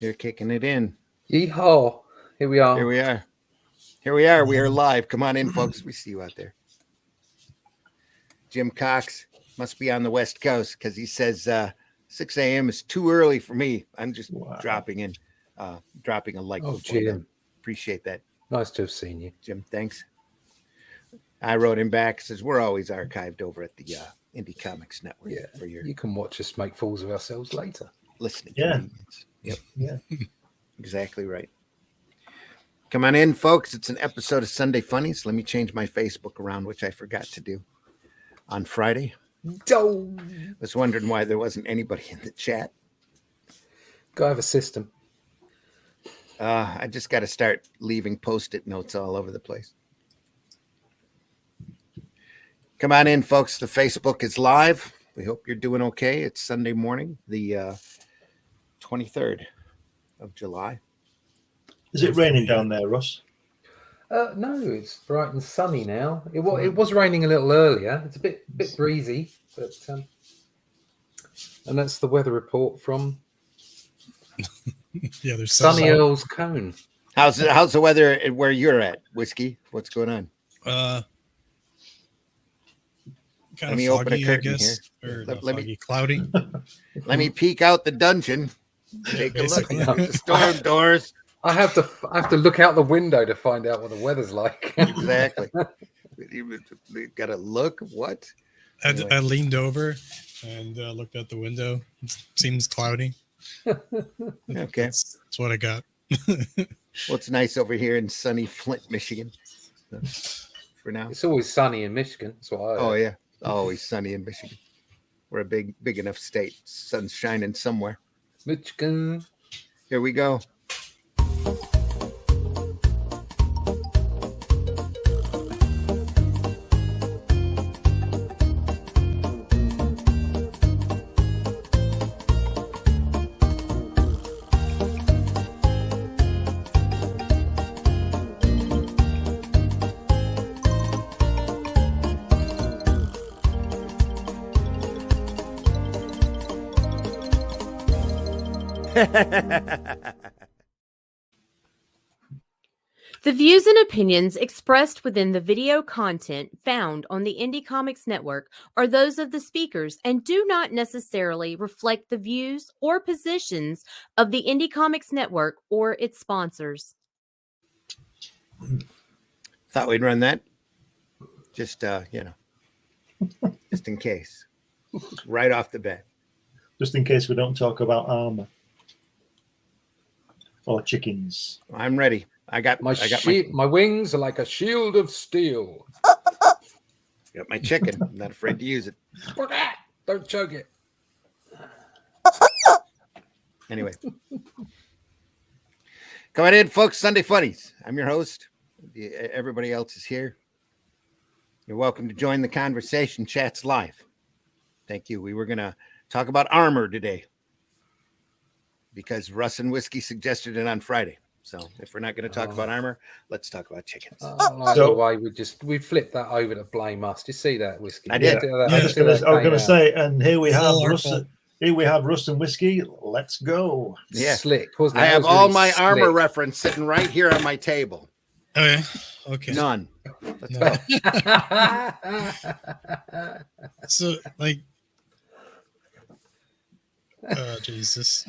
You're kicking it in. Yeehaw! Here we are. Here we are. Here we are. We are live. Come on in, folks. We see you out there. Jim Cox must be on the West Coast because he says 6 a.m. is too early for me. I'm just dropping a like. Oh, Jim. Them. Appreciate that. Nice to have seen you. Jim, thanks. I wrote him back, says we're always archived over at the Indie Comics Network. Yeah, for your you can watch us make fools of ourselves later. Listening. Yeah. Yep. Yeah. Exactly right. Come on in, folks. It's an episode of Sunday Funnies. Let me change my Facebook around, which I forgot to do on Friday. Oh. Was wondering why there wasn't anybody in the chat. Go have a system. I just got to start leaving Post-it notes all over the place. Come on in, folks. The Facebook is live. We hope you're doing okay. It's Sunday morning, the 23rd of July. Is it raining down there, Russ? No, it's bright and sunny now. It was raining a little earlier. It's a bit breezy, but and that's the weather report from there's Sunny Earl's Cone. How's the weather where you're at, Whiskey? What's going on? Kind of foggy, I guess. Here. Or let me cloudy. Let me peek out the dungeon. Take a look at the storm doors. I have to look out the window to find out what the weather's like. Exactly. You got to look. What? Anyway. I leaned over and looked out the window. It seems cloudy. Okay, that's what I got. Well, it's nice over here in sunny Flint, Michigan. For now, it's always sunny in Michigan. That's what I heard. Oh yeah, always sunny in Michigan. We're a big enough state. Sun's shining somewhere. Michigan. Here we go. The views and opinions expressed within the video content found on the Indie Comics Network are those of the speakers and do not necessarily reflect the views or positions of the Indie Comics Network or its sponsors. Thought we'd run that. Just, just in case. Right off the bat. Just in case we don't talk about armor. Or chickens. I'm ready. I got my wings are like a shield of steel. Got my chicken. I'm not afraid to use it. Don't choke it. Anyway. Come on in, folks. Sunday Funnies. I'm your host. Everybody else is here. You're welcome to join the conversation. Chat's live. Thank you. We were going to talk about armor today because Russ and Whiskey suggested it on Friday. So if we're not going to talk about armor, let's talk about chickens. The way we flipped that over to blame us. Do you see that, Whiskey? I did. I was going to say, and here we have Russ. Here we have Russ and Whiskey. Let's go. Yeah, slick. Wasn't it? I have all my armor reference sitting right here on my table. Oh yeah. Okay. None. Let's go. So like. Jesus.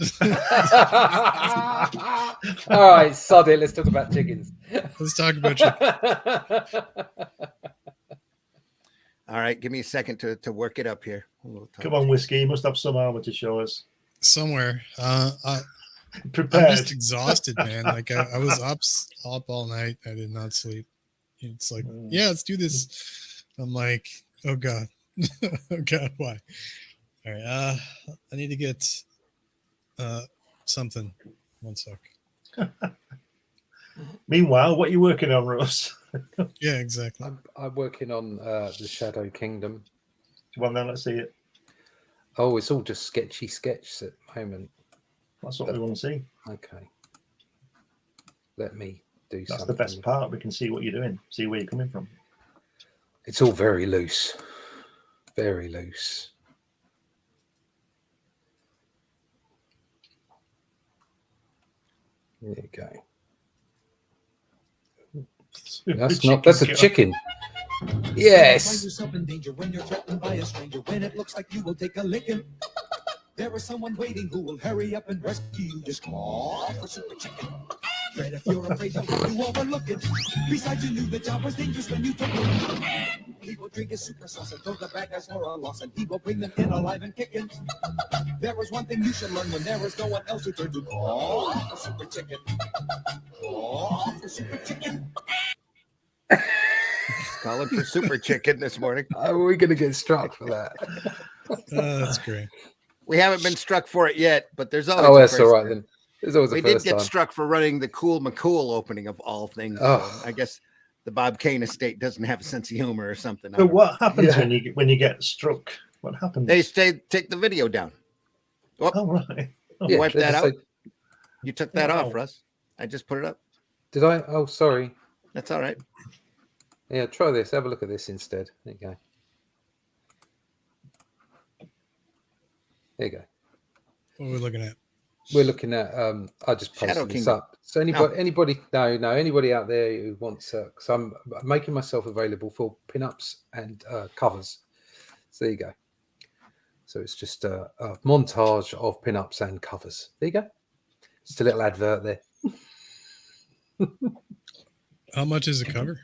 All right, sod it. Let's talk about chickens. Let's talk about chickens. All right, give me a second to work it up here. Come on, Whiskey. You must have some armor to show us. Somewhere. Prepared. I'm just exhausted, man. Like I was up all night. I did not sleep. It's like, yeah, let's do this. I'm like, oh God. Oh God, why? All right, I need to get something. One sec. Meanwhile, what are you working on, Russ? Yeah, exactly. I'm working on the Shadow Kingdom. Well, then let's see it. Oh, it's all just sketchy sketches at the moment. That's what we want to see. Okay. Let me do That's something. the best part. We can see what you're doing, see where you're coming from. It's all very loose. Very loose. There you go. Super That's not. That's a killer. chicken. Find Yes. yourself in danger when you're threatened by a stranger. When it looks like you will take a licking, there is someone waiting who will hurry up and rescue you. Just call for Super Chicken. Fred, if you're afraid, don't you overlook it. Besides, you knew the job was dangerous when you took it. He will drink his super sauce and throw the bad guys for a loss, and he will bring them in alive and kicking. There is one thing you should learn when there is no one else to turn to. Call for Super Chicken. Call for Super Chicken. Calling for Super Chicken this morning. Are we going to get struck for that? That's great. We haven't been struck for it yet, but there's always. Oh, a that's first all right time. then. There's always We a did first get time. struck for running the Cool McCool opening of all things. Oh. So I guess the Bob Kane estate doesn't have a sense of humor or something. So what happens Yeah. when you get struck? What happens? They take the video down. Oh, right. Oh, You wipe they that just out. say- You took that Wow. off, Russ. I just put it up. Did I? Oh, sorry. That's all right. Yeah, try this. Have a look at this instead. There you go. There you go. What are we looking at? We're looking at. I just Shadow posted this Kingdom. up. So anybody, anybody out there who wants, because I'm making myself available for pinups and covers. So there you go. So it's just a montage of pinups and covers. There you go. Just a little advert there. How much is a cover?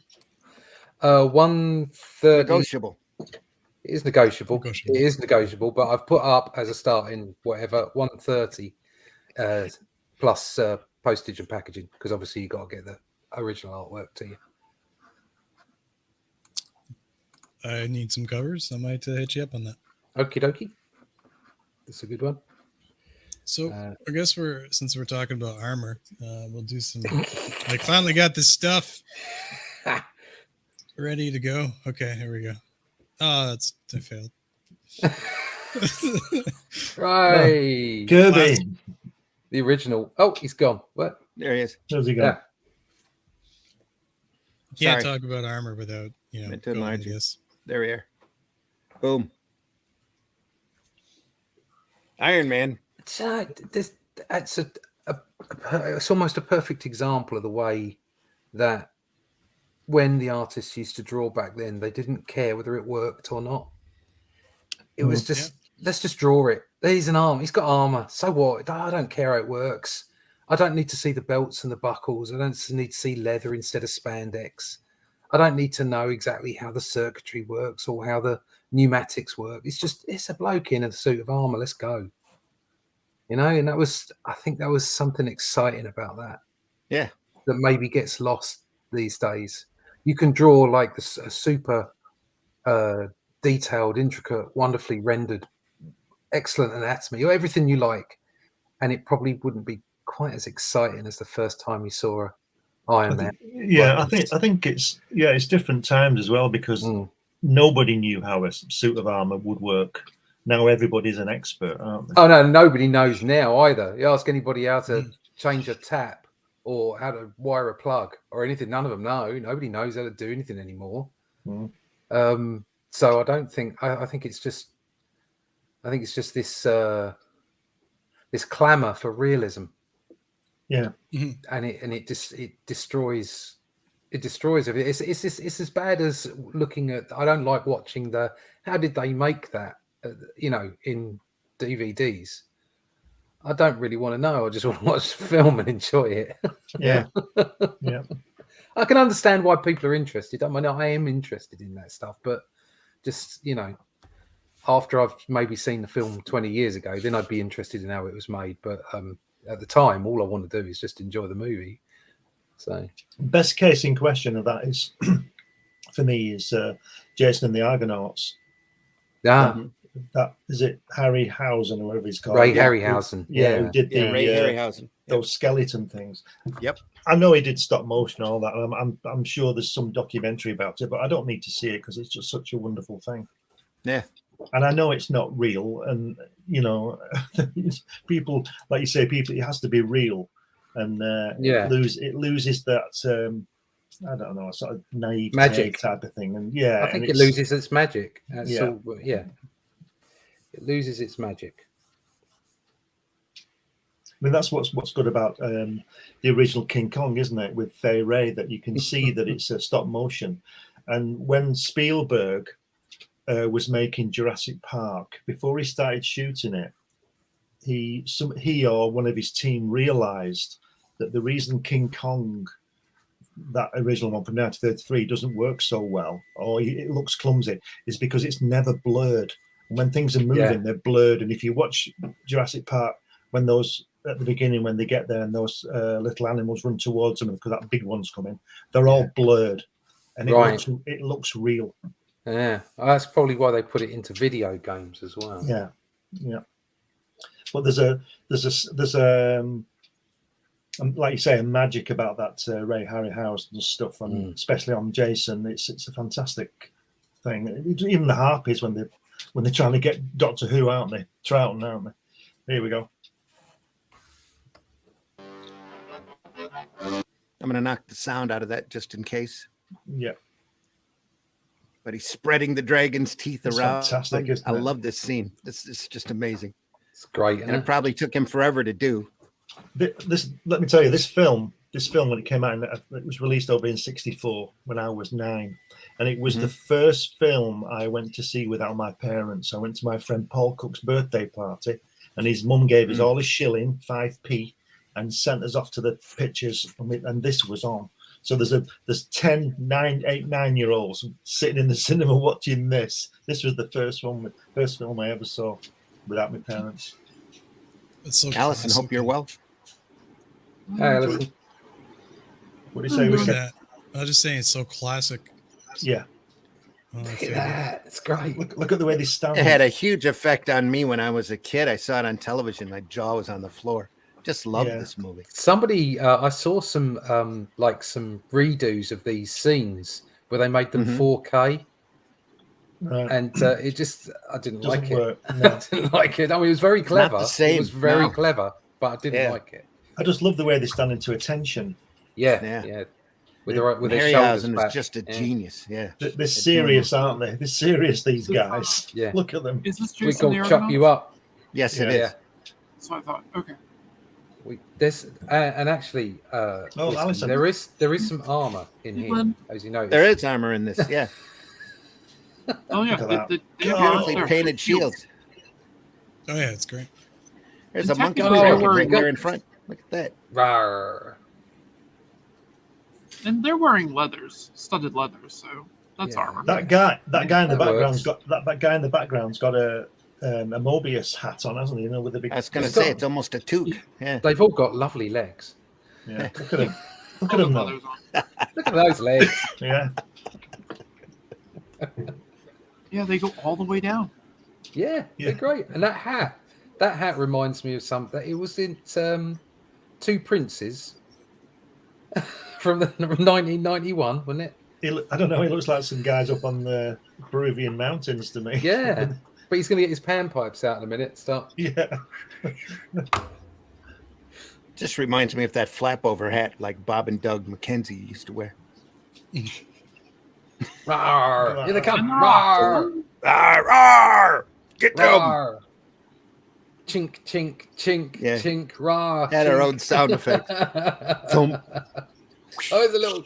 130. Negotiable. It is negotiable. Negotiable. It is negotiable, but I've put up as a starting whatever 130 plus postage and packaging, because obviously you got to get the original artwork to you. I need some covers. I might hit you up on that. Okie dokie. That's a good one. So I guess since we're talking about armor, we'll do some. Like, finally got this stuff ready to go. Okay, here we go. Oh, I failed. Right. Kirby. The original. Oh, he's gone. What? There he is. How's he Yeah. going? Can't Sorry. talk about armor without Meant to going enlarge into you. this. There we are. Boom. Iron Man. It's it's almost a perfect example of the way that when the artists used to draw back then, they didn't care whether it worked or not. It was just, let's just draw it. He's an arm. He's got armor. So what? I don't care how it works. I don't need to see the belts and the buckles. I don't need to see leather instead of spandex. I don't need to know exactly how the circuitry works or how the pneumatics work. It's a bloke in a suit of armor. Let's go. And I think that was something exciting about that. Yeah. That maybe gets lost these days. You can draw like a super detailed, intricate, wonderfully rendered, excellent anatomy, or everything you like, and it probably wouldn't be quite as exciting as the first time you saw Iron Man. I think it's different times as well, because nobody knew how a suit of armor would work. Now everybody's an expert, aren't they? Oh no, nobody knows now either. You ask anybody how to change a tap or how to wire a plug or anything, none of them know. Nobody knows how to do anything anymore. So I don't think. I think it's just this this clamor for realism. Yeah, and it destroys everything. It's as bad as looking at. I don't like watching how did they make that, in DVDs. I don't really want to know. I just want to watch the film and enjoy it. yeah. I can understand why people are interested. I mean, I am interested in that stuff, but just after I've maybe seen the film 20 years ago, then I'd be interested in how it was made. But at the time, all I want to do is just enjoy the movie. So, Best case in question of that is, for me, is Jason and the Argonauts. That is it. Harryhausen, or whatever he's called. Ray Harryhausen. Who did the Ray Harryhausen. those skeleton things. Yep. I know he did stop motion and all that. I'm sure there's some documentary about it, but I don't need to see it because it's just such a wonderful thing. Yeah. And I know it's not real, and people, like you say, it has to be real, and it loses that I don't know, sort of naive magic type of thing, and I think it loses its magic. It loses its magic. mean, that's what's good about the original King Kong, isn't it? With Fay Ray, that you can see that it's a stop motion. And when Spielberg was making Jurassic Park, before he started shooting it, he or one of his team realized that the reason King Kong, that original one from 1933, doesn't work so well, or it looks clumsy, is because it's never blurred. And when things are moving, they're blurred. And if you watch Jurassic Park, when those at the beginning, when they get there and those little animals run towards them because that big one's coming, they're all blurred, and it looks real. Yeah, that's probably why they put it into video games as well. Yeah, yeah. But there's like you say, a magic about that Ray Harryhausen stuff, and especially on Jason, it's a fantastic thing. Even the Harpies when they're trying to get Doctor Who, aren't they? Troughton, aren't they? Here we go. I'm going to knock the sound out of that just in case. Yeah. But he's spreading the dragon's teeth around. Fantastic, isn't it? I love this scene. This is just amazing. It's great. And it probably took him forever to do. This, let me tell you, this film when it came out, it was released over in '64 when I was 9, and it was the first film I went to see without my parents. I went to my friend Paul Cook's birthday party, and his mum gave us all a shilling, 5p, and sent us off to the pictures, and this was on. So there's 10, 9, 8, 9-year-olds sitting in the cinema watching this. This was the first film I ever saw without my parents. It's so Allison, hope you're well. Hey, Allison. What do you say? That. I was just saying it's so classic. Yeah. Look at that. It's great. Look at the way they stand. It had a huge effect on me when I was a kid. I saw it on television. My jaw was on the floor. Just loved this movie. Somebody, I saw some some redos of these scenes where they made them 4K. Right. And it just, I didn't like work. it. No. I didn't like it. I mean, it was very clever. Not the same. It was very clever, but I didn't like it. I just love the way they stand into attention. Yeah. With their shoulders Harryhausen back. is just a genius. Yeah. They're serious, aren't they? They're serious, these guys. Yeah. Look at them. Is this We Jason can the chop Argonaut? you up. Yes, it is. That's what I thought. Okay. And actually, listen, Alison. there is some armor in here, as you know. There is armor in this. Yeah. Oh yeah, Look at that. they have Beautifully their painted shields. Oh yeah, it's great. There's And a monkey technically crate they're right wearing- there in front. Look at that. Rawr. And they're wearing studded leathers, so that's armor. That guy in the That background's works. got that guy in the background's got a Mobius hat on, hasn't he? You know, with the big. I was going to It's say got- it's almost a toque. Yeah. They've all got lovely legs. Yeah, look at him. Look All at him the now. leathers on. Look at those legs. Yeah, Yeah, they go all the way down. Yeah, Yeah. they're great. And that hat reminds me of something. It was in Two Princes from 1991, wasn't it? I don't know. He looks like some guys up on the Peruvian mountains to me. Yeah. But he's going to get his panpipes out in a minute. Start. Yeah. Just reminds me of that flap over hat like Bob and Doug McKenzie used to wear. Rawr, here they come. Rawr. Rawr, Arr, arr, get them. rawr. Chink, chink, chink, Yeah. chink, rawr. Had our chink. own sound effect. Thump. Oh, there's a little.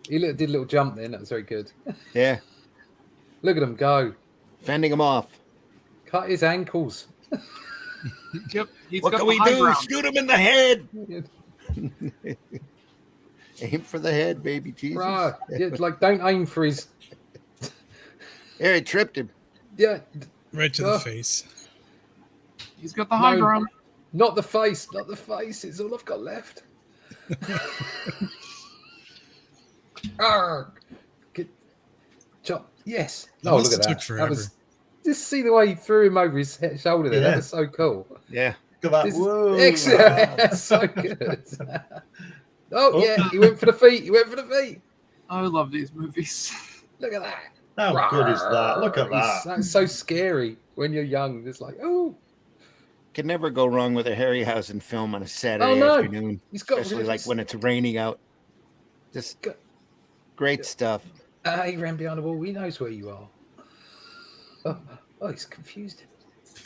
Did a little jump then. That was very good. Yeah. Look at him go. Fending them off. Cut his ankles. Yep. He's What got can the we high do? ground. Shoot him in the head. Aim for the head, baby Jesus. Right. Yeah, like, don't aim for his. There, he tripped him. Yeah. Right to the face. He's got the high No. ground. Not the face. Not the face. It's all I've got left. Arr. Good. Chop. Yes. That Oh, must look at have that. took That was. Just see the way he threw him over his shoulder there. Yeah. That was so cool. Yeah. Look at that. This- Whoa. Excellent. So good. Oh, yeah. He went for the feet. He went for the feet. I love these movies. Look at that. How good is that? Look at that. That's so scary when you're young. It's like, oh, Can never go wrong with a Harryhausen film on a Saturday Oh, no. afternoon, he's got especially like when it's raining out. Just Go- great stuff. He ran behind the wall. He knows where you are. Oh, he's confused.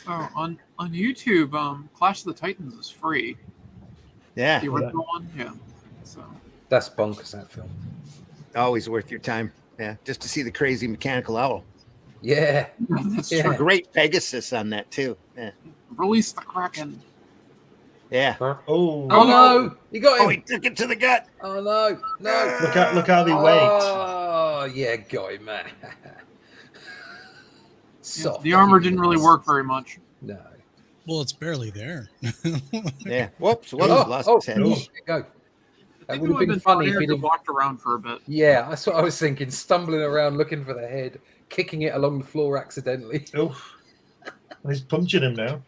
Oh, on YouTube, Clash of the Titans is free. Yeah, The original one, yeah. So That's bonkers, that film. always worth your time. Yeah, just to see the crazy mechanical owl. Yeah. that's Yeah. true. Great Pegasus on that too. Yeah, Release the Kraken. yeah. Oh, Oh no! You got Oh, him! he took it to the gut. Oh no! No! look how they wait. Oh yeah, got him, man. Yeah, Soft. the armor didn't really work very much. No. Well, it's barely there. Yeah. Whoops. Oh, lost his head. there Oh. you go. I That think would it have been funny if funnier he'd to have. walked around for a bit. Yeah, that's what I was thinking. Stumbling around looking for the head, kicking it along the floor accidentally. Oh, he's punching him now.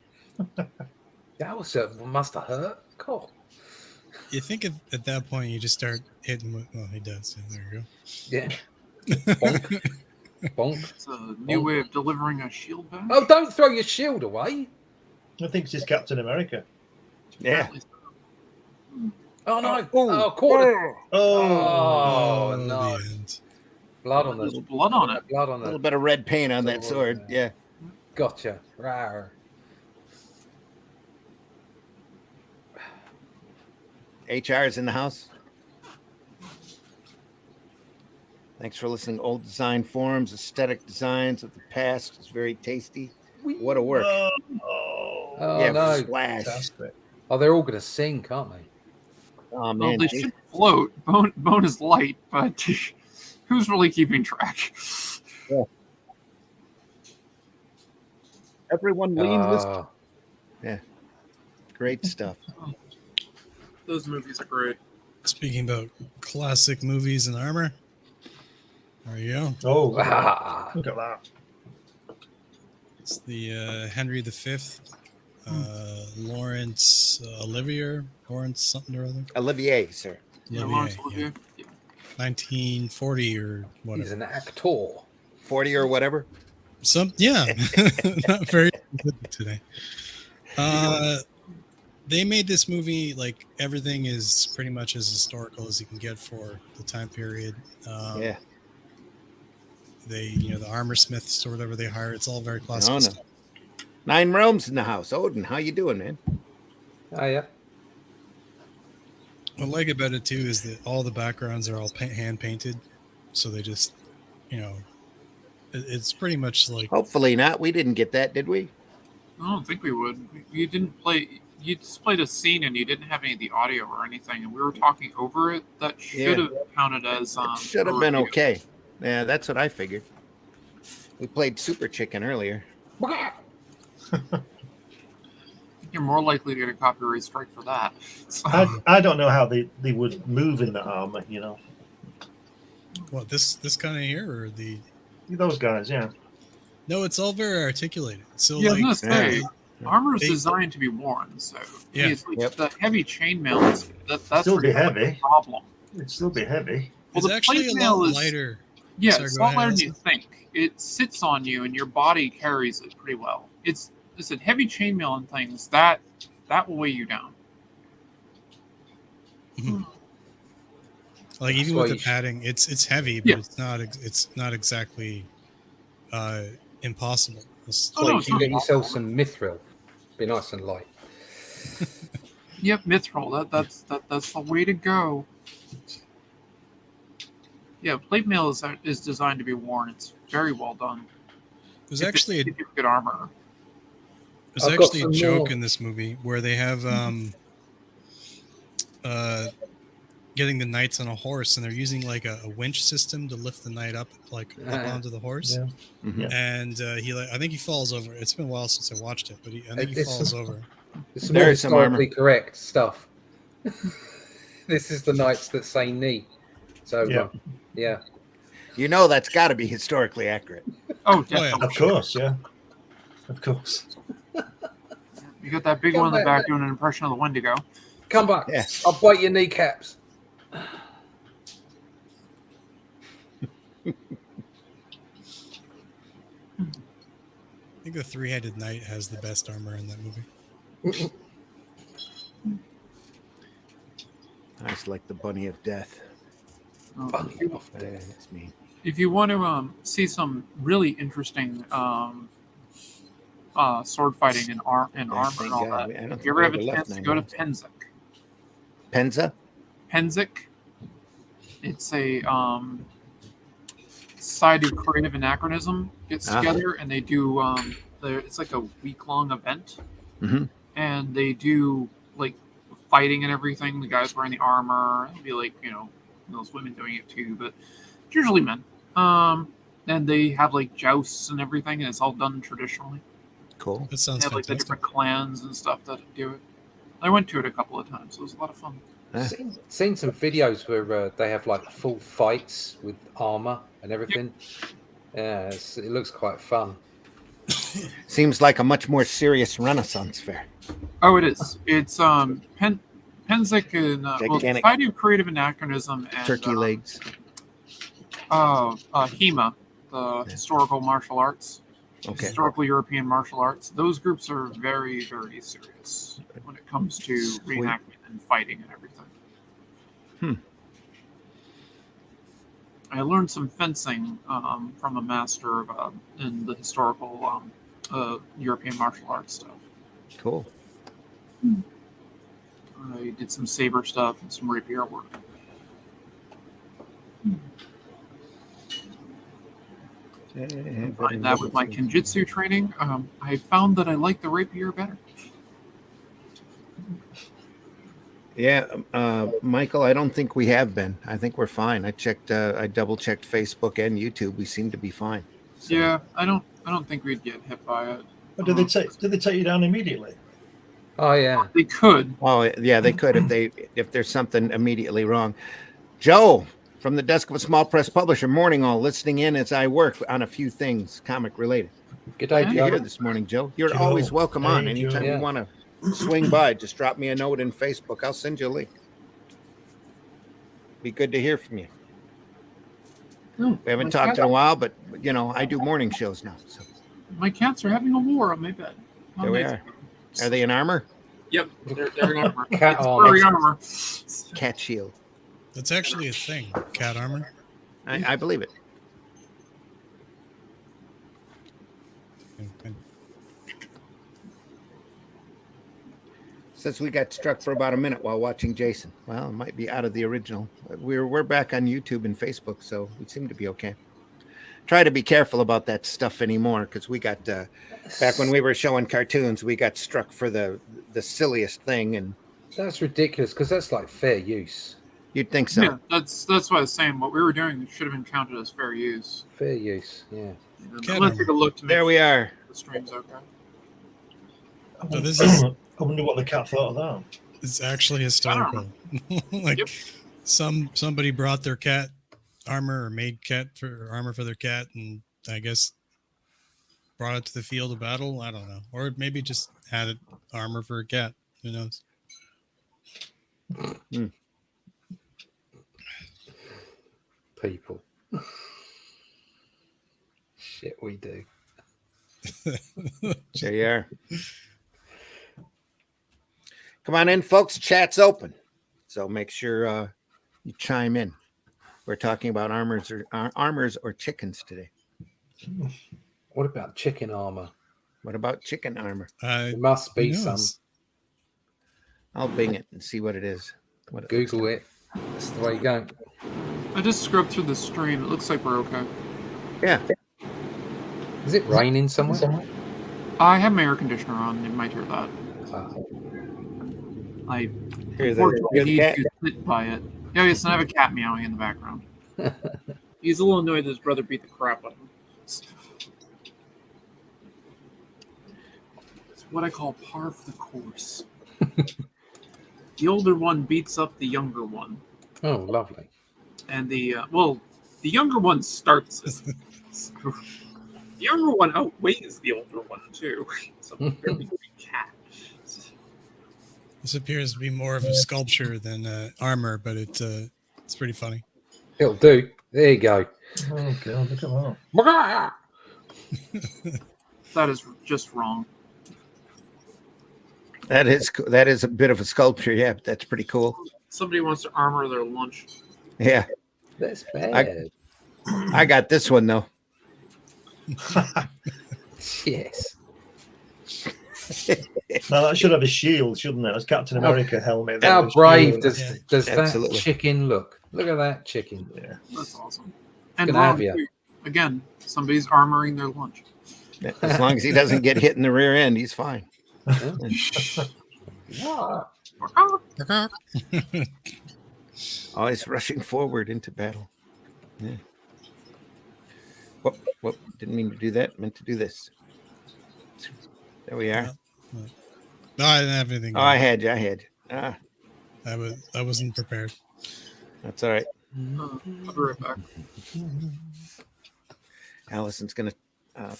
That was must have hurt. Cool. You think at that point you just start hitting with, well, he does. So there you go. Yeah. Bonk. Bonk. It's a new way of delivering a shield back. Oh, don't throw your shield away. I think it's Captain America. Yeah. Oh no! Oh, Oh, quarter. Oh, Oh, no! The end. Blood on There's the blood on it. blood on A little the. bit of red paint on that Oh, sword. Yeah. Gotcha. Rawr. HR is in the house. Thanks for listening. Old design forums, aesthetic designs of the past is very tasty. What a work. oh, Oh yeah, no! Flash. fantastic. Oh, they're all going to sing, can't they? Oh Well, man. they should float. Bone is light, but who's really keeping track? Everyone leans this. Oh, Great stuff. Those movies are great. Speaking about classic movies and armor, there you go. Oh, ah. look at that. It's the Henry V, Lawrence Olivier, Lawrence something or other. Olivier, sir. Yeah, Olivier, Lawrence yeah. Olivier. Yeah. 1940 or He's whatever. an actor. 40 or whatever. Yeah, not very specific today. They made this movie like everything is pretty much as historical as you can get for the time period. Yeah. They, the armor smiths or whatever they hire, it's all very classical No. stuff. 9 Realms in the house. Odin, how you doing, man? Oh yeah. What I like about it too is that all the backgrounds are all hand painted, so they just, it's pretty much like Hopefully not. We didn't get that, did we? I don't think we would. You didn't play. You just played a scene and you didn't have any of the audio or anything, and we were talking over it. That should have counted as. Should have been review. okay. Yeah, that's what I figured. We played Super Chicken earlier. You're more likely to get a copyright strike for that. So, I don't know how they would move in the armor, what this kind of here or the. Those guys, yeah. No, it's all very articulated. So yeah, I was like, gonna say, armor is They- designed to be worn. So Yeah. it's like Yep. the heavy chainmail is that's Still be pretty much the heavy. problem. It'd still be heavy. Well, it's the actually plate a mail lot is lighter. yeah, Sorry, it's go a lot ahead, lighter than you Allison. think. It sits on you, and your body carries it pretty well. It's a heavy chainmail and things that will weigh you down. Like That's even why with the you should- padding, it's heavy, but Yeah. it's not exactly impossible. It's Oh, no, Like it's you not get yourself possible. some mithril. Be nice and light. Yep, mithril. That's the way to go. Yeah, plate mail is designed to be worn. It's very well done. There's If actually if you have good armor. There's I've got actually a some joke more. in this movie where they have getting the knights on a horse, and they're using like a winch system to lift the knight up up onto the horse. Yeah. Mhm. And I think he falls over. It's been a while since I watched it, but I think he It's- falls over. It's some There more is some armor. historically correct stuff. This is the knights that say knee. So Yeah. yeah. That's got to be historically accurate. Oh, yeah. definitely. Of course, yeah. Of course. You got that big Come one in the back. back doing an impression of the Wendigo. Come back. Yeah. I'll bite your kneecaps. I think the three-headed knight has the best armor in that movie. I just like the bunny of death. Bunny If you- of death. That's me. If you want to see some really interesting sword fighting and armor Thank and all God. that, I don't if think you ever we have a ever left chance to go to 9 Penzek, Penza? Penzik. It's a Society of Creative Anachronism gets together and they do it's like a week-long event, and they do like fighting and everything. The guys wearing the armor, it'll be like those women doing it too, but it's usually men. And they have like jousts and everything, and it's all done traditionally. Cool. That sounds They have like the fantastic. different clans and stuff that do it. I went to it a couple of times. It was a lot of fun. Seen some videos where they have like full fights with armor and everything. Yeah, it looks quite fun. Seems like a much more serious Renaissance fair. Oh, it is. It's Penzik and Gigantic. Society of Creative Anachronism and Turkey legs. HEMA, the historical martial arts, Okay. historical European martial arts. Those groups are very, very serious when it comes to reenactment and fighting and everything. I learned some fencing from a master in the historical European martial arts stuff. Cool. I did some saber stuff and some rapier work. Combine that with my Kenjutsu training, I found that I like the rapier better. Yeah, Michael, I don't think we have been. I think we're fine. I double checked Facebook and YouTube. We seem to be fine. So. Yeah, I don't think we'd get hit by it. But did they take you down immediately? Oh yeah, They could. Oh yeah, they could if there's something immediately wrong. Joe from the desk of a small press publisher, morning all, listening in as I work on a few things comic related. good day, Glad you're Joe. here this morning, Joe. You're Joe. always welcome on. Hey, Anytime Joe. you want to swing by, just drop me a note in Facebook. I'll send you a link. Be good to hear from you. We haven't talked in a while, but I do morning shows now. So My cats are having a war on my bed. there we are. Are they in armor? Yep, they're in armor. Cat It's armor. furry armor. Cat shield. That's actually a thing. Cat armor. I believe it. Since we got struck for about a minute while watching Jason. Well, it might be out of the original. We're back on YouTube and Facebook, so we seem to be okay. Try to be careful about that stuff anymore, because we got back when we were showing cartoons, we got struck for the silliest thing, and That's ridiculous because that's like fair use. you'd think so. Yeah, that's what I was saying. What we were doing should have been counted as fair use. Fair use, yeah. I'm gonna take a look to make There we sure are. the stream's okay. So this is I wonder what the cat thought of that. it's actually historical. Like Yep. somebody brought their cat armor or made armor for their cat, and I guess brought it to the field of battle. I don't know, or maybe just had it armor for a cat. Who knows? People. Shit, we do. There you are. Come on in, folks. Chat's open, so make sure you chime in. We're talking about armors or chickens today. What about chicken armor? What about chicken armor? There must be Who some. knows? I'll Bing it and see what it is. What it looks Google like. it. That's the way you go. I just scrubbed through the stream. It looks like we're okay. Yeah. Is it raining somewhere? I have my air conditioner on. You might hear that. I Hear unfortunately the need cat? to sit by it. Yeah, yes, and I have a cat meowing in the background. He's a little annoyed that his brother beat the crap out of him. It's what I call par for the course. The older one beats up the younger one, Oh, lovely. and the younger one starts it. The younger one outweighs the older one too. It's a very big cat. This appears to be more of a sculpture than armor, but it's pretty funny. It'll do. There you go. Oh god, look at that. That is just wrong. That is a bit of a sculpture. Yeah, but that's pretty cool. Somebody wants to armor their lunch. Yeah, That's bad. I got this one though. Yes. Now that should have a shield, shouldn't it? As Captain America helmet. How with a brave shield. does that Absolutely. chicken look? Look at that chicken. Yeah. That's awesome. And gonna have Ron, you. again, somebody's armoring their lunch. As long as he doesn't get hit in the rear end, he's fine. Always rushing forward into battle. Yeah. Whoop, didn't mean to do that. Meant to do this. There we are. No, I didn't have anything. Oh, I had you. Ah, I wasn't prepared. that's all right. I'll be right back. Allison's going to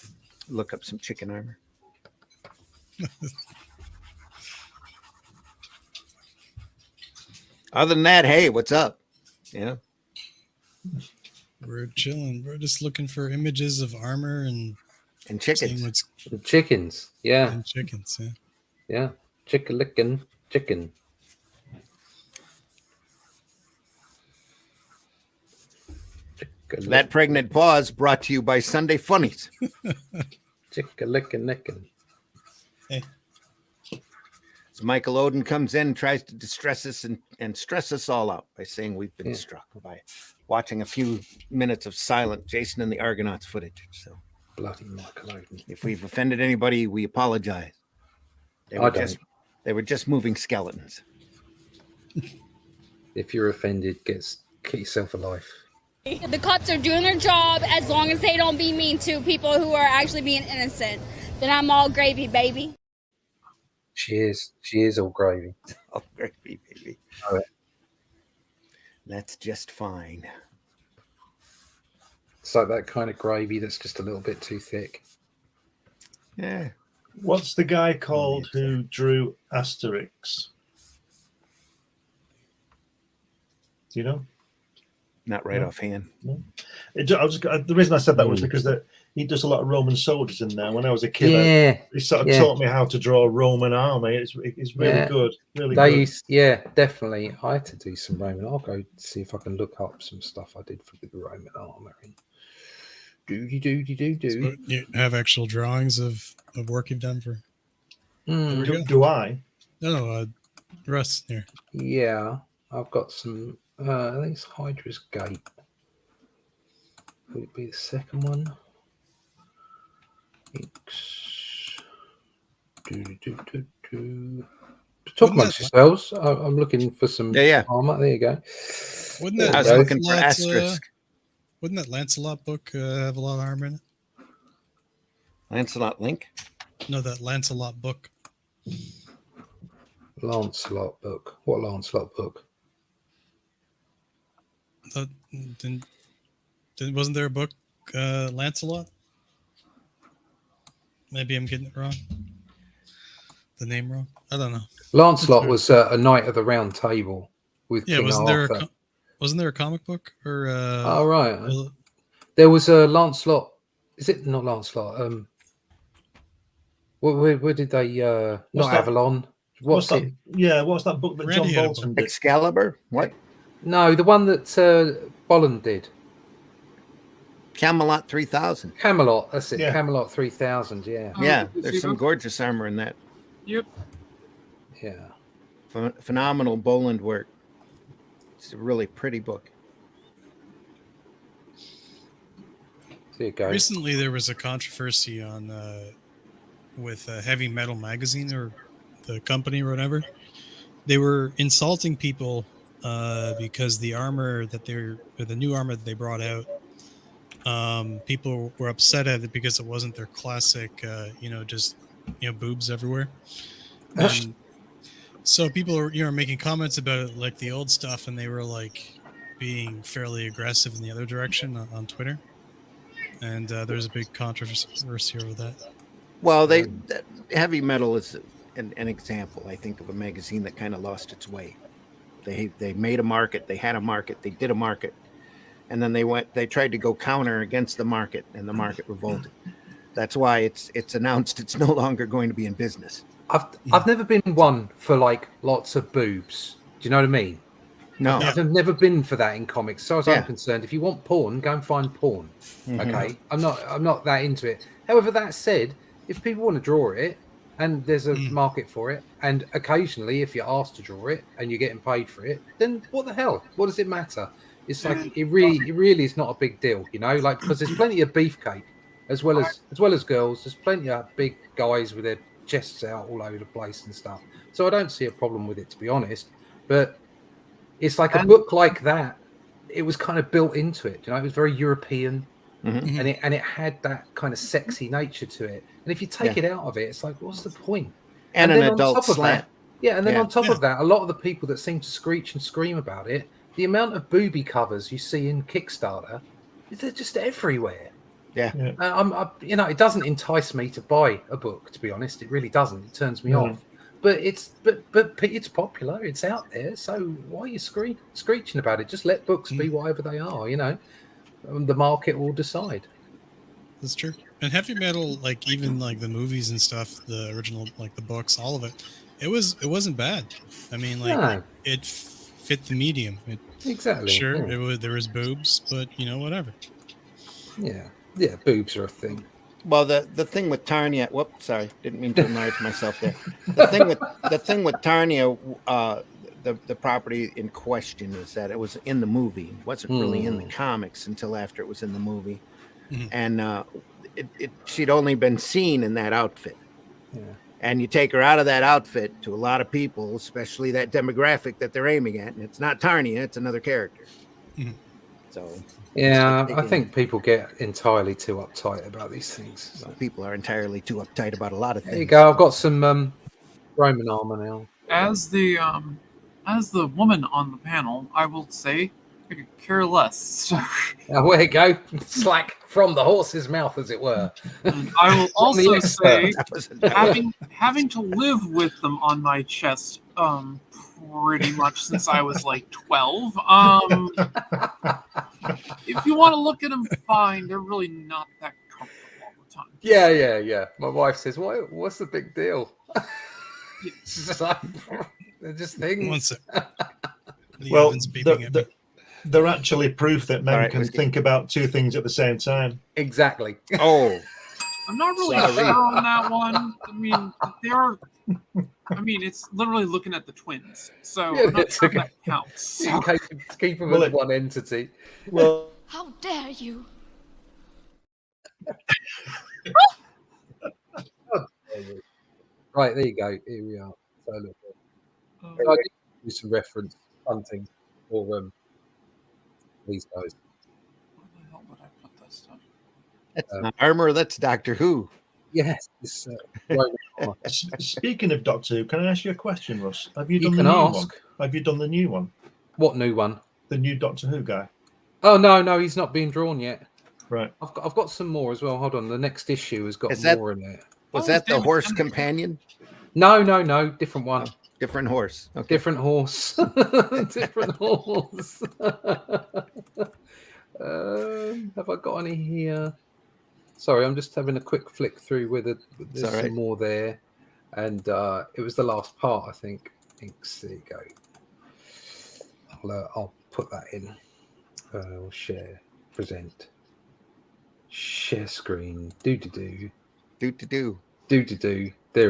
look up some chicken armor. Other than that, hey, what's up? Yeah. We're chilling. We're just looking for images of armor and And seeing chickens. what's The chickens. Yeah. in chickens. Yeah. Yeah. Chicken. That pregnant pause brought to you by Sunday Funnies. Chicken. So Michael Odin comes in, tries to distress us and stress us all out by saying we've been struck by watching a few minutes of silent Jason and the Argonauts footage. So Bloody Michael Odin. if we've offended anybody, we apologize. They were just moving skeletons. If you're offended, get yourself a life. The cops are doing their job as long as they don't be mean to people who are actually being innocent. Then I'm all gravy, baby. She is all gravy. Oh, gravy, baby. All right. That's just fine. It's like that kind of gravy that's just a little bit too thick. Yeah. What's the guy called who drew Asterix? Do you know? Not right offhand. The reason I said that was because he does a lot of Roman soldiers in there. When I was a kid, Yeah. he sort of taught me how to draw a Roman army. It's really good. Really good. Definitely. I had to do some Roman. I'll go see if I can look up some stuff I did for the Roman armor. So you have actual drawings of work you've done for. Do I? No, Russ here. Yeah, I've got some. I think it's Hydra's Gate. Would it be the second one? Talk amongst yourselves. I'm looking for some armor. There you go. Wouldn't that I was looking for asterisk. Wouldn't that Lancelot book have a lot of armor in it? Lancelot Link? No, that Lancelot book. Lancelot book. What Lancelot book? Wasn't there a book, Lancelot? Maybe I'm getting it wrong. The name wrong. I don't know. Lancelot was a knight of the Round Table with King Arthur. Wasn't there a comic book or? Oh right. There was a Lancelot. Is it not Lancelot? Where did they? Not Avalon. What's that? Yeah, what's that book that Randy John Bolton did? Excalibur? What? No, the one that Bolland did. Camelot 3000. Camelot. That's it. Yeah. Camelot 3000. Yeah. Yeah, there's some gorgeous armor in that. Yep. Yeah. Phenomenal Boland work. It's a really pretty book. There you go. Recently, there was a controversy on with Heavy Metal Magazine or the company or whatever. They were insulting people because the armor that the new armor that they brought out, people were upset at it because it wasn't their classic, boobs everywhere. And so people were, making comments about it like the old stuff, and they were like being fairly aggressive in the other direction on Twitter. And there's a big controversy over that. Well, Heavy Metal is an example, I think, of a magazine that kind of lost its way. They made a market, they had a market, they did a market, and then they tried to go counter against the market, and the market revolted. That's why it's announced it's no longer going to be in business. I've never been one for like lots of boobs. Do you know what I mean? No. I've never been for that in comics. So as I'm concerned, if you want porn, go and find porn. Mm-hmm. Okay, I'm not that into it. However, that said, if people want to draw it, and there's a market for it. And occasionally, if you're asked to draw it and you're getting paid for it, then what the hell? What does it matter? It's like it really is not a big deal, you know. Like, because there's plenty of beefcake as well as girls. There's plenty of big guys with their chests out all over the place and stuff. So I don't see a problem with it, to be honest. But it's like a book like that. It was kind of built into it, you know. It was very European, and it had that kind of sexy nature to it. And if you take it out of it, it's like, what's the point? And an adult slant. And then on top of that, a lot of the people that seem to screech and scream about it, the amount of booby covers you see in Kickstarter, they're just everywhere. Yeah. You know, it doesn't entice me to buy a book, to be honest. It really doesn't. It turns me off. But it's popular. It's out there. So why are you screeching about it? Just let books be whatever they are. You know, the market will decide. That's true. And heavy metal, like even like the movies and stuff, the original, like the books, all of it, it wasn't bad. I mean, like it fit the medium. Exactly. Sure, there was boobs, but you know, whatever. Yeah, boobs are a thing. Well, the thing with Tarnia, whoops, sorry, didn't mean to enlarge myself there. The thing with Tarnia, the property in question is that it was in the movie. It wasn't really in the comics until after it was in the movie, and she'd only been seen in that outfit. Yeah. And you take her out of that outfit, to a lot of people, especially that demographic that they're aiming at, and it's not Tarnia, it's another character. So yeah, I think people get entirely too uptight about these things. Well, people are entirely too uptight about a lot of things. There you go. I've got some Roman armor now. As the woman on the panel, I will say I could care less. Oh, there you go. Slack from the horse's mouth, as it were. And I will also say, having to live with them on my chest, pretty much since I was like 12. If you want to look at them, fine. They're really not that comfortable all the time. Yeah. My wife says, "What's the big deal?" It's just like, they're just things. One sec. Well, they're actually proof that men can think about two things at the same time. Exactly. Oh, I'm not really sure on that one. I mean, it's literally looking at the twins, so I'm not sure if that counts. Keep them as one entity. Well, How dare you? Right, there you go. Here we are. So look, I did do some reference hunting for these guys. Where the hell would I put this stuff? that's not armor. That's Doctor Who. Yes. speaking of Doctor Who, can I ask you a question, Russ? Have you done can the new ask. one? Have you done the new one? What new one? The new Doctor Who guy. Oh no, he's not being drawn yet. Right. I've got some more as well. Hold on, the next issue has got more in there. Was that the horse companion? No, different one. Oh, different horse. Okay. Different horse. Different horse. Have I got any here? Sorry, I'm just having a quick flick through whether there's some more there. And it was the last part, I think. Inks, there you go. I'll put that in. Share, present, share screen. Do. There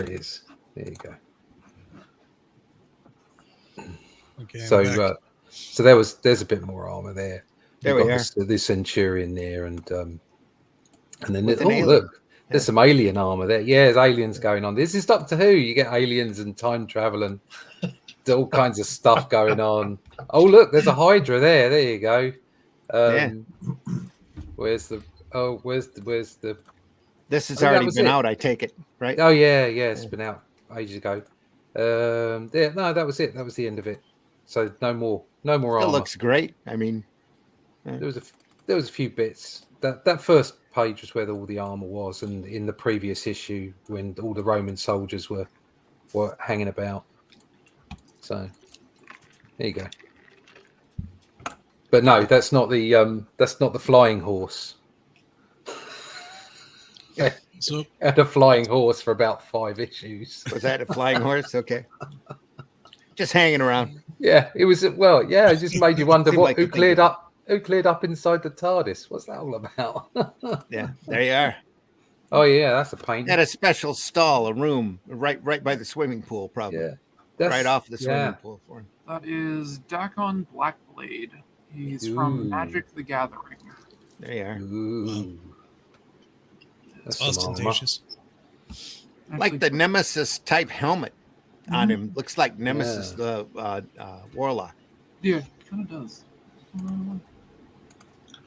it is. There you go. Okay. So there's a bit more armor there. There we are. The Centurion there, and then alien. Look, there's some alien armor there. Yeah, there's aliens going on. This is Doctor Who. You get aliens and time travel and all kinds of stuff going on. Oh, look, there's a Hydra there. There you go. Where's the? This has already been out. I take it, right? Oh yeah, it's been out ages ago. That was it. That was the end of it. So no more armor. It looks great. I mean, there was a few bits. That first page was where all the armor was, and in the previous issue when all the Roman soldiers were hanging about. So there you go. But no, that's not the flying horse. Yeah. So had a flying horse for about 5 issues. Was that a flying horse? Okay. Just hanging around. Yeah, it was. Well, yeah, it just made you wonder who cleared up inside the TARDIS. What's that all about? Yeah, there you are. Oh yeah, that's a pain. At a special stall, a room, right by the swimming pool, probably. Yeah, that's Right off the swimming yeah. pool for him. That is Dakon Blackblade. He's from Ooh. Magic the Gathering. There you are. Ooh. It's That's some armor. ostentatious. Like the Nemesis type helmet on Mhm. him. Looks like Nemesis, Yeah. the warlock. Yeah, kind of does.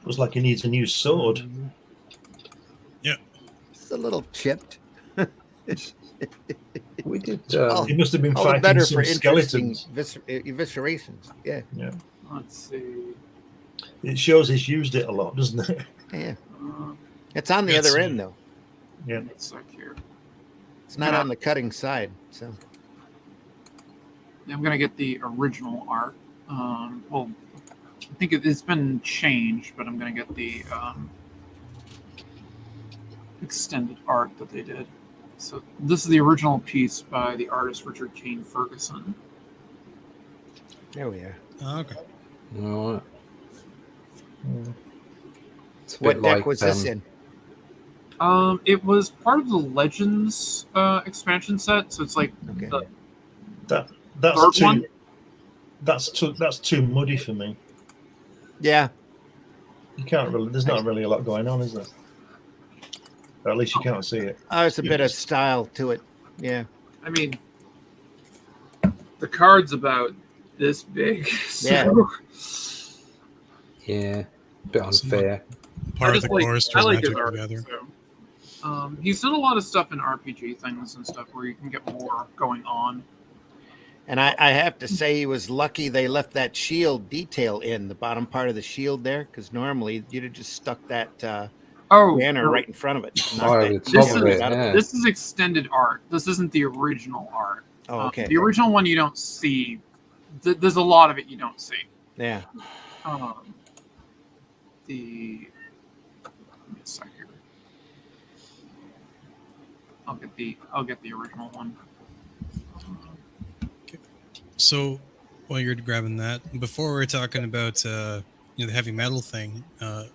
Looks like he needs a new sword. It's a little chipped. We did. Oh, He must have been all the fighting better some for interesting skeletons. eviscerations. Yeah. Let's see. It shows he's used it a lot, doesn't it? Yeah. Uh, It's on the Yes, other yeah. end, though. Yeah. let's check here. It's not on the cutting side. So I'm gonna get the original art. Well, I think it's been changed, but I'm gonna get the extended art that they did. So this is the original piece by the artist Richard Kane Ferguson. there we are. Oh, okay. All right. It's a What bit deck like, was this in? It was part of the Legends expansion set, so it's like Okay. the That's third too. one. That's too muddy for me. Yeah. You can't really. There's not really a lot going on, is there? Or at least you can't see it. There's a bit of style to it. Yeah. I mean, the card's about this big. So Yeah. Yeah, a bit unfair. Part I of just the like, course I to like his Magic art. together. So. He's done a lot of stuff in RPG things and stuff where you can get more going on. And I have to say he was lucky they left that shield detail in the bottom part of the shield there, because normally you'd have just stuck that banner no, right in front of it. Oh, Knock the that top This of shield it. out of Yeah. This is extended art. This isn't the original art. Oh, okay. The original one you don't see. There's a lot of it you don't see. Yeah. Let me a sec here. I'll get the original one. So while you're grabbing that, before we were talking about the heavy metal thing, I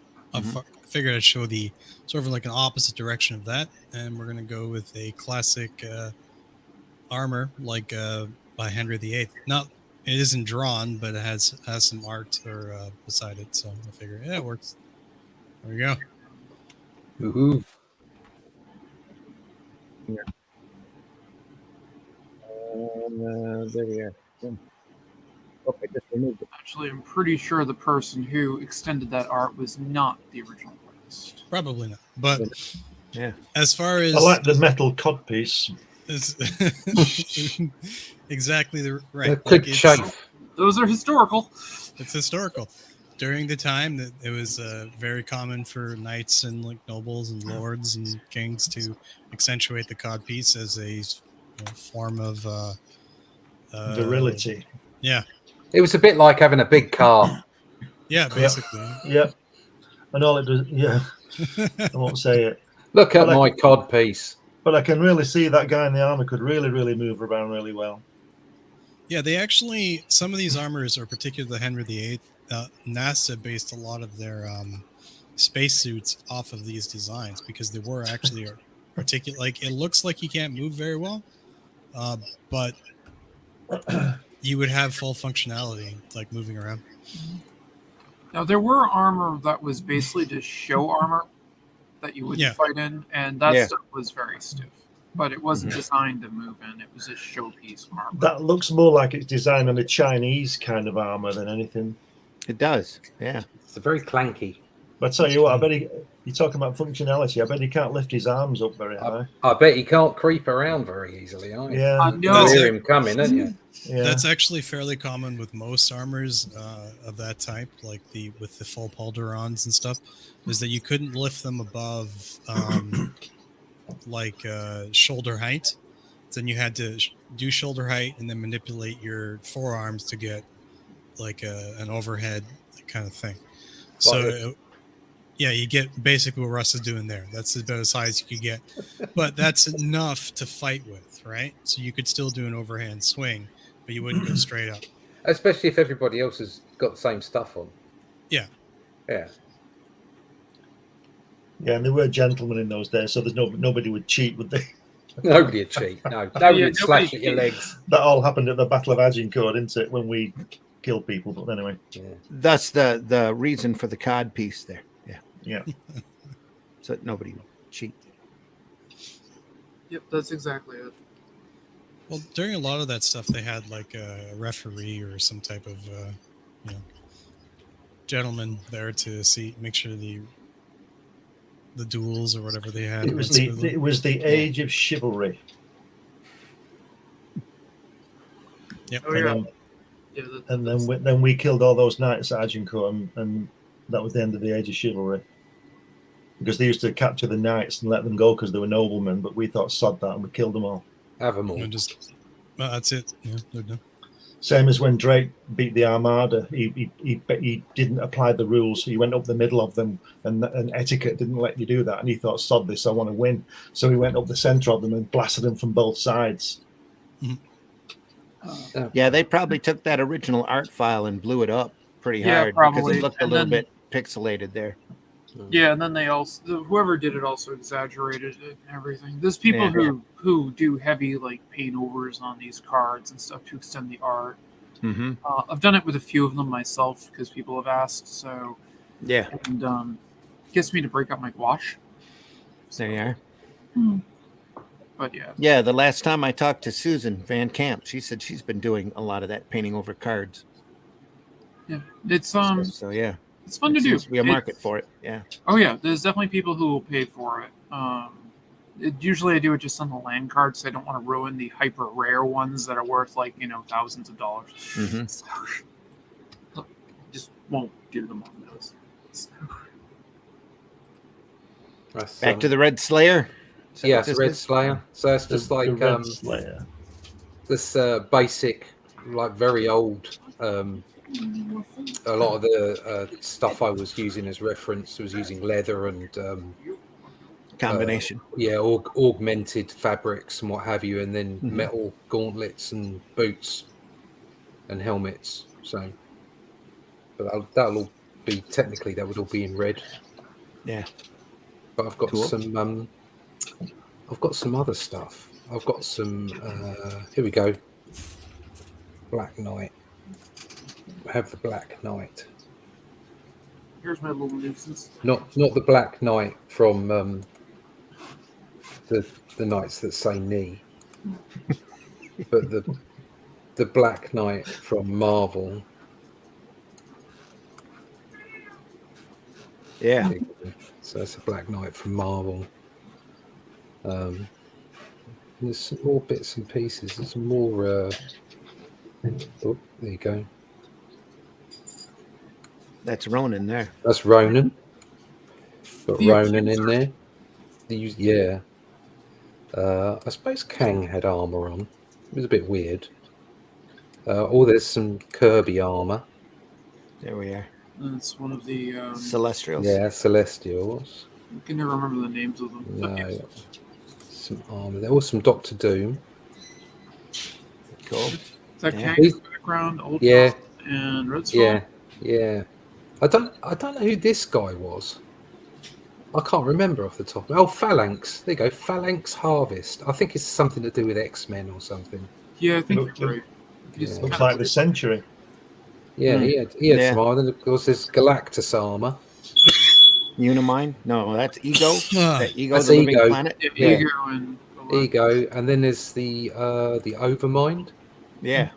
figured I'd show the sort of like an opposite direction of that, and we're gonna go with a classic armor like by Henry VIII. Not it isn't drawn, but it has some art or beside it, so I figured it works. There we go. Woohoo. There we are. Oh, I just removed it. Actually, I'm pretty sure the person who extended that art was not the original artist. Probably not, but Yeah. as far as I like the metal codpiece. it's exactly the right. A good it's- shape. Those are historical. It's historical. During the time that it was very common for knights and like nobles and lords and kings to accentuate the codpiece as a form of Virility. Yeah, It was a bit like having a big car. yeah, basically. Yeah. And all it does, yeah. I won't say it. Look at Well, my cod piece. But I can really see that guy in the armor could really, really move around really well. Yeah, they actually some of these armors are particularly the Henry VIII. NASA based a lot of their spacesuits off of these designs because they were actually articulate. Like it looks like you can't move very well, but you would have full functionality, like moving around. Now there were armor that was basically just show armor that you would Yeah. fight in, and that Yeah. stuff was very stiff. But it wasn't designed to move in; it was a showpiece armor. That looks more like it's designed on a Chinese kind of armor than anything. It does. Yeah. It's very clanky. But I tell you what, I bet you're talking about functionality. I bet he can't lift his arms up very high. I bet you can't creep around very easily, are you? Yeah. No. You hear him coming, don't you? Yeah. That's actually fairly common with most armors of that type, like with the full pauldrons and stuff, is that you couldn't lift them above shoulder height. Then you had to do shoulder height and then manipulate your forearms to get like an overhead kind of thing. So yeah, you get basically what Russ is doing there. That's about as high as you could get, but that's enough to fight with, right? So you could still do an overhand swing, but you wouldn't go straight up. Especially if everybody else has got the same stuff on. Yeah. Yeah. Yeah, and they were gentlemen in those days, so there's nobody would cheat, would they? Nobody would cheat. No, nobody would slash nobody at your cheated. legs. That all happened at the Battle of Agincourt, didn't it? When we killed people. But anyway, Yeah. Thus the reason for the cod piece there. Yeah. yeah. So that nobody would cheat. Yep, that's exactly it. Well, during a lot of that stuff, they had like a referee or some type of, gentleman there to make sure the duels or whatever they had. It was went smoothly. the age of chivalry. Yep. Oh And yeah. then, Yeah, then we killed all those knights at Agincourt, and that was the end of the age of chivalry. Because they used to capture the knights and let them go because they were noblemen, but we thought sod that and we killed them all. Have them all. And just that's it. Yeah, they're done. Same as when Drake beat the Armada, he didn't apply the rules. He went up the middle of them, and etiquette didn't let you do that. And he thought, sod this, I want to win. So he went up the centre of them and blasted them from both sides. Yeah, they probably took that original art file and blew it up pretty Yeah, hard because probably. it looked a And little then- bit pixelated there. Yeah, and then they also whoever did it also exaggerated it and everything. There's people Yeah. who do heavy like paint overs on these cards and stuff to extend the art. Mm-hmm. I've done it with a few of them myself because people have asked. So Yeah, and gets me to break out my gouache. there you are. But yeah, Yeah, the last time I talked to Susan Van Camp, she said she's been doing a lot of that painting over cards. yeah, it's So yeah, it's fun there to do. seems to be a market for it. Yeah. Oh yeah, there's definitely people who will pay for it. Usually I do it just on the land cards. So I don't want to ruin the hyper rare ones that are worth like thousands of dollars. Mm-hmm. So, just won't do them on those. So, That's, Back to the Red Slayer. Is that yeah, what it's this Red is? Slayer. So it's just The like Red Slayer. this basic, like very old. A lot of the stuff I was using as reference was using leather and Combination. augmented fabrics and what have you, and then Mhm. metal gauntlets and boots and helmets. So, but that'll all be technically that would all be in red. Yeah. But I've got Cool. some. I've got some other stuff. I've got some. Here we go. Black Knight. I have the Black Knight. here's my little nuisance. Not the Black Knight from the Knights that say knee, but the Black Knight from Marvel. Yeah. So that's a Black Knight from Marvel. There's some more bits and pieces. There's some more. Oh, there you go. That's Ronin there. That's Ronin. Got The Ronin in Accuser. there. Yeah. I suppose Kang had armor on. It was a bit weird. There's some Kirby armor. There we are. And it's one of the. Celestials. Yeah, Celestials. I can never remember the names of them. But No, yes. some armor. There was some Doctor Doom. Cool. Is that Yeah. Kang's background, Ultron, Yeah. and Red Skull? Yeah. I don't know who this guy was. I can't remember off the top. Oh, Phalanx. There you go. Phalanx Harvest. I think it's something to do with X-Men or something. Yeah, I think Look- you're right. He's Yeah. Looks kinda like the Century. Yeah, Hmm. he had Yeah. some armor. Then of course there's Galactus armor. Unimind? No, that's Ego. Ah, That Ego, That's the living Ego. planet. Yeah, Yeah. Ego and There you go. And then there's the Overmind. Yeah.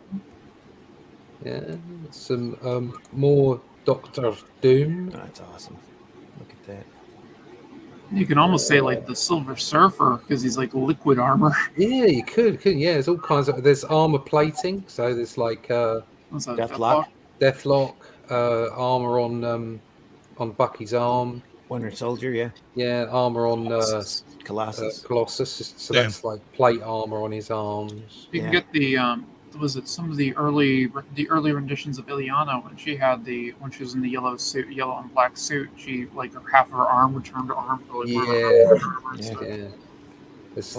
Yeah. Some more Doctor Doom. Oh, that's awesome. Look at that. You can almost say like the Silver Surfer because he's like liquid armor. Yeah, you could. Yeah, there's all kinds of. There's armor plating. So there's like What's that? Deathlock. Deathlock, armor on Bucky's arm. Winter Soldier, yeah. Yeah, armor on Colossus. Colossus. So Yeah. that's like plate armor on his arms. You can Yeah. get the was it some of the early renditions of Ileana when she was in the yellow and black suit, she like half of her arm returned to arm. Or, like, Yeah. armor and Yeah. stuff. Yeah. There's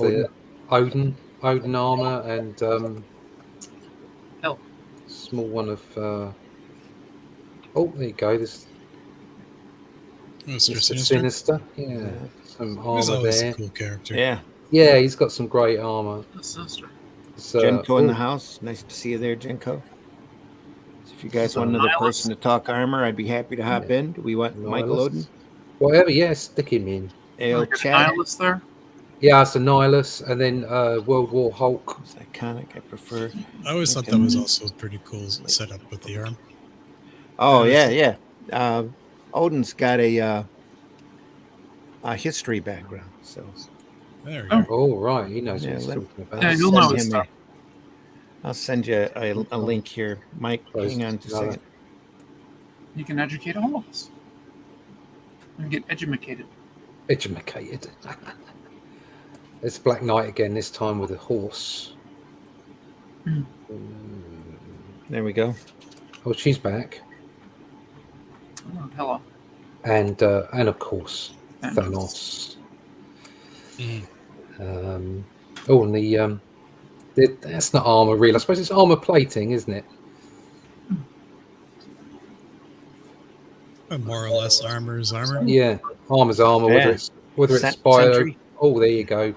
Odin. the Odin armor and Hell. small one of oh there you go. There's Oh, Mr. Sinister. Sinister. Yeah. Some He's armor always there. a cool character. Yeah. Yeah, he's got some great armor. Sinister. So, Jenko in the house. Nice to see you there, Jenko. So if you guys want another person to talk armor, I'd be happy to hop in. Do we want Michael Odin? Whatever, yeah, stick him in. Like a Chad. nihilist there. Yeah, it's a Nihilus, and then World War Hulk. It's iconic. I prefer. I always thought that was also pretty cool setup with the arm. Oh yeah. Odin's got a history background, so. There we go. Oh right, he knows what he's let- talking about. Yeah, you'll know his him stuff. I'll send you a link here, Mike. Hang on just a second. You can educate all of us. And get educated. Educated. It's Black Knight again, this time with a horse. There we go. Oh, she's back. Oh, hello. And of course, Thanos. Thanos. Oh, and that's not armor, real. I suppose it's armor plating, isn't it? More or less, armor is armor. Yeah, armor's armor. Yeah. Whether it's bio. Sentry. Oh, there you go.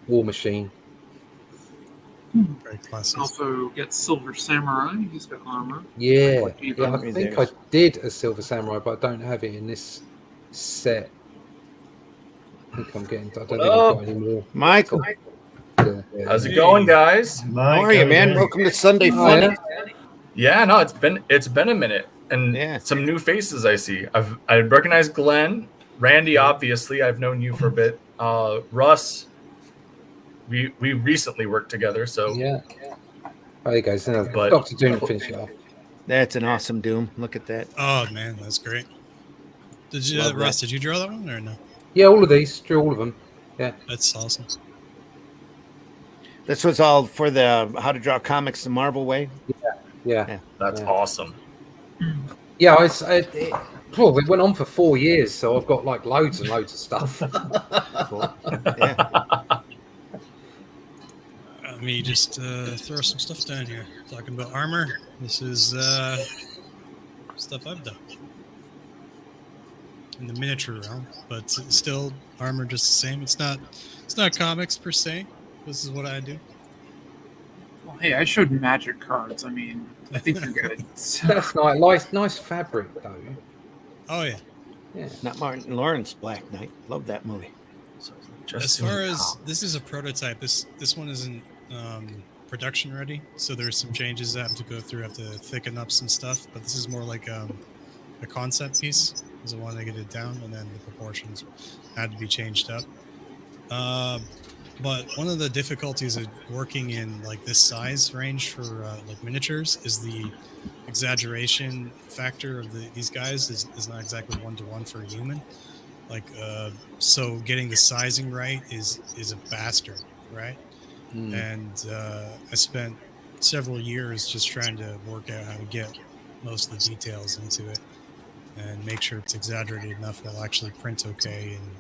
War Machine. Very classic. Also get Silver Samurai. He's got armor. Yeah, Like yeah. I Right think there. I did a Silver Samurai, but I don't have it in this set. I think I'm getting. I don't think I've got any more. Michael, Yeah. How's it going, guys? how are you, man? Welcome to Sunday Oh, Funnies. Yeah, no, it's been a minute, and Yeah. some new faces I see. I recognize Glenn, Randy. Obviously, I've known you for a bit. Russ, we recently worked together, so Yeah. There you go. So But- Dr. Doom finish it off. That's an awesome Doom. Look at that. Oh man, that's great. Did you, Love Russ? that. Did you draw that one or no? Yeah, all of these. Drew all of them. That's awesome. This was all for the How to Draw Comics the Marvel way. Yeah. that's Yeah. awesome. Yeah, it went on for 4 years, so I've got like loads and loads of stuff. Cool. Yeah. Let me just throw some stuff down here. Talking about armor. This is stuff I've done in the miniature realm, but still armor just the same. It's not comics per se. This is what I do. Well, hey, I showed magic cards. I mean, I think you're good. That's nice. Nice fabric though. Oh yeah. Yeah. Not Martin Lawrence Black Knight. Love that movie. As far as this is a prototype, this one isn't production ready, so there's some changes I have to go through. I have to thicken up some stuff, but this is more like a concept piece. Is I want to get it down, and then the proportions had to be changed up. But one of the difficulties of working in like this size range for like miniatures is the exaggeration factor of these guys is not exactly 1-to-1 for a human. Like so getting the sizing right is a bastard, right? And I spent several years just trying to work out how to get most of the details into it and make sure it's exaggerated enough it'll actually print okay and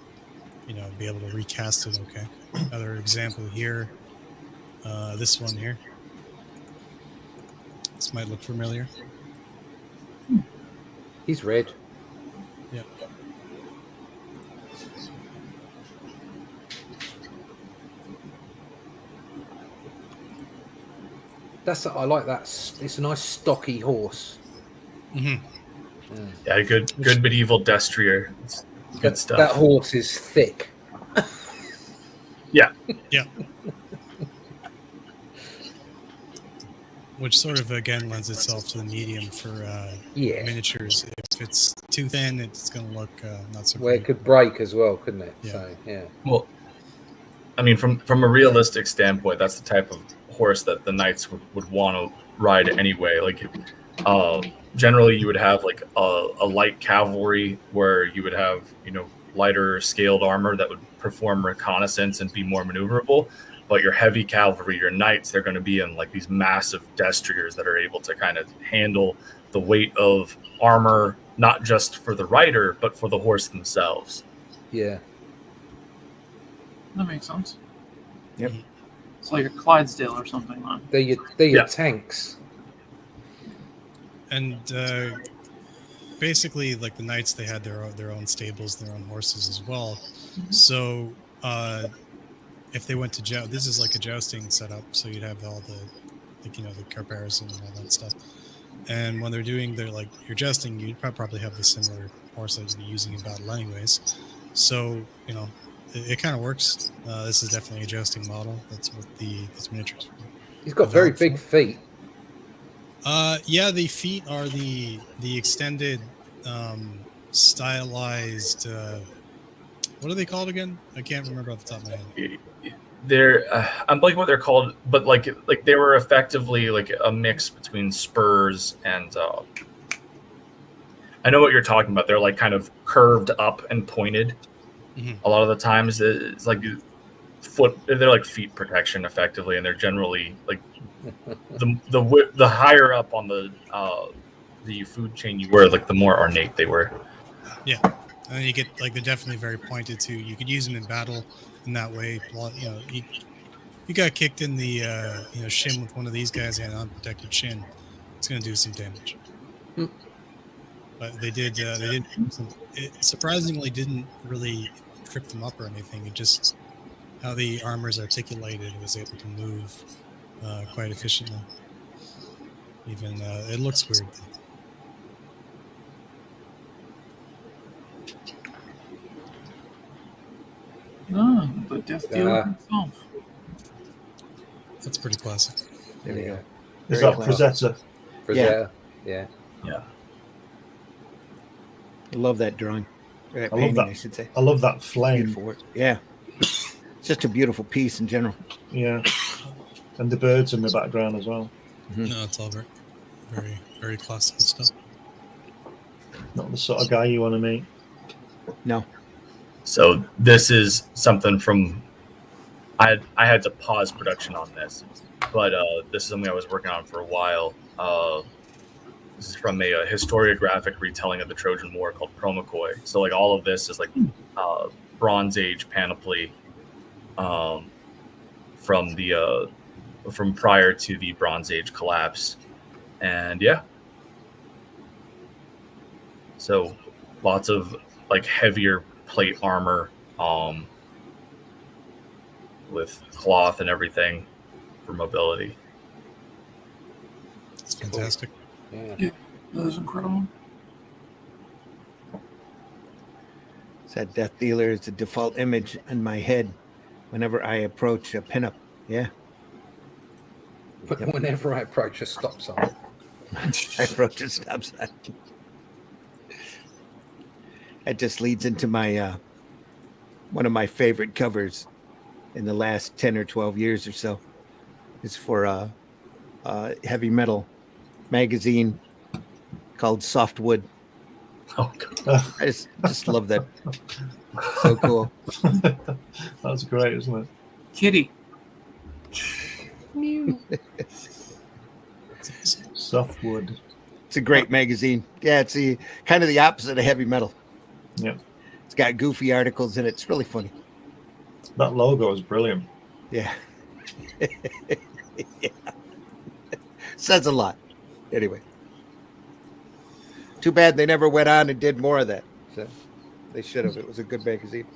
be able to recast it okay. Another example here, this one here. This might look familiar. He's red. Yeah. I like that. It's a nice stocky horse. Mm-hmm. Yeah, good medieval destrier. It's good stuff. That horse is thick. Yeah. Yeah. Which sort of again lends itself to the medium for Yeah. miniatures. If it's too thin, it's going to look not so Where it great. could break as well, couldn't it? Yeah. So yeah. Well, I mean, from a realistic standpoint, that's the type of horse that the knights would want to ride anyway. Like, generally, you would have like a light cavalry where you would have lighter scaled armor that would perform reconnaissance and be more maneuverable. But your heavy cavalry, your knights, they're going to be in like these massive destriers that are able to kind of handle the weight of armor, not just for the rider, but for the horse themselves. Yeah. That makes sense. Yep. It's like a Clydesdale or something, man. They're your Yeah. tanks. And basically like the knights, they had their own stables, their own horses as well. So if they went to joust, this is like a jousting setup. So you'd have all the, like, you know, the caparison and all that stuff. And when they're doing their, like, your jousting, you'd probably have the similar horse that you'd be using in battle anyways. So, you know, it kind of works. This is definitely a jousting model. That's what these miniatures were. He's got very big feet. Yeah, the feet are the extended, stylized. What are they called again? I can't remember off the top of my head. They're I'm blanking what they're called, but like they were effectively like a mix between spurs and I know what you're talking about. They're like kind of curved up and pointed. Mm-hmm. A lot of the times it's like they're like feet protection effectively, and they're generally like the higher up on the food chain you were, like the more ornate they were. Yeah, and then you get like they're definitely very pointed too. You could use them in battle in that way. You know, you got kicked in the shin with one of these guys and unprotected shin, it's going to do some damage. But they did. It surprisingly didn't really trip them up or anything. It just how the armor's articulated, was able to move quite efficiently. Even it looks weird. No, the Death Dealer himself. That's pretty classic. There we go. Is that Frazetta? Frazetta, yeah. I love that drawing. I love that. I should say. I love that flame. Beautiful work. Yeah. It's just a beautiful piece in general. Yeah. And the birds in the background as well. Mm-hmm. No, it's all very, very, very classical stuff. Not the sort of guy you want to meet. No. So this is something from I had to pause production on this, but this is something I was working on for a while. This is from a historiographic retelling of the Trojan War called Promachoi. So like all of this is like Bronze Age panoply from prior to the Bronze Age collapse, and yeah. So lots of like heavier plate armor with cloth and everything for mobility. It's fantastic. Yeah, that was incredible. That Death Dealer is the default image in my head whenever I approach a pinup. Yeah. But whenever I approach a stop sign. I approach a stop sign. That just leads into my one of my favorite covers in the last 10 or 12 years or so. It's for a heavy metal magazine called Softwood. Oh, God. I just love that. So cool. That's great, isn't it? Kitty. Softwood. It's a great magazine. Yeah, it's kind of the opposite of heavy metal. Yeah. It's got goofy articles in it. It's really funny. That logo is brilliant. Yeah. Yeah. Says a lot. Anyway. Too bad they never went on and did more of that. So they should have. It was a good magazine.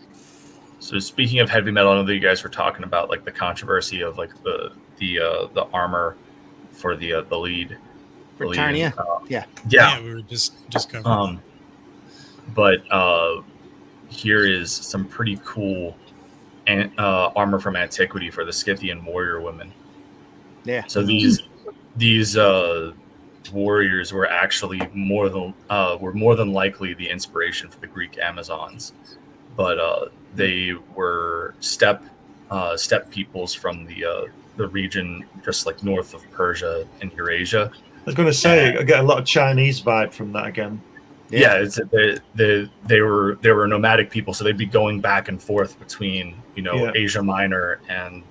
So speaking of heavy metal, I know that you guys were talking about like the controversy of like the armor for the lead. For Tarnia? Yeah, we were just covering. But here is some pretty cool armor from antiquity for the Scythian warrior women. Yeah. So these warriors were actually more than likely the inspiration for the Greek Amazons, but they were steppe peoples from the region just like north of Persia and Eurasia. I was going to say, I get a lot of Chinese vibe from that again. Yeah, they were nomadic people, so they'd be going back and forth between Asia Minor and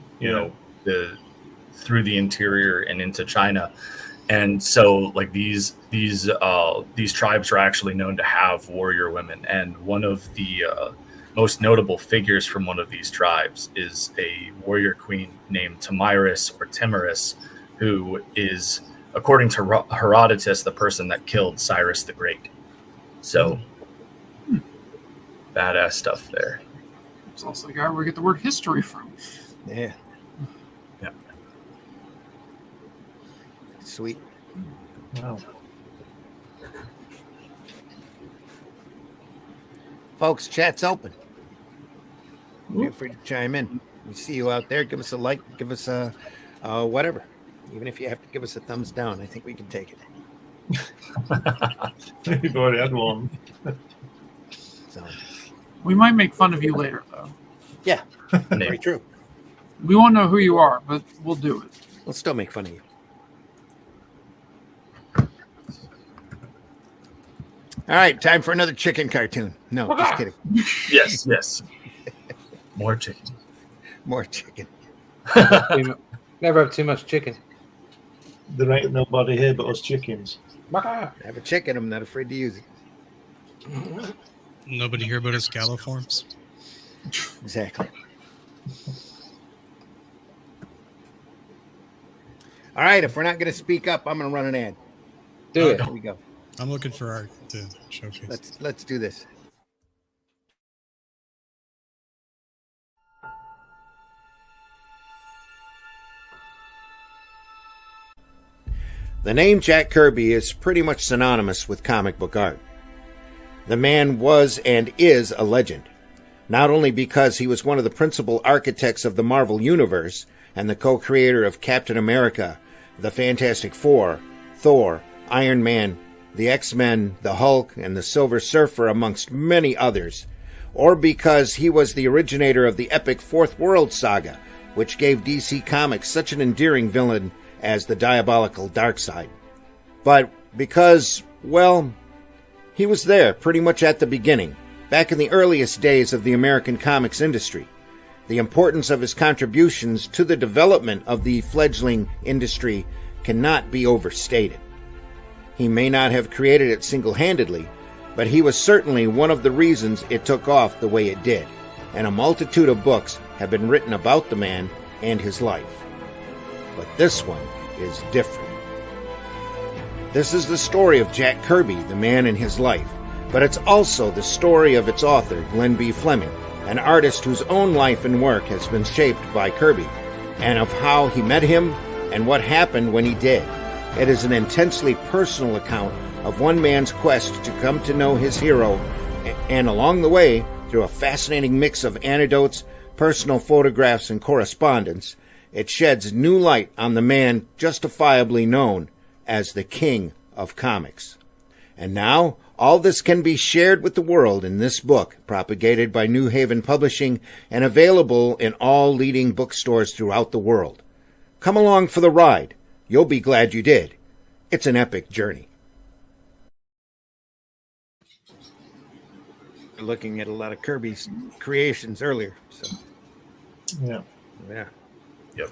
through the interior and into China, and so like these tribes are actually known to have warrior women, and one of the most notable figures from one of these tribes is a warrior queen named Tamiris or Timoris, who is, according to Herodotus, the person that killed Cyrus the Great. So badass stuff there. It's also the guy where we get the word history from. Yeah. Yeah. Sweet. Wow. Folks, chat's open. Feel free to chime in. We see you out there. Give us a like. Give us a whatever. Even if you have to give us a thumbs down, I think we can take it. You've already had one. So, We might make fun of you later, though. yeah, very true. We won't know who you are, but we'll do it. We'll still make fun of you. All right, time for another chicken cartoon. No, just kidding. Yes. More chicken. More chicken. Never have too much chicken. There ain't nobody here but us chickens. I have a chicken. I'm not afraid to use it. Nobody here but us galliforms. Exactly. All right, if we're not going to speak up, I'm going to run an ad. Do it. Here we go. I'm looking for art to showcase. Let's do this. The name Jack Kirby is pretty much synonymous with comic book art. The man was and is a legend, not only because he was one of the principal architects of the Marvel Universe and the co-creator of Captain America, the Fantastic Four, Thor, Iron Man, the X-Men, the Hulk, and the Silver Surfer, amongst many others, or because he was the originator of the epic Fourth World saga, which gave DC Comics such an endearing villain as the diabolical Darkseid. But because, well, he was there pretty much at the beginning, back in the earliest days of the American comics industry. The importance of his contributions to the development of the fledgling industry cannot be overstated. He may not have created it single-handedly, but he was certainly one of the reasons it took off the way it did, and a multitude of books have been written about the man and his life. But this one is different. This is the story of Jack Kirby, the man and his life, but it's also the story of its author, Glenn B. Fleming, an artist whose own life and work has been shaped by Kirby, and of how he met him and what happened when he did. It is an intensely personal account of one man's quest to come to know his hero, and along the way, through a fascinating mix of anecdotes, personal photographs, and correspondence, it sheds new light on the man justifiably known as the King of Comics. And now, all this can be shared with the world in this book, propagated by New Haven Publishing and available in all leading bookstores throughout the world. Come along for the ride. You'll be glad you did. It's an epic journey. We're looking at a lot of Kirby's creations earlier. So, Yeah. Yep.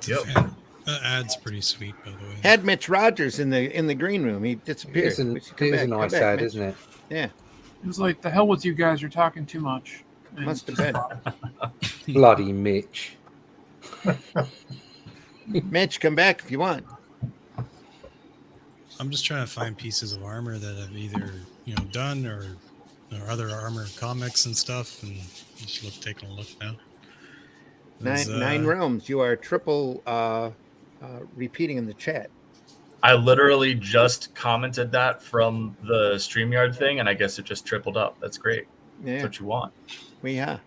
The ad's pretty sweet, by the way. had Mitch Rogers in the green room. He disappeared. It We should come is a back. Come nice back, ad, Mitch. isn't it? Yeah, It was like, the hell with you guys, you're talking too much. And must have been. Bloody Mitch. Mitch, come back if you want. I'm just trying to find pieces of armor that I've either done or other armor comics and stuff, and just taking a look now. Nine realms. You are triple repeating in the chat. I literally just commented that from the StreamYard thing, and I guess it just tripled up. That's great. Yeah, That's what you want. we are.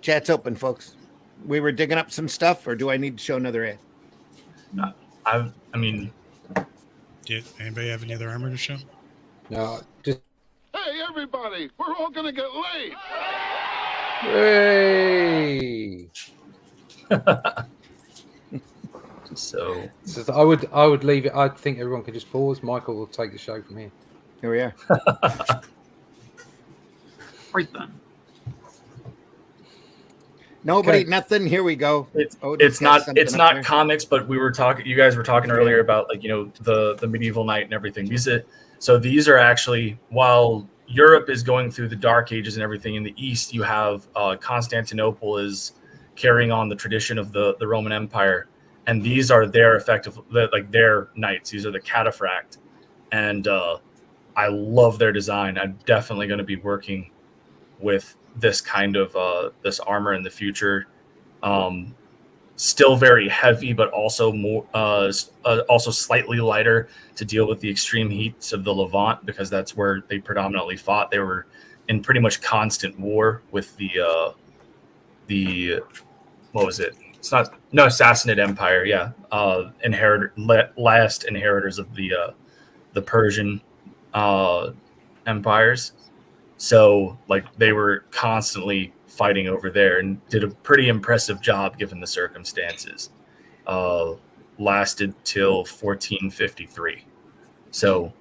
Chat's open, folks. We were digging up some stuff, or do I need to show another ad? I mean, Anybody have any other armor to show? No, just Hey, everybody, we're all going to get laid. hey. so I would leave it. I think everyone can just pause. Michael will take the show from here. Here we are. right then. Nobody, Okay. nothing. Here we go. it's Otis got not something it's up not there. comics, but we were talking. You guys were talking earlier about the medieval knight and everything. These are actually, while Europe is going through the Dark Ages and everything, in the East you have Constantinople is carrying on the tradition of the Roman Empire, and these are their their knights. These are the cataphract, and I love their design. I'm definitely going to be working with this kind of this armor in the future. Still very heavy, but also more also slightly lighter to deal with the extreme heats of the Levant, because that's where they predominantly fought. They were in pretty much constant war with the what was it? It's not no Sassanid Empire, yeah. Last inheritors of the Persian empires. So like they were constantly fighting over there and did a pretty impressive job given the circumstances. Lasted till 1453. So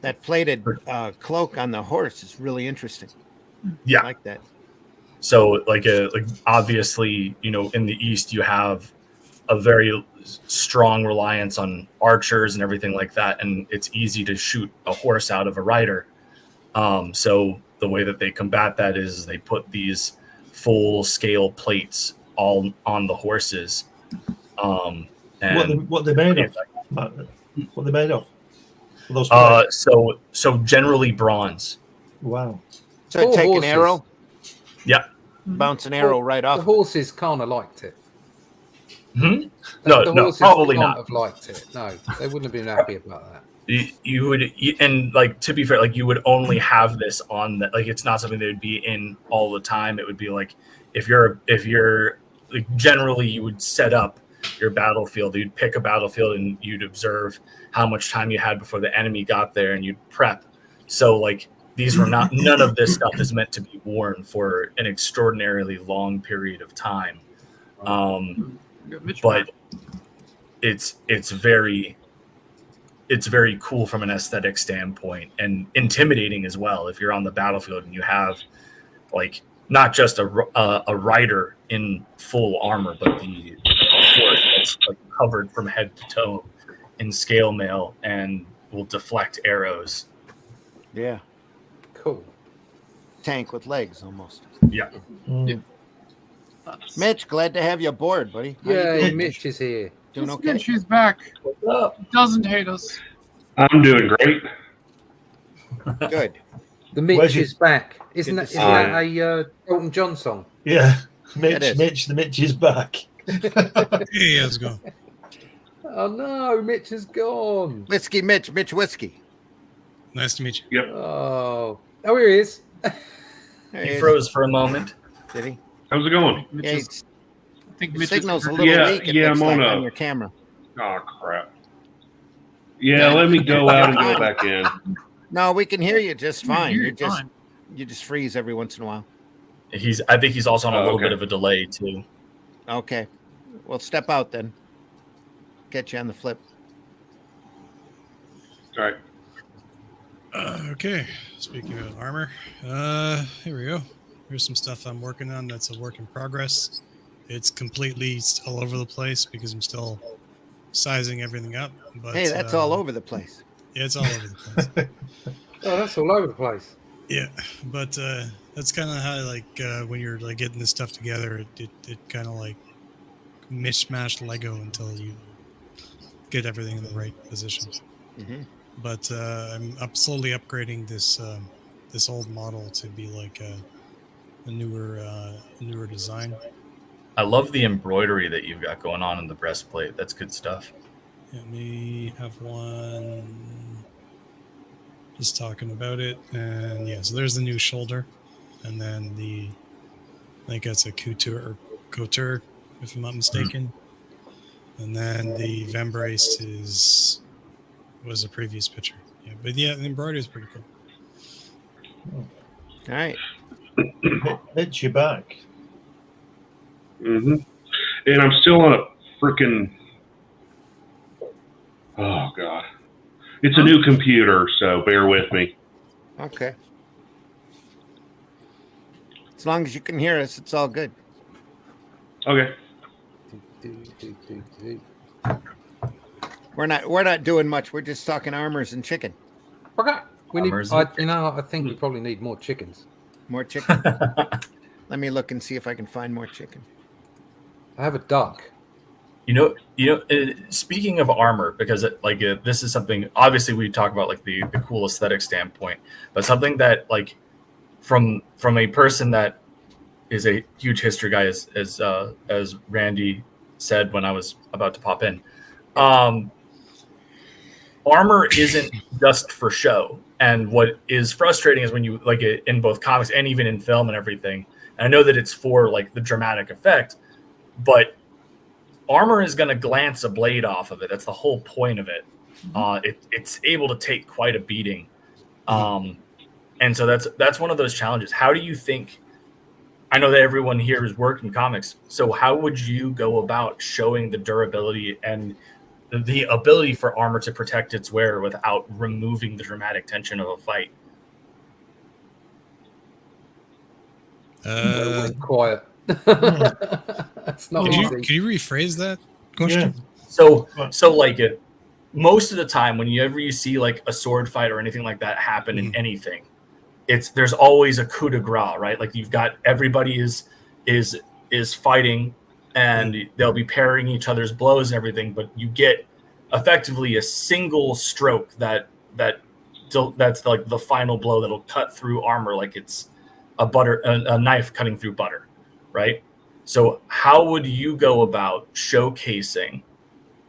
that plated cloak on the horse is really interesting. Yeah, I like that. So like obviously, you know, in the East you have a very strong reliance on archers and everything like that, and it's easy to shoot a horse out of a rider. So the way that they combat that is they put these full scale plates all on the horses. And what they made of? What they made of? Those so generally bronze. Wow. So Poor take an horses. arrow, Yeah. bounce an arrow right The off. horses kind of liked it. Hmm? The No, horses probably can't not. have liked it. No, they wouldn't have been happy about that. You would, and like to be fair, like you would only have this on the, like it's not something that would be in all the time. It would be like if you're like generally you would set up your battlefield. You'd pick a battlefield and you'd observe how much time you had before the enemy got there, and you'd prep. So like these were not, none of this stuff is meant to be worn for an extraordinarily long period of time. But it's very cool from an aesthetic standpoint and intimidating as well. If you're on the battlefield and you have like not just a rider in full armor, but the horse that's like covered from head to toe in scale mail and will deflect arrows. Yeah. Cool. Tank with legs almost. Yeah. Mm. Mitch, glad to have you aboard, buddy. How you Yeah, doing? Mitch is here. Doing It's okay? good she's back. Doesn't hate us. I'm doing great. Good. The Mitch Where's your- is back. Isn't Good that, to isn't see that a Elton John song? Yeah. It is. The Mitch is back. Hey, how's it going? Oh no, Mitch is gone. Whiskey Mitch, Mitch Whiskey. Nice to meet you. Yep. Oh, here he is. There He is. froze for a moment. Did he? How's it going? Mitch Yeah, is- I think your Mitch signal's a is little Yeah, weak. It yeah, looks I'm like on on a- your camera. Oh crap. Yeah, let me go out and go back in. No, we can hear you just fine. You're You're just fine. you just freeze every once in a while. I think he's also on a Oh, little okay. bit of a delay too. Okay. Well, step out then. Get you on the flip. All right. Okay. Speaking of armor, here we go. Here's some stuff I'm working on that's a work in progress. It's completely all over the place because I'm still sizing everything up. But Hey, that's all over the place. Yeah, it's all over the place. Oh, that's all over the place. Yeah, but that's kind of how like when you're like getting this stuff together, it kind of like mishmash Lego until you get everything in the right position. Mhm. But I'm slowly upgrading this this old model to be like a newer design. I love the embroidery that you've got going on in the breastplate. That's good stuff. Let me have one. Just talking about it, and yeah, so there's the new shoulder, and then I think that's a couture, if I'm not mistaken, and then the vambrace was a previous picture. Yeah, but yeah, the embroidery is pretty cool. All right. Mitch, you're back. Mm-hmm. And I'm still on a freaking. Oh god, it's a new computer, so bear with me. Okay. As long as you can hear us, it's all good. Okay. We're not doing much. We're just talking armors and chicken. Okay. We need. Armors I and think we probably need more chickens. More chicken. Let me look and see if I can find more chicken. I have a duck. Speaking of armor, because this is something obviously we talk about like the cool aesthetic standpoint, but something that like from a person that is a huge history guy, as Randy said when I was about to pop in, armor isn't just for show. And what is frustrating is when you like it in both comics and even in film and everything. And I know that it's for like the dramatic effect, but armor is going to glance a blade off of it. That's the whole point of it. It's able to take quite a beating. And so that's one of those challenges. How do you think, I know that everyone here has worked in comics, so how would you go about showing the durability and the ability for armor to protect its wearer without removing the dramatic tension of a fight? Quiet. It's not easy. Could you rephrase that question? Yeah. So like it, most of the time, whenever you see like a sword fight or anything like that happen in anything, there's always a coup de grace, right? Like you've got everybody is fighting, and they'll be parrying each other's blows and everything, but you get effectively a single stroke that's like the final blow that'll cut through armor like it's a knife cutting through butter, right? So how would you go about showcasing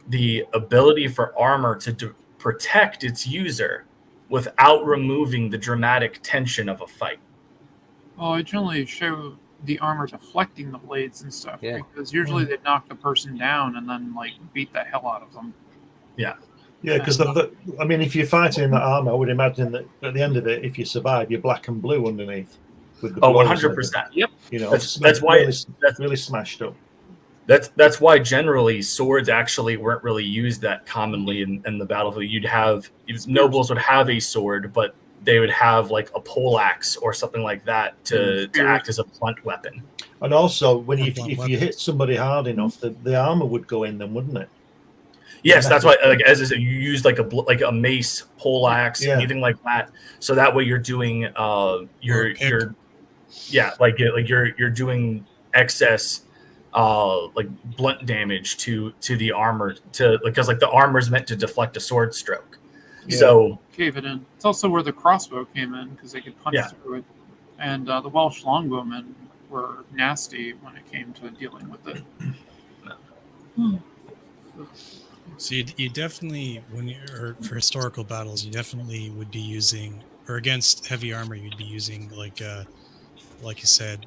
the ability for armor to protect its user without removing the dramatic tension of a fight? Well, I generally show the armor deflecting the blades and stuff, because usually they knock the person down and then like beat the hell out of them. Yeah, because I mean, if you're fighting in that armor, I would imagine that at the end of it, if you survive, you're black and blue underneath. With the 100%. Yep. You know, that's why that's really smashed up. That's why generally swords actually weren't really used that commonly in the battlefield. You'd have nobles would have a sword, but they would have like a poleaxe or something like that to act as a blunt weapon. And also, when if you hit somebody hard enough, the armor would go in them, wouldn't it? Yes, that's why. Like as I said, you use like a mace, poleaxe, anything like that. So that way you're doing you're doing excess like blunt damage to the armor because like the armor is meant to deflect a sword stroke. So cave it in. It's also where the crossbow came in because they could punch through it, and the Welsh longbowmen were nasty when it came to dealing with it. So you definitely, for historical battles, you definitely would be using, or against heavy armor, you'd be using like you said,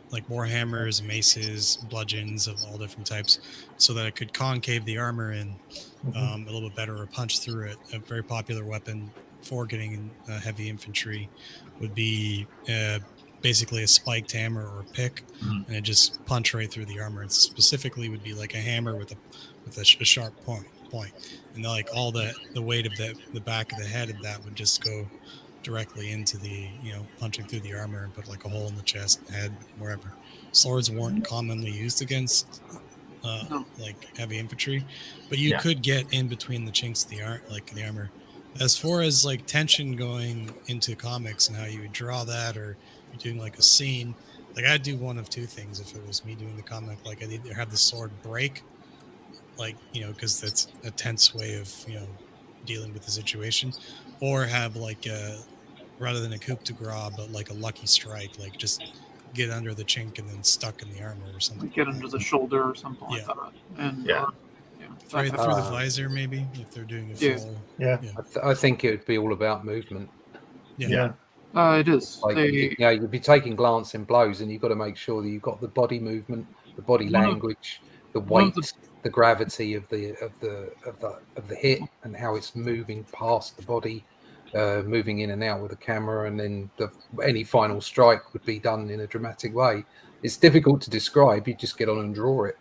like more hammers, maces, bludgeons of all different types, so that it could concave the armor in a little bit better, or punch through it. A very popular weapon for getting in heavy infantry would be basically a spiked hammer or a pick, and it just punch right through the armor. It specifically would be like a hammer with a sharp point, and like all the weight of the back of the head of that would just go directly into the punching through the armor and put like a hole in the chest, head, wherever. Swords weren't commonly used against like heavy infantry, but you could get in between the chinks of the armor. As far as like tension going into comics and how you would draw that, or you're doing like a scene, like I'd do one of two things if it was me doing the comic. Like I'd either have the sword break, like because that's a tense way of dealing with the situation, or have like rather than a coup de grace, but like a lucky strike, like just get under the chink and then stuck in the armor or something. Get under the shoulder or something like that. And right through the visor, maybe, if they're doing a full. I think it would be all about movement. It is. Like, you'd be taking glancing blows, and you've got to make sure that you've got the body movement, the body language, the weight, the gravity of the hit, and how it's moving past the body, moving in and out with the camera, and then any final strike would be done in a dramatic way. It's difficult to describe. You just get on and draw it.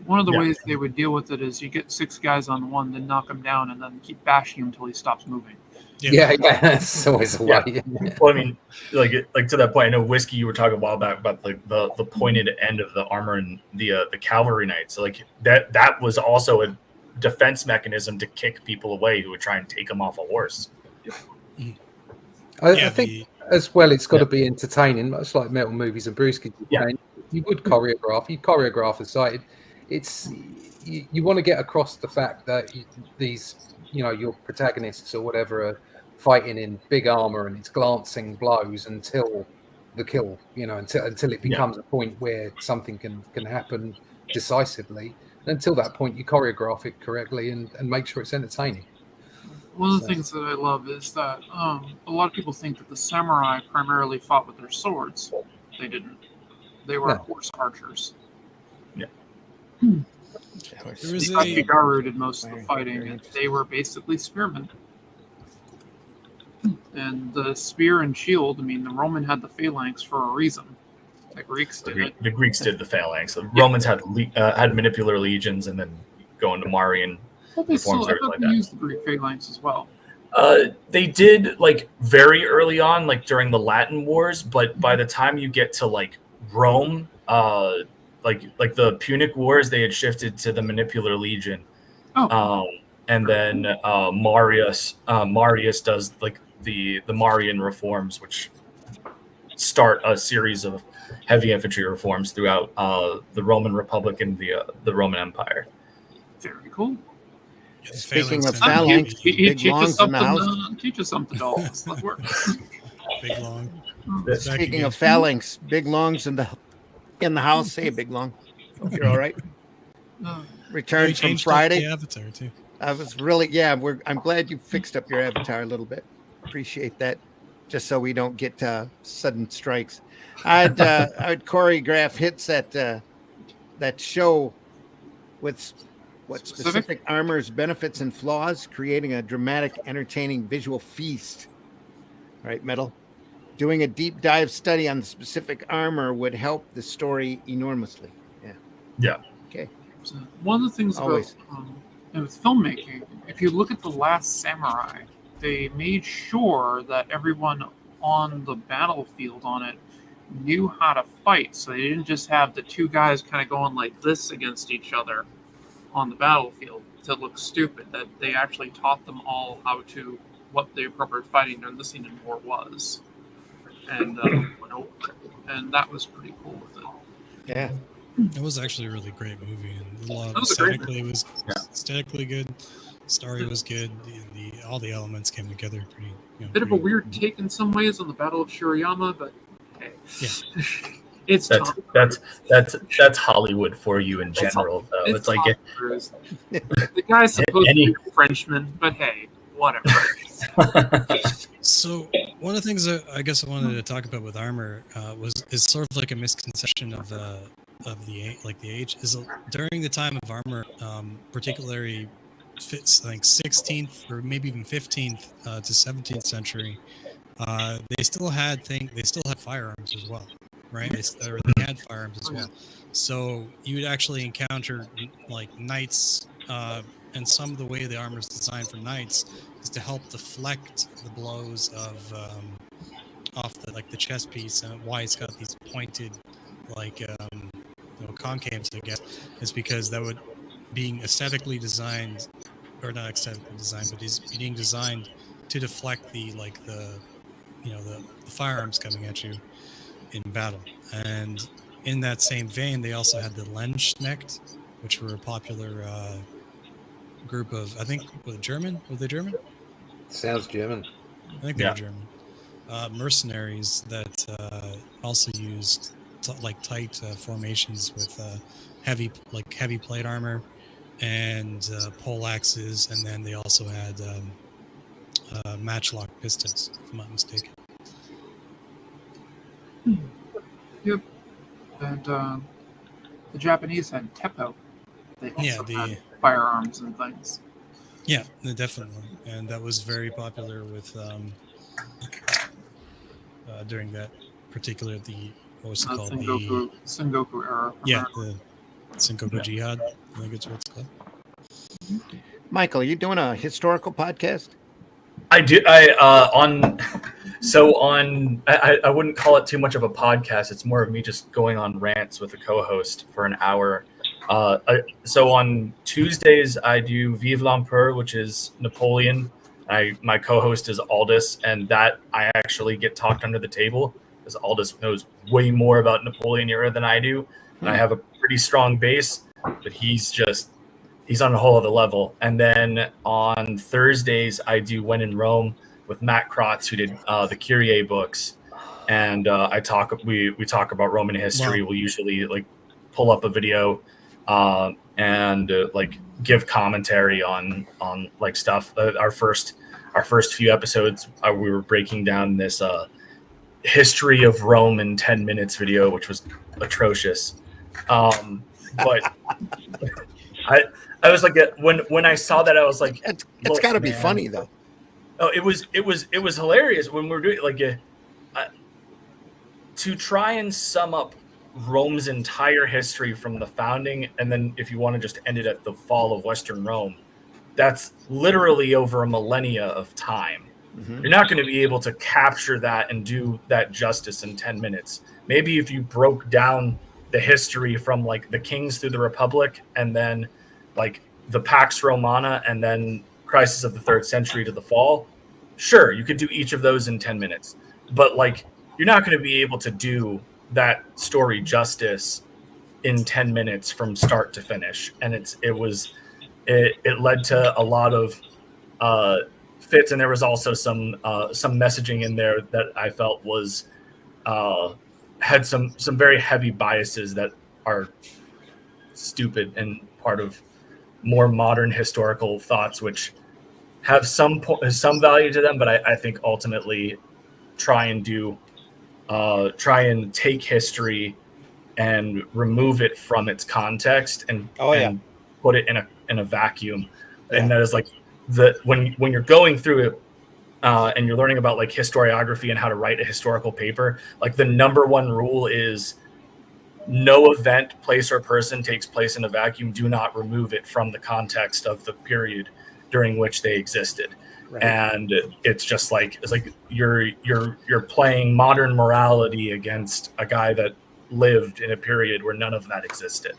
One of the ways they would deal with it is you get 6 guys on one, then knock him down, and then keep bashing him until he stops moving. Yeah, that's always a way. Well, I mean, like to that point, I know Whiskey, you were talking a while back about the pointed end of the armor and the cavalry knights. So like that was also a defense mechanism to kick people away who would try and take them off a horse. I think as well, it's got to be entertaining, much like metal movies and Bruce. You would choreograph. You choreograph a sight. it's you want to get across the fact that these, your protagonists or whatever are fighting in big armor and it's glancing blows until the kill, until it becomes a point where something can happen decisively. And until that point, you choreograph it correctly and make sure it's entertaining. One of the things that I love is that a lot of people think that the samurai primarily fought with their swords. They didn't. They were horse archers. Yeah. The Ashigaru did most of the fighting, and they were basically spearmen. And the spear and shield, the Roman had the phalanx for a reason. The Greeks did it. The Greeks did the phalanx. The Romans had manipular legions and then go into Marian reforms. I thought they used the Greek phalanx as well. They did very early on, during the Latin Wars, but by the time you get to Rome, like the Punic Wars, they had shifted to the Manipular Legion. And then Marius does the Marian reforms, which start a series of heavy infantry reforms throughout the Roman Republic and the Roman Empire. Very cool. Speaking of phalanx, big longs in the house. Teach us something, dolls. That works. Big long. Speaking of phalanx, big longs in the house. Hey, big long. Hope you're all right. Returned from Friday. The avatar too. I was really, I'm glad you fixed up your avatar a little bit. Appreciate that. Just so we don't get sudden strikes. I'd choreograph hits at that show with what specific armor's benefits and flaws, creating a dramatic, entertaining visual feast. Right, Metal? Doing a deep dive study on the specific armor would help the story enormously. Yeah. Okay. So one of the things about with filmmaking, if you look at The Last Samurai, they made sure that everyone on the battlefield on it knew how to fight. So they didn't just have the two guys kind of going like this against each other on the battlefield to look stupid. That they actually taught them all what the appropriate fighting during the scene in war was. And and that was pretty cool with it. Yeah. It was actually a really great movie, and a lot of aesthetically it was aesthetically good. Story was good. All the elements came together pretty. Bit of a weird take in some ways on the Battle of Shirayama, but hey, it's that's Hollywood for you in general. Though it's like the guy's supposed to be a Frenchman, but hey, whatever. So one of the things that I guess I wanted to talk about with armor is sort of like a misconception of the age is during the time of armor, particularly like 16th or maybe even 15th to 17th century, they still had firearms as well, right? They had firearms as well. So you would actually encounter knights, and some of the way the armor is designed for knights is to help deflect the blows of off the chest piece, and why it's got these pointed concaves, I guess, is because that would being aesthetically designed, or not aesthetically designed, but is being designed to deflect the firearms coming at you in battle. And in that same vein, they also had the Lensknecht, which were a popular group of, I think, German? Were they German? Sounds German. I think they were German. Mercenaries that also used tight formations with heavy plate armor and pole axes, and then they also had matchlock pistols, if I'm not mistaken. Yep. And the Japanese had teppo. They also had firearms and things. Yeah, definitely, and that was very popular with during that particular what was it called? Sengoku era. Yeah, the Sengoku Jihad. I think it's what it's called. Michael, are you doing a historical podcast? I do. I wouldn't call it too much of a podcast. It's more of me just going on rants with a co-host for an hour. So on Tuesdays, I do Vive l'Empereur, which is Napoleon. My co-host is Aldous, and that I actually get talked under the table because Aldous knows way more about Napoleon era than I do. And I have a pretty strong base. but he's on a whole other level. And then on Thursdays, I do When in Rome with Matt Krotz, who did the Kyrie books. And we talk about Roman history. Wow. We'll usually like pull up a video and like give commentary on like stuff. Our first few episodes, we were breaking down this history of Rome in 10 minutes video, which was atrocious. But I was like, when I saw that, I was like, it's got to be funny though. Oh, it was hilarious when we were doing like to try and sum up Rome's entire history from the founding, and then if you want to just end it at the fall of Western Rome, that's literally over a millennia of time. Mm-hmm. You're not going to be able to capture that and do that justice in 10 minutes. Maybe if you broke down the history from like the kings through the Republic, and then like the Pax Romana, and then Crisis of the Third Century to the fall, sure, you could do each of those in 10 minutes. But like, you're not going to be able to do that story justice in 10 minutes from start to finish. And it led to a lot of fits, and there was also some messaging in there that I felt was had some very heavy biases that are stupid and part of more modern historical thoughts, which have some value to them, but I think ultimately try and take history and remove it from its context and put it in a vacuum. Yeah. And that is like when you're going through it and you're learning about like historiography and how to write a historical paper, like the number one rule is no event, place, or person takes place in a vacuum. Do not remove it from the context of the period during which they existed. Right. And it's just like you're playing modern morality against a guy that lived in a period where none of that existed.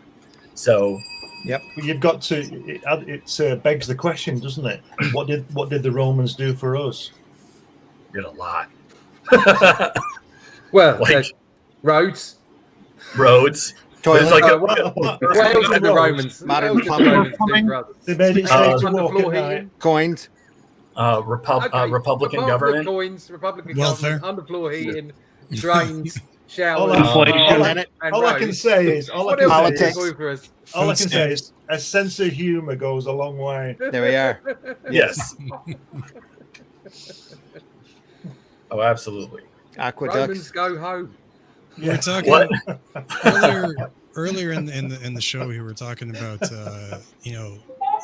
So, yep, you've got to. It begs the question, doesn't it? What did the Romans do for us? Did a lot. Well, like roads, toilets. Like Wales and the Romans. Modern plumbing. They made it safe to walk at night. Coins. Republican government. Coins, Republican welfare, government, underfloor heating, drains, showers. All I can say is a sense of humor goes a long way. There we are. Yes. Oh, absolutely. Aqueducts. Romans go home. We were talking earlier in the show. We were talking about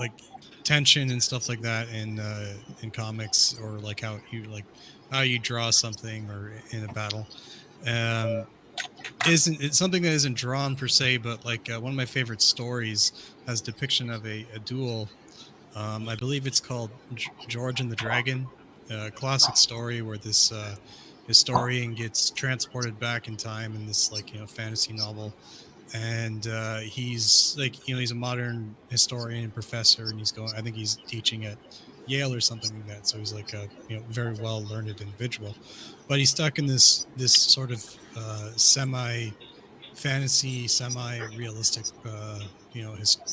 like tension and stuff like that in comics, or like how you draw something or in a battle. It's something that isn't drawn per se, but like one of my favorite stories has depiction of a duel. I believe it's called George and the Dragon, a classic story where this historian gets transported back in time in this fantasy novel, and he's he's a modern historian and professor, and I think he's teaching at Yale or something like that, so he's like a very well learned individual, but he's stuck in this sort of semi fantasy, semi realistic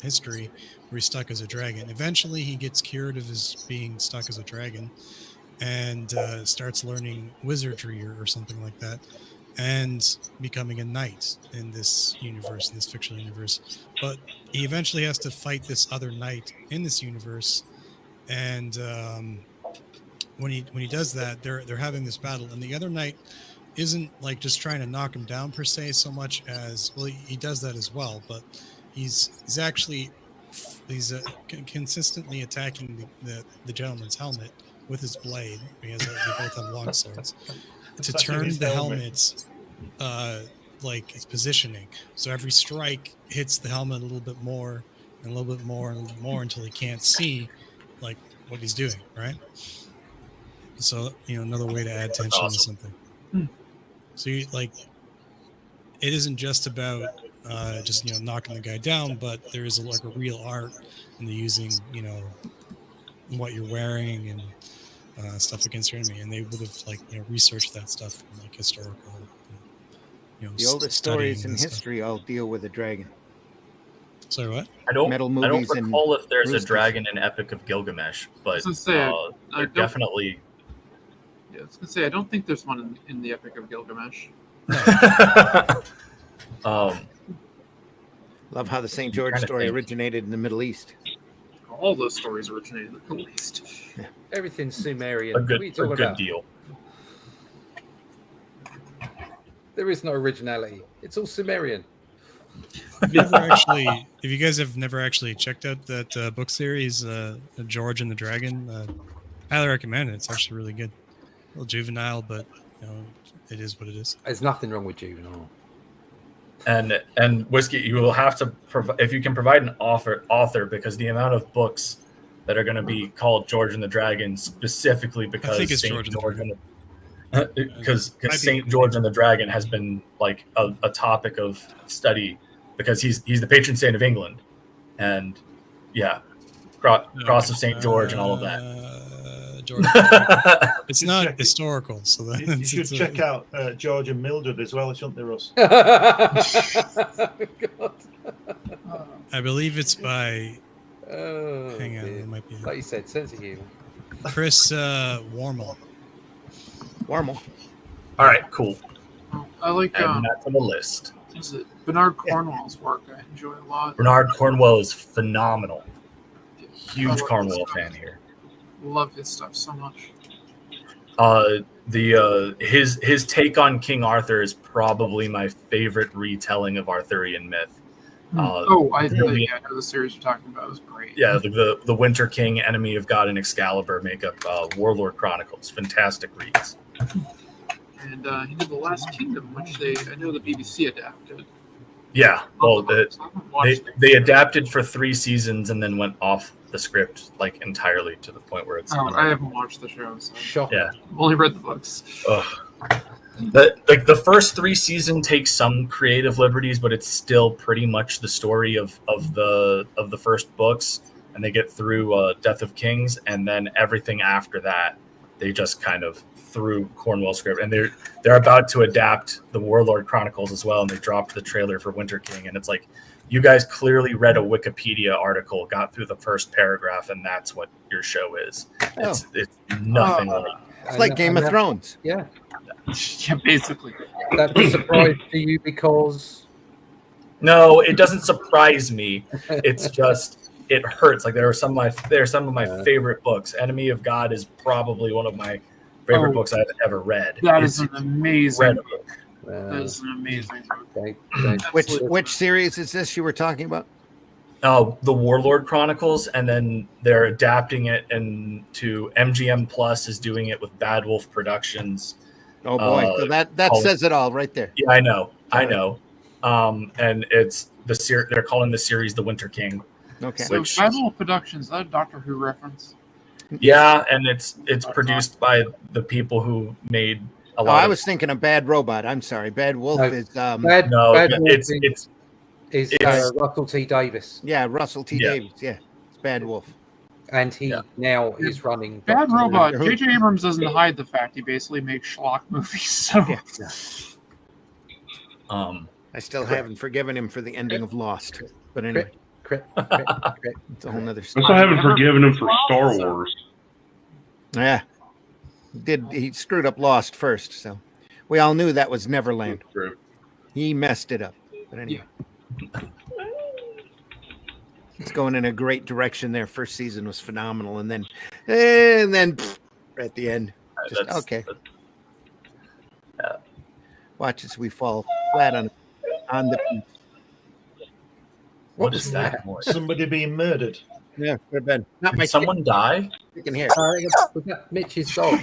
history where he's stuck as a dragon. Eventually he gets cured of his being stuck as a dragon and starts learning wizardry or something like that, and becoming a knight in this universe, in this fictional universe. But he eventually has to fight this other knight in this universe, and when he does that, they're having this battle, and the other knight isn't like just trying to knock him down per se, so much as, well, he does that as well, but he's consistently attacking the gentleman's helmet with his blade, because they both have long swords, to turn the helmets like its positioning. So every strike hits the helmet a little bit more and a little bit more and a little bit more until he can't see like what he's doing, right? So another way to add tension to something. So it isn't just about just knocking the guy down, but there is a real art in the using what you're wearing and stuff against your enemy, and they would have researched that stuff from historical. The oldest stories in history all deal with a dragon. Sorry, what? I don't movies and recall if there's roosters. a dragon in Epic of Gilgamesh, but I was gonna say, I there don't- definitely. Yeah, I was gonna say I don't think there's one in the Epic of Gilgamesh. Love how the St. George trying to story think. originated in the Middle East. All those stories originated in the Middle East. Everything's Sumerian. a What are you good talking about? deal. There is no originality. It's all Sumerian. If you guys have never actually checked out that book series, George and the Dragon, highly recommend it. It's actually really good. A little juvenile, but it is what it is. There's nothing wrong with juvenile. And Whiskey, you will have to if you can provide an author, because the amount of books that are going to be called George and the Dragon specifically because I think it's Saint George and the Dragon. because Might be- Saint George and the Dragon has been like a topic of study because he's the patron saint of England, and cross of Saint George and all of that. George. It's not historical, so that You should check out George and Mildred as well, shouldn't they, Russ? I believe it's by. Oh, Hang on, dear. it might be Like you said, sense of humor. Chris Warmel. Warmel. All right, cool. I like Add that to the list. is it Bernard Cornwell's work. I enjoy a lot. Bernard Cornwell is phenomenal. Huge Cornwell fan here. Love his stuff so much. His take on King Arthur is probably my favorite retelling of Arthurian myth. I know the series you're talking about. It was great. Yeah, the Winter King, Enemy of God, and Excalibur make up Warlord Chronicles. Fantastic reads. And he did The Last Kingdom, which I know the BBC adapted. Yeah, well, watched they adapted for 3 seasons and then went off the script like entirely to the point where it's. I haven't watched the show. So. Shocking. Yeah, I've only read the books. The first 3 seasons take some creative liberties, but it's still pretty much the story of the first books, and they get through Death of Kings, and then everything after that they just kind of threw Cornwell script, and they're about to adapt the Warlord Chronicles as well, and they dropped the trailer for Winter King, and it's like, you guys clearly read a Wikipedia article, got through the first paragraph, and that's what your show is. It's nothing like. It's like Game of Thrones. Yeah. Yeah, basically. That was a surprise to you because. No, it doesn't surprise me. It's just it hurts. Like there are some of my favorite books. Enemy of God is probably one of my favorite books I've ever read. That is an amazing incredible. book. That is an amazing book. Which series is this you were talking about? The Warlord Chronicles, and then they're adapting it into MGM Plus is doing it with Bad Wolf Productions. Oh boy, so that says it all right there. Yeah, I know. And it's they're calling the series The Winter King. Okay. So Bad Wolf Productions, is that a Doctor Who reference? Yeah, and it's produced by the people who made a lot. I was thinking of Bad Robot. I'm sorry, Bad Wolf is Bad Wolf is it's Russell T Davis. Yeah, Russell T Davis. Yeah, it's Bad Wolf. And he now is running Bad Doctor Robot. Who. J.J. Abrams doesn't hide the fact he basically makes schlock movies. So. I still haven't forgiven him for the ending of Lost. But anyway, it's a whole nother I story. still haven't forgiven him for Star Wars. Yeah, he screwed up Lost first, so we all knew that was Neverland. He messed it up. But anyway. It's going in a great direction there. First season was phenomenal, and then at the end, just okay. Watch as we fall flat on the beach. What is that? Somebody being murdered. Yeah, could have been. Not my someone die? You can hear. Was that Mitch's dog?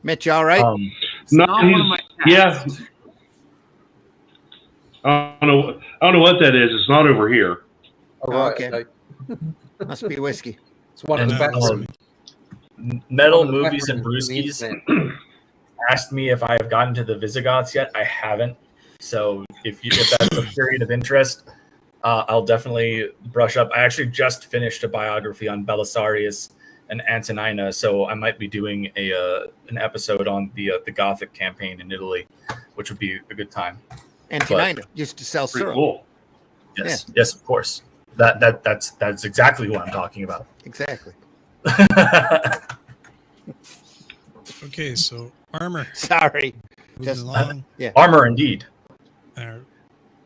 Mitch, you all right? No, yeah. I don't know what that is. It's not over here. Oh, right, okay. Must be whiskey. It's one of the best. Metal Movies and Brewskis asked me if I have gotten to the Visigoths yet. I haven't. So if that's a period of interest, I'll definitely brush up. I actually just finished a biography on Belisarius and Antonina, so I might be doing an episode on the Gothic campaign in Italy, which would be a good time. Antonina used to sell syrup. Cool. Yes, yes, of course. That's exactly what I'm talking about. Exactly. Okay, so armor. Sorry. Moving Just along. yeah. Armor, indeed.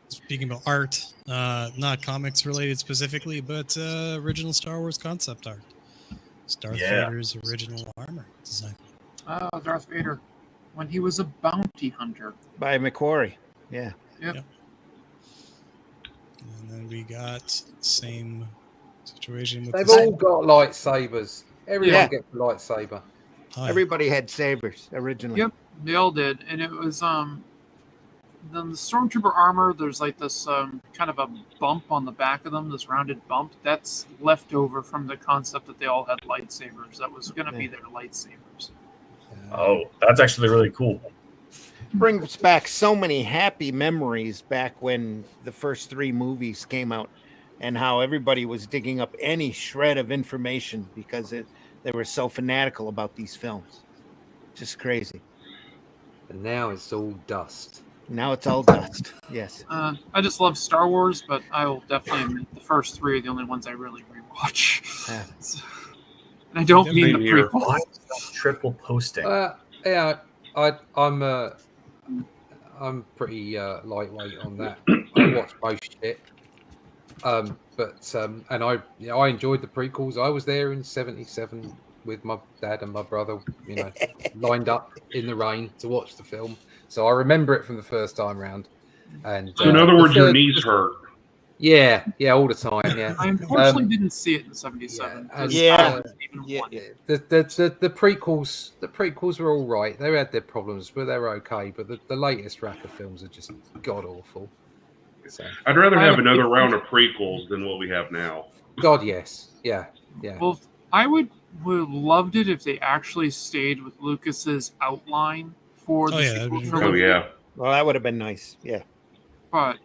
Speaking about art, not comics related specifically, but original Star Wars concept art. Darth Vader's original armor design. Darth Vader, when he was a bounty hunter. By Macquarie. Yeah. Yep. And then we got same situation with They've the all got lightsabers. Everyone Yeah. gets a lightsaber. Oh, yeah. Everybody had sabers originally. Yep, they all did, and it was then the stormtrooper armor. There's like this kind of a bump on the back of them, this rounded bump. That's left over from the concept that they all had lightsabers. That was going to be their lightsabers. Oh, that's actually really cool. Brings back so many happy memories back when the first 3 movies came out, and how everybody was digging up any shred of information because they were so fanatical about these films. Just crazy. And now it's all dust. Now it's all dust. Yes. I just love Star Wars, but I will definitely admit the first 3 are the only ones I really rewatch. Yeah. And I don't mean the Same here. Why prequels. is that triple posting? Yeah, I'm pretty lightweight on that. I watch most shit. And I enjoyed the prequels. I was there in '77 with my dad and my brother, lined up in the rain to watch the film. So I remember it from the first time round. And So in other words, your knees hurt. Yeah, all the time. Yeah, I unfortunately didn't see it in '77. Yeah. The prequels were all right. They had their problems, but they were okay. But the latest rack of films are just god awful. So, I'd rather have another round of prequels than what we have now. God, yes, yeah. Well, I would loved it if they actually stayed with Lucas's outline for the sequel trilogy. Oh yeah. Well, that would have been nice. Yeah. But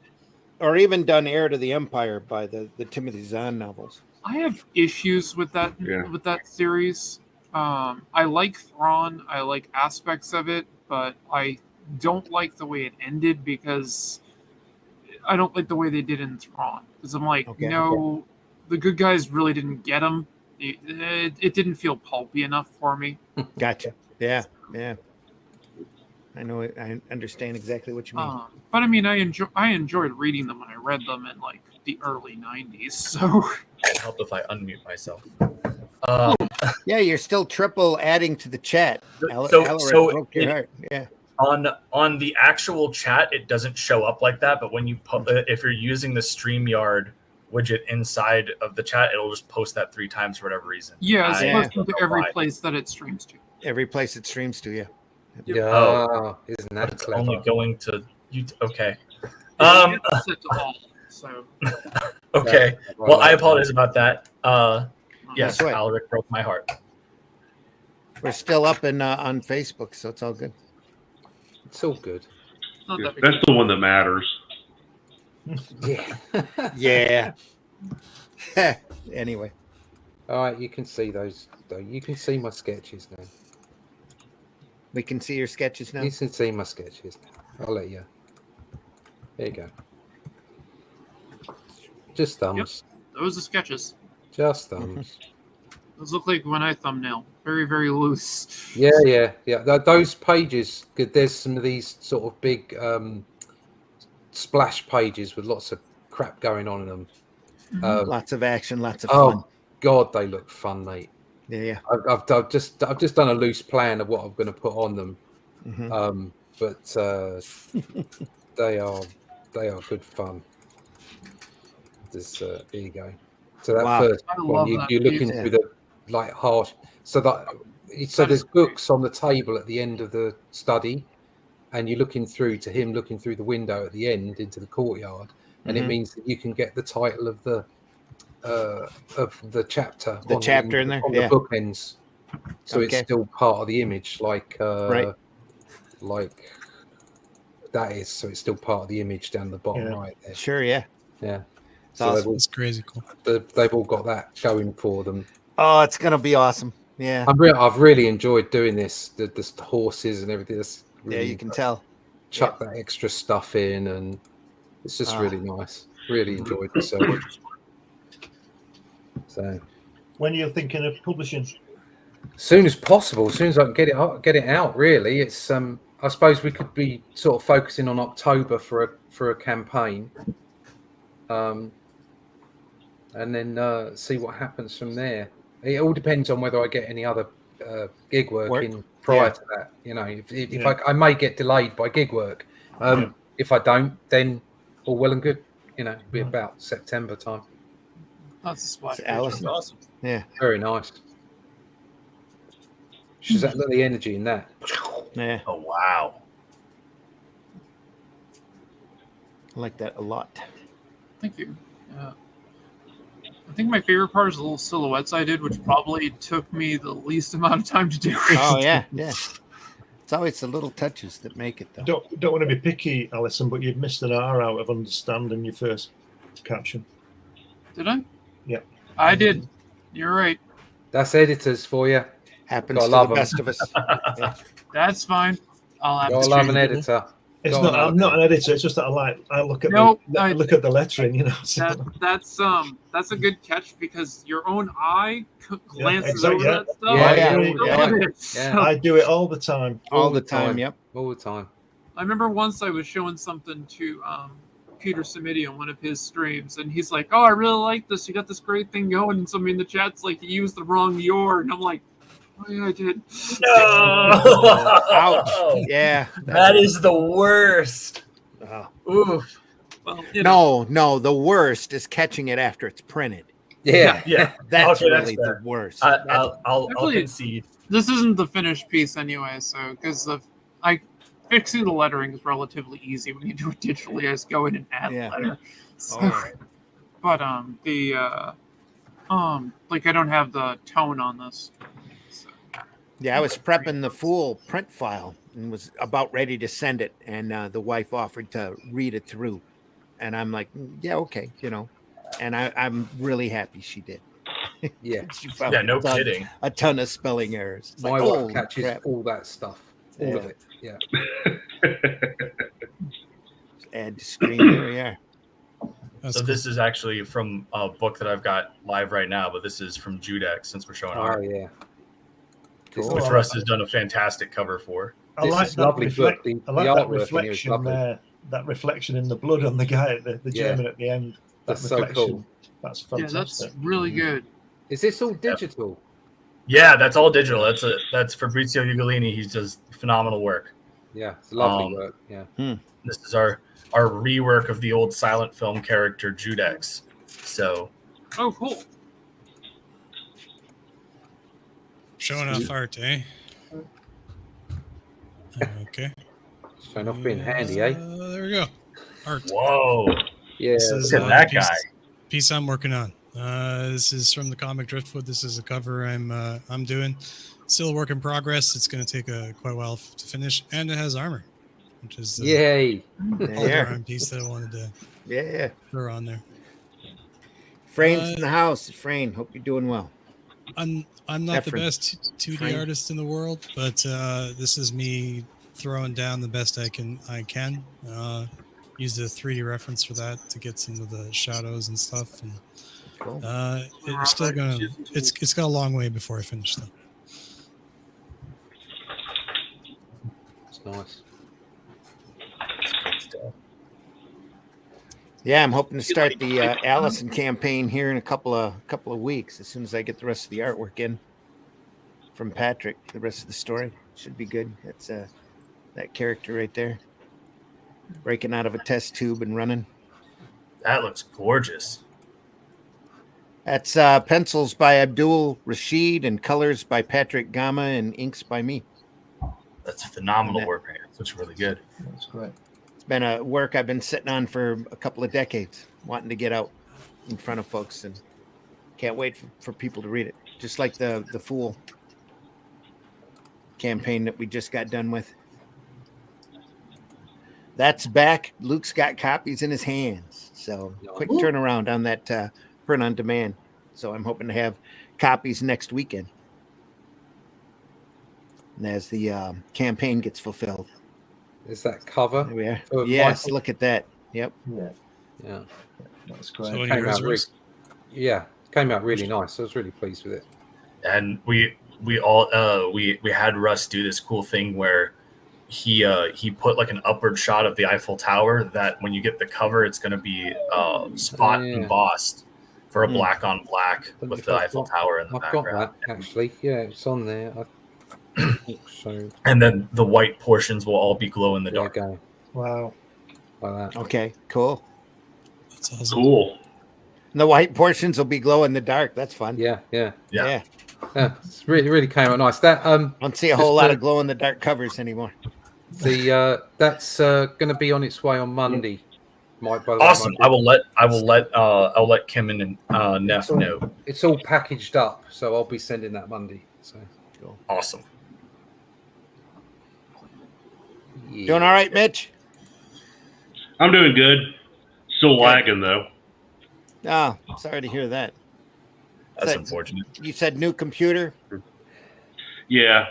or even done Heir to the Empire by the Timothy Zahn novels. I have issues with that with that series. I like Thrawn. I like aspects of it, but I don't like the way it ended because I don't like the way they did in Thrawn. Because I'm like, the good guys really didn't get him. It didn't feel pulpy enough for me. Gotcha. Yeah. I know it. I understand exactly what you mean. But I mean, I enjoyed reading them when I read them in like the early '90s. So It'd help if I unmute myself. Yeah, you're still triple adding to the chat. So broke your heart. Yeah. On the actual chat, it doesn't show up like that. But when you if you're using the StreamYard widget inside of the chat, it'll just post that 3 times for whatever reason. yeah, it's supposed to every place that it streams to. Every place it streams to, yeah. Yeah, isn't that it's clever? only going to YouTube. Okay. Okay. Well, I apologize about that. Yes, That's right. Alric broke my heart. We're still up on Facebook, so it's all good. It's all good. That's the one that matters. Yeah. Yeah. Anyway. All right, you can see those, though. You can see my sketches now. We can see your sketches now? You can see my sketches now. I'll let you. There you go. Just thumbs. Yep, those are sketches. Just thumbs. Those look like when I thumbnail. Very, very loose. Yeah. Those pages, there's some of these sort of big splash pages with lots of crap going on in them. Lots of action, lots of fun. Oh God, they look fun, mate. Yeah. I've just done a loose plan of what I'm going to put on them, but they are good fun. There you go. So that first one, you're looking through the harsh. So there's books on the table at the end of the study, and you're looking through to him looking through the window at the end into the courtyard, and it means that you can get the title of the chapter. The chapter in there, on the bookends. So it's Okay. still part of the image, like Right. like that is. So it's still part of the image down the bottom right there. Sure, yeah. Yeah. Awesome. It's crazy cool. They've all got that going for them. Oh, it's gonna be awesome. Yeah. I've really enjoyed doing this. The horses and everything. Yeah, you can tell. Chuck that extra stuff in, and it's just really nice. Really enjoyed myself. So, When you're thinking of publishing, as soon as possible, as soon as I can get it out. Really, it's I suppose we could be sort of focusing on October for a campaign, and then see what happens from there. It all depends on whether I get any other gig work in prior to that. You know, if I may get delayed by gig work. If I don't, then all well and good. You know, it'll be about September time. That's a splash. Allison. Awesome. Yeah. Very nice. She's that little energy in that. Yeah. Oh wow. I like that a lot. Thank you. I think my favorite part is the little silhouettes I did, which probably took me the least amount of time to do. Oh yeah. It's always the little touches that make it, though. Don't want to be picky, Alison, but you'd missed an R out of understand in your first caption. Did I? Yeah. I did. You're right. That's editors for you. Happens Gotta to love the 'em. best of us. Yeah. That's fine. I'll have Gotta to love an change it. editor. I'm not an editor. It's just that I look at look at the lettering, you know. So. That's a good catch because your own eye glances exactly, over that stuff. I do it all the time. All the time. Yep. All the time. I remember once I was showing something to Peter Samidi on one of his streams, and he's like, "Oh, I really like this. You got this great thing going." And somebody in the chat's like, "You used the wrong your," and I'm like, "Oh yeah, I did." No. Ouch. Yeah. That is the worst. Oof. Well, No. The worst is catching it after it's printed. Yeah. That's Okay, really fair. the worst. I'll Actually, concede. This isn't the finished piece anyway, so because fixing the lettering is relatively easy when you do it digitally. I just go in and add the letter. So, but like I don't have the tone on this. So. Yeah, I was prepping the full print file and was about ready to send it, and the wife offered to read it through, and I'm like, yeah, okay, you know, and I'm really happy she did. Yeah. She found No kidding. a ton of spelling errors. It's My like, wife holy catches crap. all that stuff. All of it. Yeah. Add to screen. There we are. So this is actually from a book that I've got live right now, but this is from Judex since we're showing art. Oh yeah. Cool. Which Russ has done a fantastic cover for. I like that lovely book. I like that artwork in here is reflection lovely. there. That reflection in the blood on the guy, the German at the end. That's that so reflection. cool. That's Yeah, fantastic. that's really good. Is this all digital? Yeah, that's all digital. That's Fabrizio Ugolini. He does phenomenal work. Yeah, it's lovely work. Yeah. This is our rework of the old silent film character Judex. So Oh, cool. Showing off art, eh? Okay. Showing off being handy, eh? There we go. Art. whoa. Yeah. This is, Look at that piece, guy. Piece I'm working on. This is from the comic Driftwood. This is a cover I'm doing. Still a work in progress. It's going to take quite a while to finish, and it has armor, which is the Yay. all-around piece that I wanted to Yeah. throw on there. Frane's in the house. Frane, hope you're doing well. I'm not the Efren. best 2D Frame. artist in the world, but this is me throwing down the best I can. Use the 3D reference for that to get some of the shadows and stuff. And Cool. it's still gonna. It's got a long way before I finish though. It's nice. Yeah, I'm hoping to start the Allison campaign here in a couple of weeks. As soon as I get the rest of the artwork in from Patrick, the rest of the story should be good. That's that character right there, breaking out of a test tube and running. That looks gorgeous. That's pencils by Abdul Rashid and colors by Patrick Gama and inks by me. That's phenomenal work, man. It looks really good. That's great. It's been a work I've been sitting on for a couple of decades, wanting to get out in front of folks, and can't wait for people to read it. Just like the Fool campaign that we just got done with. That's back. Luke's got copies in his hands. So quick turnaround on that print on demand. So I'm hoping to have copies next weekend. And as the campaign gets fulfilled. Is that cover? There we are. Oh, Yes, Michael. look at that. Yep. Yeah. Yeah. That's great. So any Came of yours, out Russ? came out really nice. I was really pleased with it. And we had Russ do this cool thing where he put like an upward shot of the Eiffel Tower that when you get the cover, it's going to be spot embossed for a black on black with the Eiffel Tower in the background. Got that actually. Yeah, it's on there. So. And then the white portions will all be glow in the dark. Go. Wow. Like that. Okay, cool. That's awesome. Cool. And the white portions will be glow in the dark. That's fun. Yeah. It's really came out nice. That I don't see a whole lot of glow in the dark covers anymore. That's going to be on its way on Monday. Awesome. I will let Kim and Neff know. It's all packaged up, so I'll be sending that Monday. So cool. Awesome. Yeah. Doing all right, Mitch? I'm doing good. Still lagging though. Oh, sorry to hear that. That's unfortunate. You said new computer? Yeah.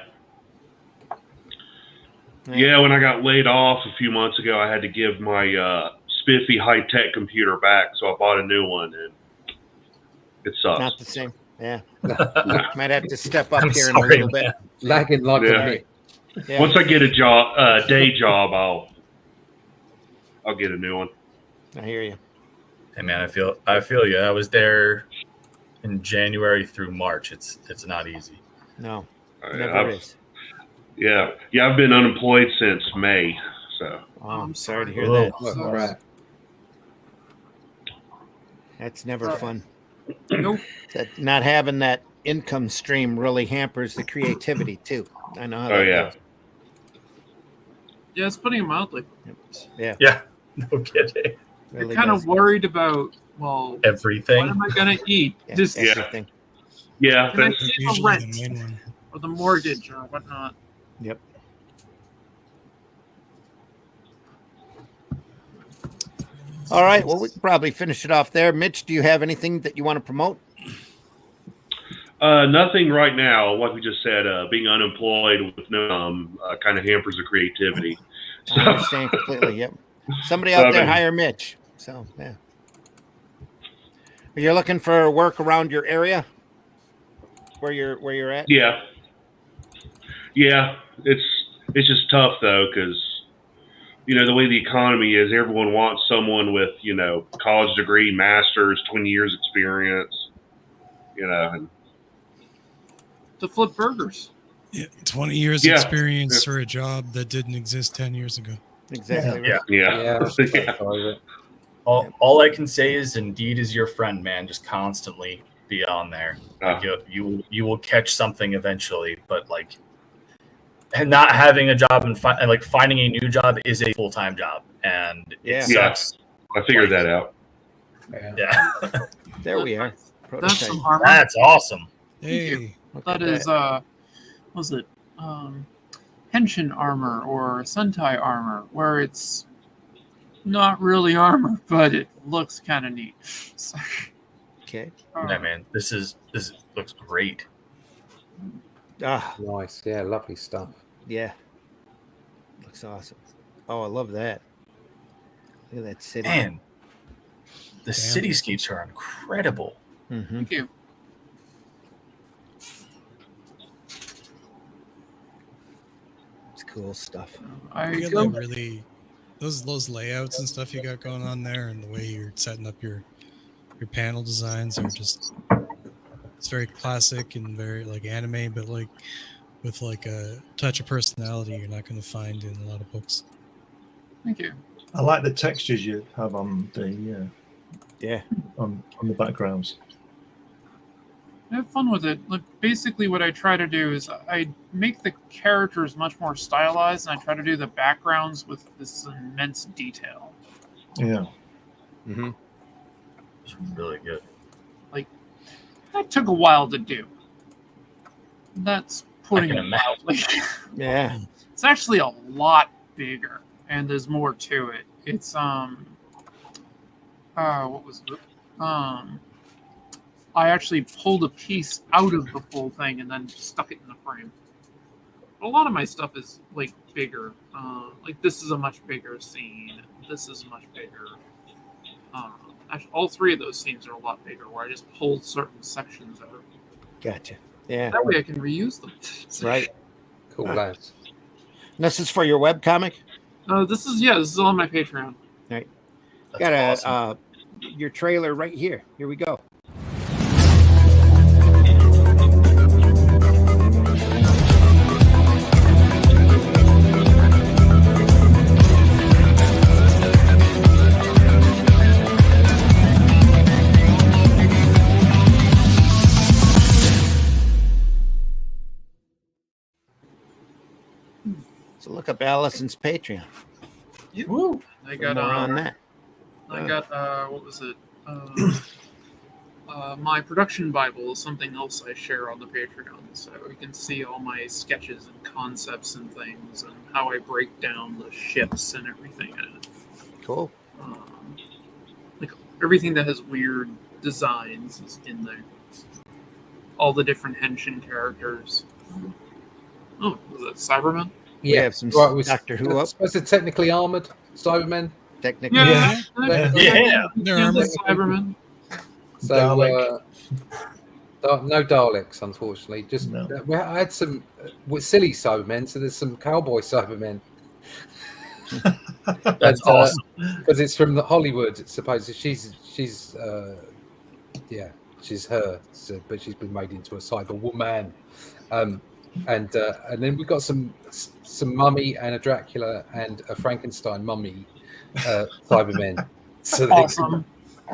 Yeah, when I got laid off a few months ago, I had to give my spiffy high-tech computer back, so I bought a new one, and it sucks. Not the same. Yeah. Might have to step up here in a sorry, little bit. Lagging like Yeah. Yeah. Once I get a day job, I'll get a new one. I hear you. Hey man, I feel you. I was there in January through March. It's not easy. No, never is. Yeah, I've been unemployed since May. So. Oh, I'm sorry to hear that. Right. That's never fun. Nope. That not having that income stream really hampers the creativity too. I know how that goes. Yeah, it's putting it mildly. Yeah. Yeah. No kidding. You're kind of worried about, well, everything. What am I going to eat? Yeah, Just everything. Yeah. Can I That's pay the usually rent the main one. or the mortgage or whatnot? Yep. All right. Well, we can probably finish it off there. Mitch, do you have anything that you want to promote? nothing right now. Like we just said, being unemployed with no kind of hampers the creativity. I understand completely. Yep. Somebody out there hire Mitch. So yeah. You're looking for work around your area, where you're at. Yeah. It's just tough though, because the way the economy is, everyone wants someone with college degree, master's, 20 years experience. And To flip burgers. Yeah, 20 years experience for a job that didn't exist 10 years ago. Exactly. Yeah. Yeah. Yeah. All I can say is Indeed is your friend, man. Just constantly be on there. Like you will catch something eventually, but and not having a job and finding a new job is a full-time job, and it sucks. I figured that out. Yeah. There we are. That's some armor. That's awesome. Hey, That is was it Henshin armor or Sentai armor, where it's not really armor, but it looks kind of neat. Okay. Yeah, man. This looks great. Ah, Nice. Yeah, lovely stuff. yeah. Looks awesome. Oh, I love that. Look at that city. Man, the cityscapes are incredible. Mm-hmm. Thank you. It's cool stuff. you got really those layouts and stuff you got going on there, and the way you're setting up your panel designs are just, it's very classic and very anime, but with a touch of personality you're not going to find in a lot of books. Thank you. I like the textures you have on the on the backgrounds. Have fun with it. Basically, what I try to do is I make the characters much more stylized, and I try to do the backgrounds with this immense detail. Yeah. Mm-hmm. It's really good. That took a while to do. That's putting I it can mildly. Yeah. It's actually a lot bigger, and there's more to it. It's what was it? I actually pulled a piece out of the full thing and then stuck it in the frame. A lot of my stuff is bigger. This is a much bigger scene. This is much bigger. Actually, all three of those scenes are a lot bigger, where I just pulled certain sections out. Gotcha. Yeah. That way I can reuse them. Right. Cool lads. This is for your webcomic? This is on my Patreon. Right. That's Got awesome. your trailer right here. Here we go. So look up Allison's Patreon. Yeah. Woo! I got more on that. I got what was it? My production Bible is something else I share on the Patreon, so you can see all my sketches and concepts and things, and how I break down the ships and everything in it. Cool. Like everything that has weird designs is in there. All the different Henshin characters. Oh, was that Cybermen? We Yeah, have some right, was Doctor Who up. Was it technically armored Cybermen? Technically. Yeah. They're armored. The Cybermen. So Dalek. no Daleks, unfortunately. Just No. I had some with silly Cybermen, so there's some cowboy Cybermen. That's awesome. Because it's from the Hollywood, it's supposed. She's her, so, but she's been made into a cyber woman. And then we've got some mummy and a Dracula and a Frankenstein mummy Cybermen. So Awesome.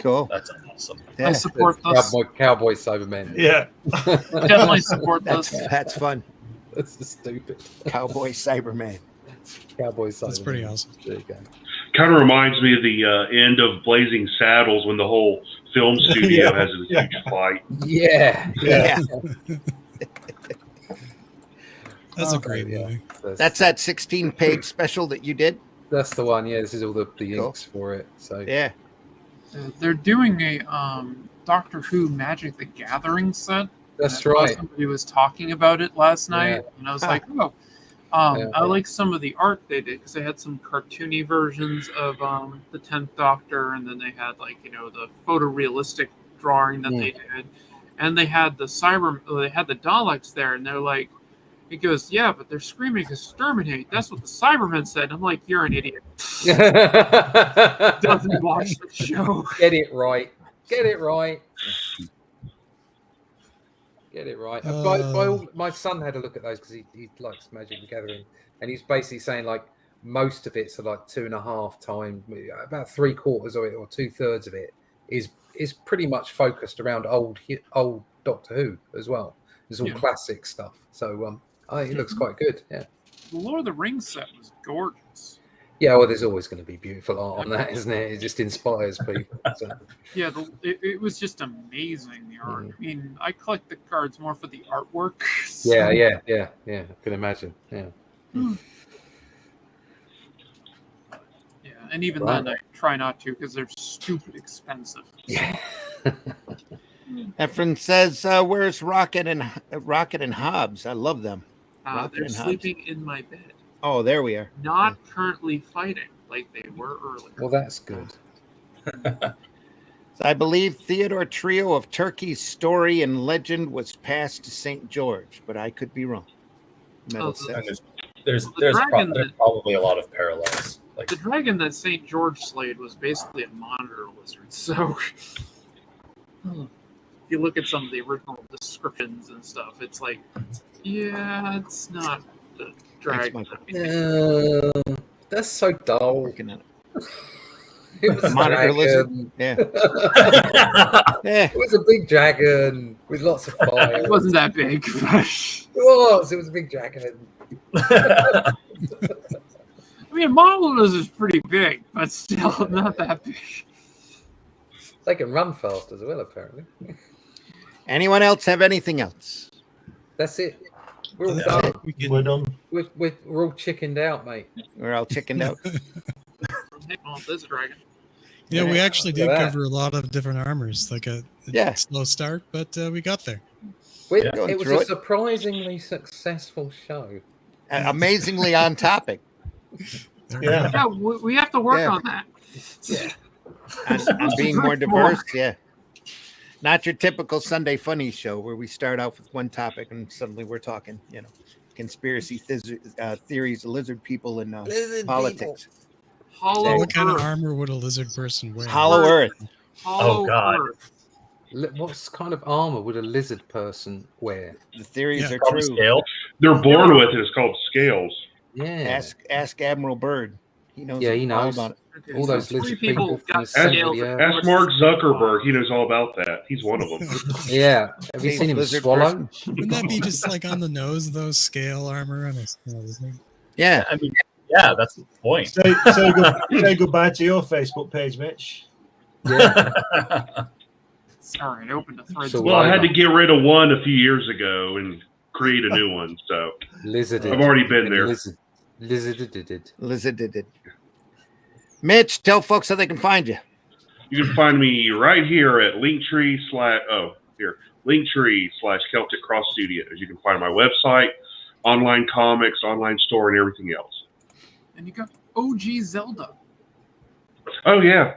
Cool. That's awesome. I Yeah, support this. cowboy Cybermen. Yeah. Definitely support this. that's fun. That's just stupid. Cowboy Cyberman. Cowboy Cybermen. That's pretty awesome. There you go. Kind of reminds me of the end of Blazing Saddles when the whole film studio has a huge fight. Yeah. Yeah. That's a Okay, great yeah. movie. That's that 16-page special that you did? That's the one. Yeah, this is all the Cool. inks for it. So Yeah. They're doing a Doctor Who Magic the Gathering set. that's I know right. Somebody was talking about it last Yeah. night, and I was Ah. like, oh. Yeah. I like some of the art they did because they had some cartoony versions of the 10th Doctor, and then they had the photorealistic drawing that they did, and they had the Daleks there, and they're like, he goes, yeah, but they're screaming exterminate. That's what the Cybermen said. I'm like, you're an idiot. Doesn't watch the show. Get it right. Get it right. Get it right. My son had a look at those because he likes Magic the Gathering, and he's basically saying like most of it's like 2.5 times, about 3/4 of it or 2/3 of it is pretty much focused around old Doctor Who as well. It's all classic stuff. So I think it looks quite good. Yeah. The Lord of the Rings set was gorgeous. Yeah, well, there's always going to be beautiful art on that, isn't it? It just inspires people. So. Yeah, it was just amazing, the art. I mean, I collect the cards more for the artwork. So. Yeah. I can imagine. Yeah. Yeah, and even then, I try not to because they're stupid expensive. Yeah. Efren says, "Where's Rocket and Hobbs? I love them." Rocket They're and Hobbs. sleeping in my bed. Oh, there we are. Not currently fighting like they were earlier. Well, that's good. So I believe Theodore Trio of Turkey's story and legend was passed to St. George, but I could be wrong. Metal says. And there's dragon probably a lot of parallels. Like The dragon that St. George slayed was basically a monitor lizard. So if you look at some of the original descriptions and stuff, it's like, yeah, it's not the dragon. That's so dull. Working on it. It was a Monitor lizard. dragon. Yeah. Yeah. It was a big dragon with lots of fire. It wasn't that big. It was a big dragon. I mean, a monitor lizard is pretty big, but still not that big. They can run fast as well, apparently. Anyone else have anything else? That's it. We're all Yeah. done. We're done. We're all chickened out, mate. We're all chickened out. Oh, this dragon. Yeah, we actually did Look at that. cover a lot of different armors. Like a slow start, but we got there. Going It was through a it. surprisingly successful show. Amazingly on topic. Yeah. Yeah, we have to work on that. Yeah. on being more diverse. Yeah. Not your typical Sunday Funnies show where we start off with one topic and suddenly we're talking, conspiracy theories, lizard people, and politics. Hollow What kind of Earth. armor would a lizard person wear? Hollow Earth. Hollow God. Earth. What kind of armor would a lizard person wear? The theories Yeah. are Probably true. scale. They're born with it. It's called scales. Yeah. Ask Admiral Byrd. He knows. Yeah, he all knows. about it. All those Three lizard people people from got the center of scales. the earth. Ask Mark Zuckerberg. He knows all about that. He's one of them. Yeah. Have you Hey, seen him lizard swallow? Wouldn't that be just like on the nose, those scale armor on a lizard? Yeah. I mean, yeah, that's the point. Say goodbye to your Facebook page, Mitch. Yeah. Sorry, I opened a thread. So Well, I had to get rid of one a few years ago and create a new one. So Lizard. I've already been there. Lizard. Mitch, tell folks how they can find you. You can find me right here at Linktree/Celtic Cross Studios. You can find my website, online comics, online store, and everything else. And you got OG Zelda. Oh yeah,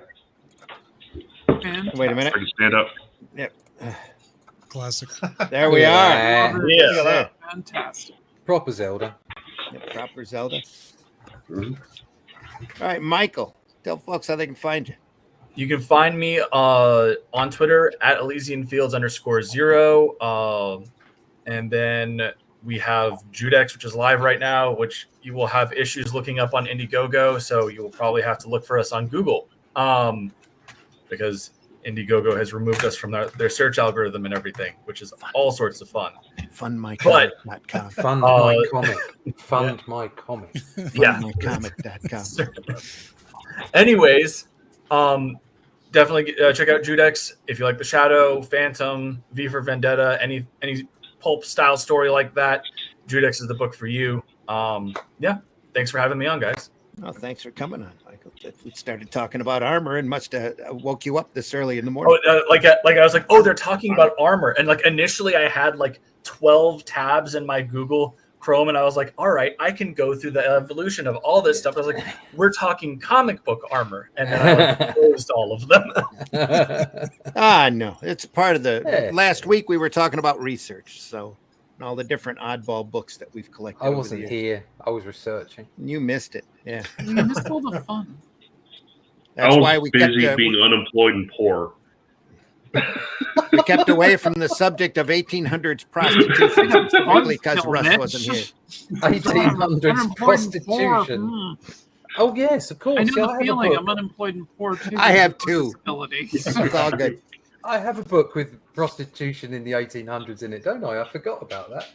Fantastic. Wait a minute. I can stand up. Classic. There we Yeah. are. Yeah. Look at that. Fantastic. Proper Zelda. Yeah, proper Zelda. Mhm. All right, Michael, tell folks how they can find you. You can find me on Twitter at @ElysianFields_0. And then we have Judex, which is live right now, which you will have issues looking up on Indiegogo. So you will probably have to look for us on Google because Indiegogo has removed us from their search algorithm and everything, which is all sorts of fun. Fundmycomic.com. Fund my comic. Fund my comic. Yeah. Fundmycomic.com. Anyways, definitely check out Judex if you like the Shadow, Phantom, V for Vendetta, any pulp style story like that. Judex is the book for you. Yeah, thanks for having me on, guys. Well, thanks for coming on, Michael. We started talking about armor and must have woke you up this early in the morning. Like I was like, oh, they're talking about armor, and like initially I had like 12 tabs in my Google Chrome, and I was like, all right, I can go through the evolution of all this stuff. I was like, we're talking comic book armor, and then I like, closed all of them. No, it's part of the. Yeah. Last week we were talking about research, so and all the different oddball books that we've collected. I over the wasn't years. here. I was researching. You missed it. Yeah, You missed all the fun. that's I was why we busy kept being unemployed and poor. we kept away from the subject of 1800s prostitution, specifically because Still, Russ Mitch. wasn't here. 1800s Unemployed and poor. prostitution. Oh yes, of course. I know Yeah, the have a feeling. book. I'm unemployed and poor too. I have too. Disabilities. It's all good. I have a book with prostitution in the 1800s in it, don't I? I forgot about that.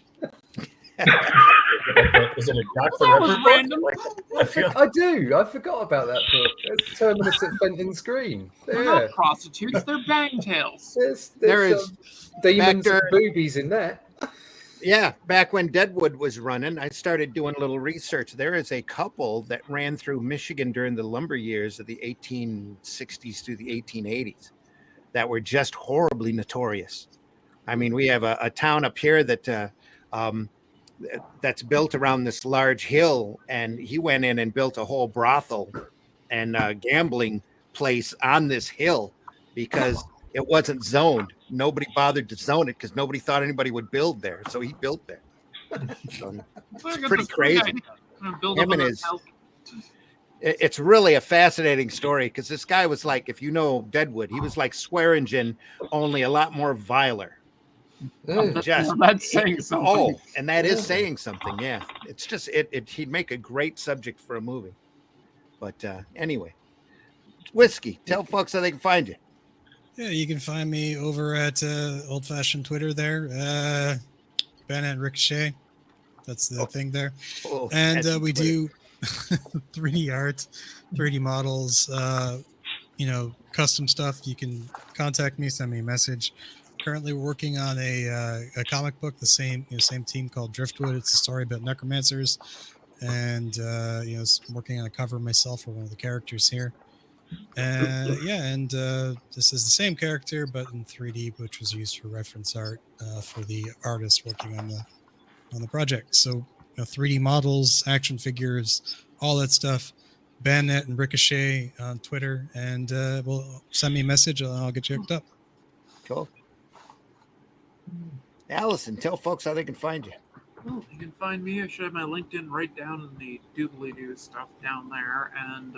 Is it a Jack the That was Ripper random. book? Like, I feel I do. I forgot about that book. It's Terminus at Fenton's Green. They're Yeah. not prostitutes. They're bangtails. There is- is demons back and there- boobies in that. Yeah, back when Deadwood was running, I started doing a little research. There is a couple that ran through Michigan during the lumber years of the 1860s through the 1880s that were just horribly notorious. I mean, we have a town up here that that's built around this large hill, and he went in and built a whole brothel and gambling place on this hill because it wasn't zoned. Nobody bothered to zone it because nobody thought anybody would build there. So he built there. So It's pretty crazy. Him and his- it's really a fascinating story because this guy was like, if you know Deadwood, he was like Swearingen, only a lot more viler. Just That's saying something. Oh, and that is saying something. Yeah, it's just he'd make a great subject for a movie. But anyway, Whiskey, tell folks how they can find you. Yeah, you can find me over at Old Fashioned Twitter there. Ben and Ricochet. That's the thing there. Oh, And that's we Twitter. do 3D art, 3D models, custom stuff. You can contact me, send me a message. Currently working on a comic book, the same team called Driftwood. It's a story about necromancers, and working on a cover myself for one of the characters here. And this is the same character but in 3D, which was used for reference art for the artist working on the project. So 3D models, action figures, all that stuff. Bandnet and Ricochet on Twitter, and well, send me a message and I'll get you hooked up. Cool. Allison, tell folks how they can find you. Well, you can find me. I should have my LinkedIn right down in the doobly-doo stuff down there. And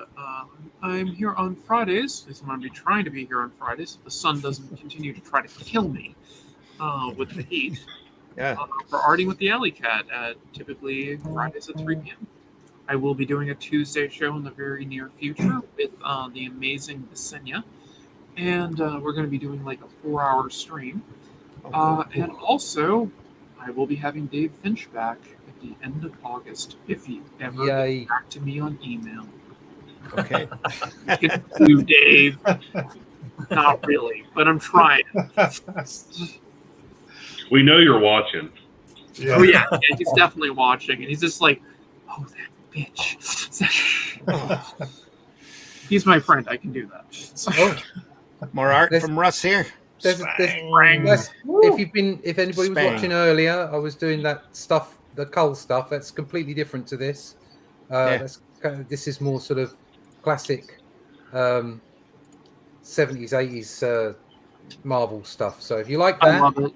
I'm here on Fridays. I'm going to be trying to be here on Fridays if the sun doesn't continue to try to kill me with the heat. Yeah. For Arting with the Alley Cat at typically Fridays at 3 p.m. I will be doing a Tuesday show in the very near future with the amazing Visenya. And we're going to be doing like a 4-hour stream. And also, I will be having Dave Finch back at the end of August if he ever gets back to me on email. Okay. You, Dave. Not really, but I'm trying. We know you're watching. Yeah. Oh, yeah, he's definitely watching. And he's just like, oh, that bitch. He's my friend. I can do that. Oh, More art from Russ here. if anybody was watching earlier, I was doing that stuff, the Cull stuff. That's completely different to this. This is more sort of classic 70s, 80s Marvel stuff. So if you like that, I love it.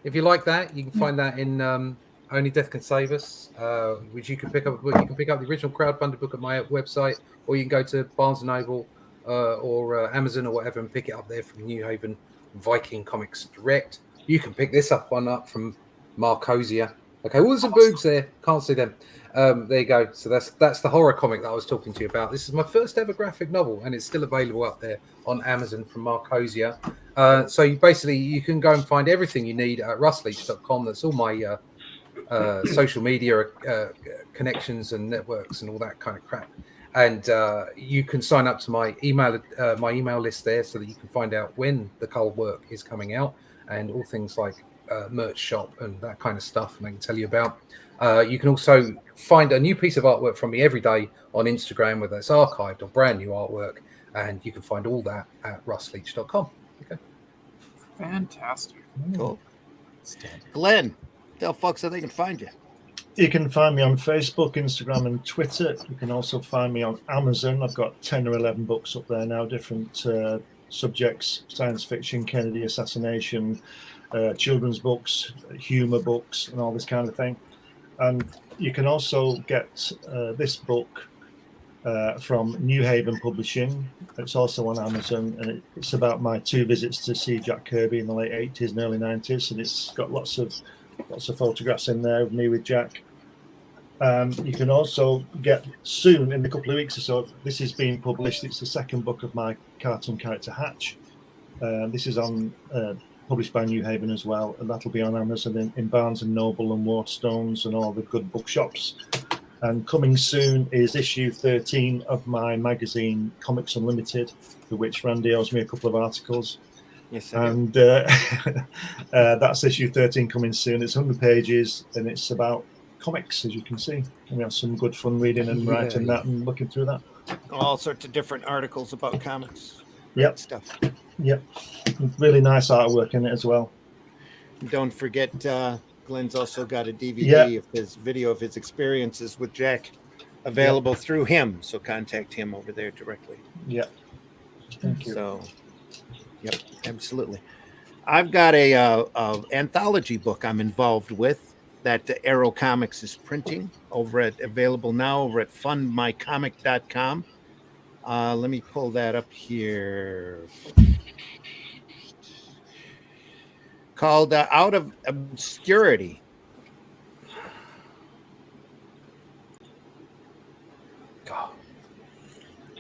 If you like that, you can find that in Only Death Can Save Us, which you can pick up a book. You can pick up the original crowdfunded book at my website, or you can go to Barnes & Noble or Amazon or whatever and pick it up there from New Haven Viking Comics Direct. You can pick this up from Marcosia. Okay, well, there's some boobs there. Can't see them. There you go. So that's the horror comic that I was talking to you about. This is my first ever graphic novel, and it's still available up there on Amazon from Marcosia. So you can go and find everything you need at russleach.com. That's all my social media connections and networks and all that kind of crap. And you can sign up to my email list there so that you can find out when the Cull work is coming out and all things like merch shop and that kind of stuff, and I can tell you about. You can also find a new piece of artwork from me every day on Instagram, whether it's archived or brand new artwork, and you can find all that at russleach.com. Okay. Fantastic. Cool. Glenn, tell folks how they can find you. You can find me on Facebook, Instagram, and Twitter. You can also find me on Amazon. I've got 10 or 11 books up there now, different subjects: science fiction, Kennedy assassination, children's books, humor books, and all this kind of thing. And you can also get this book from New Haven Publishing. It's also on Amazon, and it's about my 2 visits to see Jack Kirby in the late 80s and early 90s, and it's got lots of photographs in there of me with Jack. You can also get soon, in a couple of weeks or so, this is being published. It's the second book of my cartoon character Hatch. This is published by New Haven as well, and that'll be on Amazon in Barnes & Noble and Waterstones and all the good bookshops. And coming soon is issue 13 of my magazine Comics Unlimited, for which Randy owes me a couple of articles. Yes, and that's issue 13 coming soon. It's 100 pages and it's about comics, as you can see. And we have some good fun reading and writing that and looking through that. All sorts of different articles about comics. Yep. Stuff. Yep. Really nice artwork in it as well. Don't forget, Glenn's also got a DVD of his video of his experiences with Jack available through him. So contact him over there directly. Yeah. Thank you. So, yep, absolutely. I've got a anthology book I'm involved with that Arrow Comics is printing available now over at fundmycomic.com. Let me pull that up here. Called Out of Obscurity.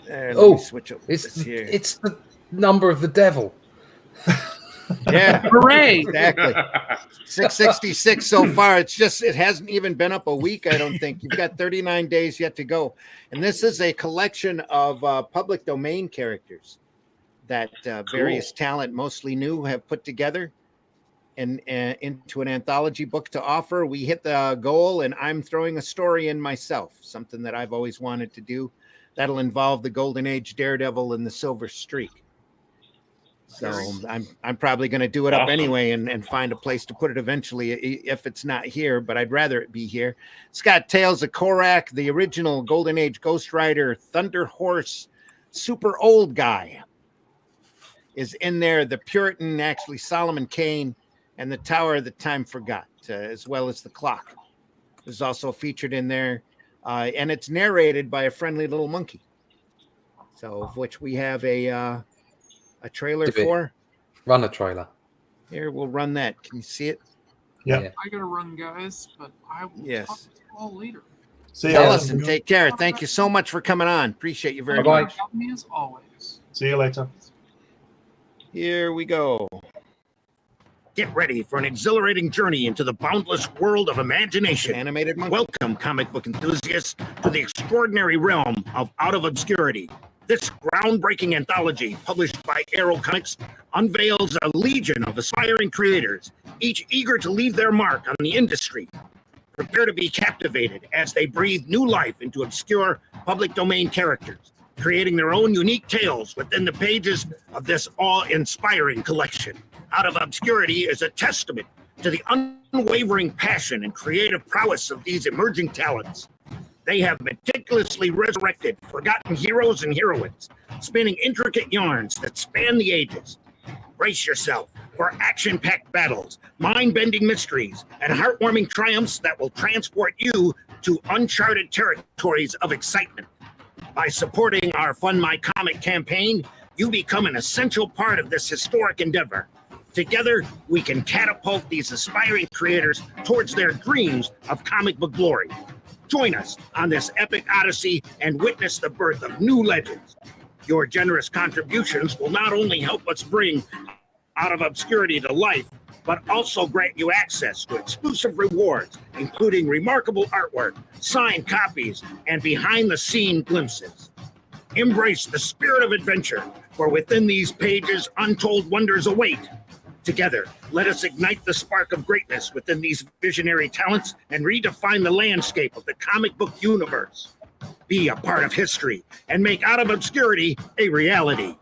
Let me switch up this here. It's the number of the devil. Yeah, hooray! Exactly. 666 so far. It hasn't even been up a week, I don't think. You've got 39 days yet to go. And this is a collection of public domain characters that various talent, mostly new, have put together and into an anthology book to offer. We hit the goal, and I'm throwing a story in myself, something that I've always wanted to do. That'll involve the Golden Age Daredevil and the Silver Streak. So I'm probably going to do it up Awesome. anyway and find a place to put it eventually if it's not here, but I'd rather it be here. It's got Tales of Korak, the original Golden Age Ghost Rider, Thunder Horse, super old guy is in there. The Puritan, actually Solomon Kane, and the Tower that Time Forgot, as well as the clock is also featured in there. And it's narrated by a friendly little monkey. So of which we have a trailer for. Run a trailer. Here, we'll run that. Can you see it? Yeah. I gotta run, guys, but I will talk to you all later. See Tell you us and take care. Thank you so much for coming on. Appreciate you very much. Me as always. See you later. Here we go. Get ready for an exhilarating journey into the boundless world of imagination. Animated monkey. Welcome, comic book enthusiasts, to the extraordinary realm of Out of Obscurity. This groundbreaking anthology, published by Arrow Comics, unveils a legion of aspiring creators, each eager to leave their mark on the industry. Prepare to be captivated as they breathe new life into obscure public domain characters, creating their own unique tales within the pages of this awe-inspiring collection. Out of Obscurity is a testament to the unwavering passion and creative prowess of these emerging talents. They have meticulously resurrected forgotten heroes and heroines, spinning intricate yarns that span the ages. Brace yourself for action-packed battles, mind-bending mysteries, and heartwarming triumphs that will transport you to uncharted territories of excitement. By supporting our Fund My Comic campaign, you become an essential part of this historic endeavor. Together, we can catapult these aspiring creators towards their dreams of comic book glory. Join us on this epic odyssey and witness the birth of new legends. Your generous contributions will not only help us bring Out of Obscurity to life, but also grant you access to exclusive rewards, including remarkable artwork, signed copies, and behind-the-scene glimpses. Embrace the spirit of adventure, for within these pages, untold wonders await. Together, let us ignite the spark of greatness within these visionary talents and redefine the landscape of the comic book universe. Be a part of history and make Out of Obscurity a reality.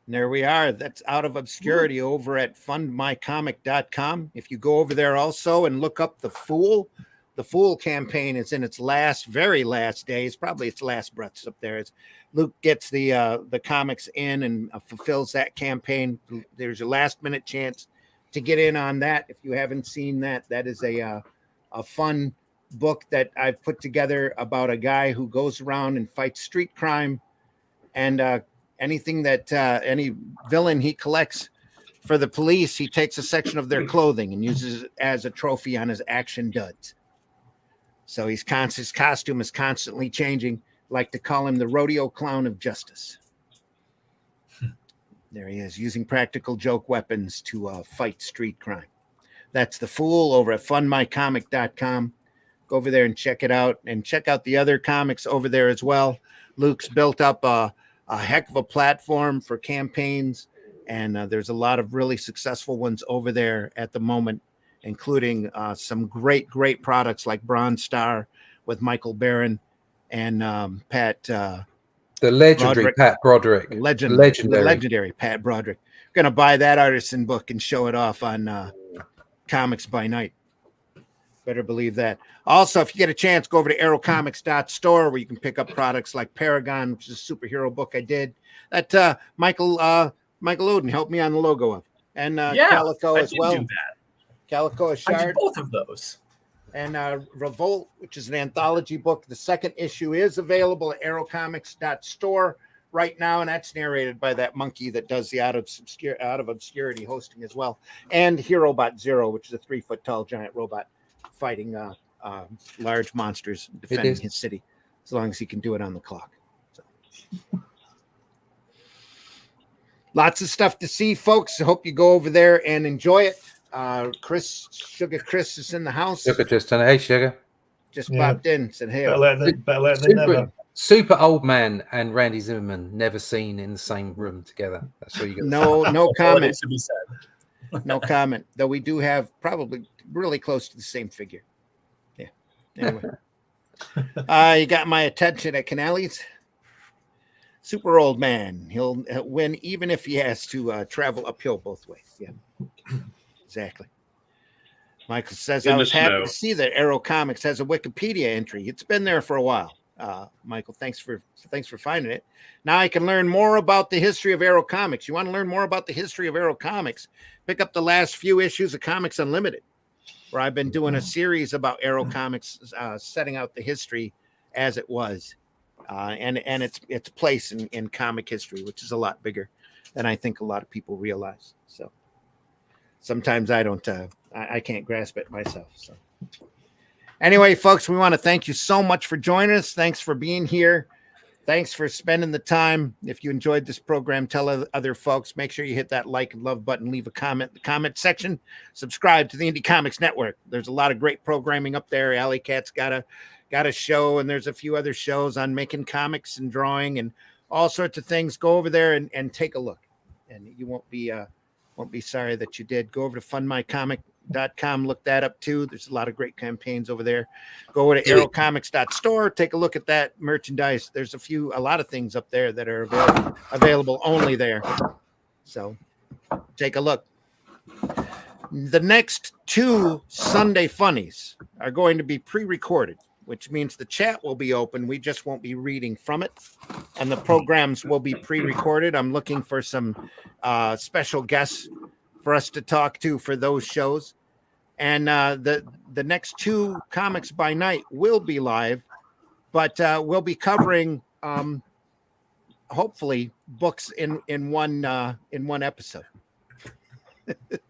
And there we are. That's Out of Obscurity over at fundmycomic.com. If you go over there also and look up The Fool campaign is in its very last days, probably its last breaths up there. As Luke gets the comics in and fulfills that campaign. There's a last minute chance to get in on that. If you haven't seen that, that is a fun book that I've put together about a guy who goes around and fights street crime and anything that any villain he collects for the police, he takes a section of their clothing and uses it as a trophy on his action duds. So his costume is constantly changing. Like to call him the rodeo clown of justice. There he is, using practical joke weapons to fight street crime. That's The Fool over at fundmycomic.com. Go over there and check it out, and check out the other comics over there as well. Luke's built up a heck of a platform for campaigns, and there's a lot of really successful ones over there at the moment, including some great products like Bronze Star with Michael Barron and Pat. The legendary Pat Broderick. Legendary Pat Broderick. Going to buy that artisan book and show it off on Comics by Night. Better believe that. Also, if you get a chance, go over to arrowcomics.store where you can pick up products like Paragon, which is a superhero book I did that Michael Oden helped me on the logo of. And Calico as well. Do that. Calico Ashard. I did both of those. And Revolt, which is an anthology book. The second issue is available at arrowcomics.store right now, and that's narrated by that monkey that does the Out of Obscurity hosting as well. And Herobot Zero, which is a 3-foot-tall giant robot fighting large monsters, defending his city, as long as he can do it on the clock. So. Lots of stuff to see, folks. I hope you go over there and enjoy it. Sugar Chris is in the house. Sugar just turned. Hey, Sugar. Just popped in. Said, hey. Super old man and Randy Zimmerman never seen in the same room together. That's what you got. No comment. To be said. No comment. Though we do have probably really close to the same figure. Yeah. Anyway. You got my attention at Canales. Super old man. He'll win even if he has to travel uphill both ways. Yeah, exactly. Michael says, I was happy to see that Arrow Comics has a Wikipedia entry. It's been there for a while. Michael, thanks for finding it. Now I can learn more about the history of Arrow Comics. You want to learn more about the history of Arrow Comics? Pick up the last few issues of Comics Unlimited, where I've been doing a series about Arrow Comics, setting out the history as it was, and its place in comic history, which is a lot bigger than I think a lot of people realize. So sometimes I don't, I can't grasp it myself. So anyway, folks, we want to thank you so much for joining us. Thanks for being here. Thanks for spending the time. If you enjoyed this program, tell other folks. Make sure you hit that like and love button. Leave a comment in the comment section. Subscribe to the Indie Comics Network. There's a lot of great programming up there. Alley Cat's got a show, and there's a few other shows on making comics and drawing and all sorts of things. Go over there and take a look, and you won't be sorry that you did. Go over to fundmycomic.com. Look that up too. There's a lot of great campaigns over there. Go over to arrowcomics.store. Take a look at that merchandise. There's a lot of things up there that are available only there. So take a look. The next 2 Sunday Funnies are going to be pre-recorded, which means the chat will be open. We just won't be reading from it. And the programs will be pre-recorded. I'm looking for some special guests for us to talk to for those shows. And the next 2 Comics by Night will be live, but we'll be covering hopefully books in one episode.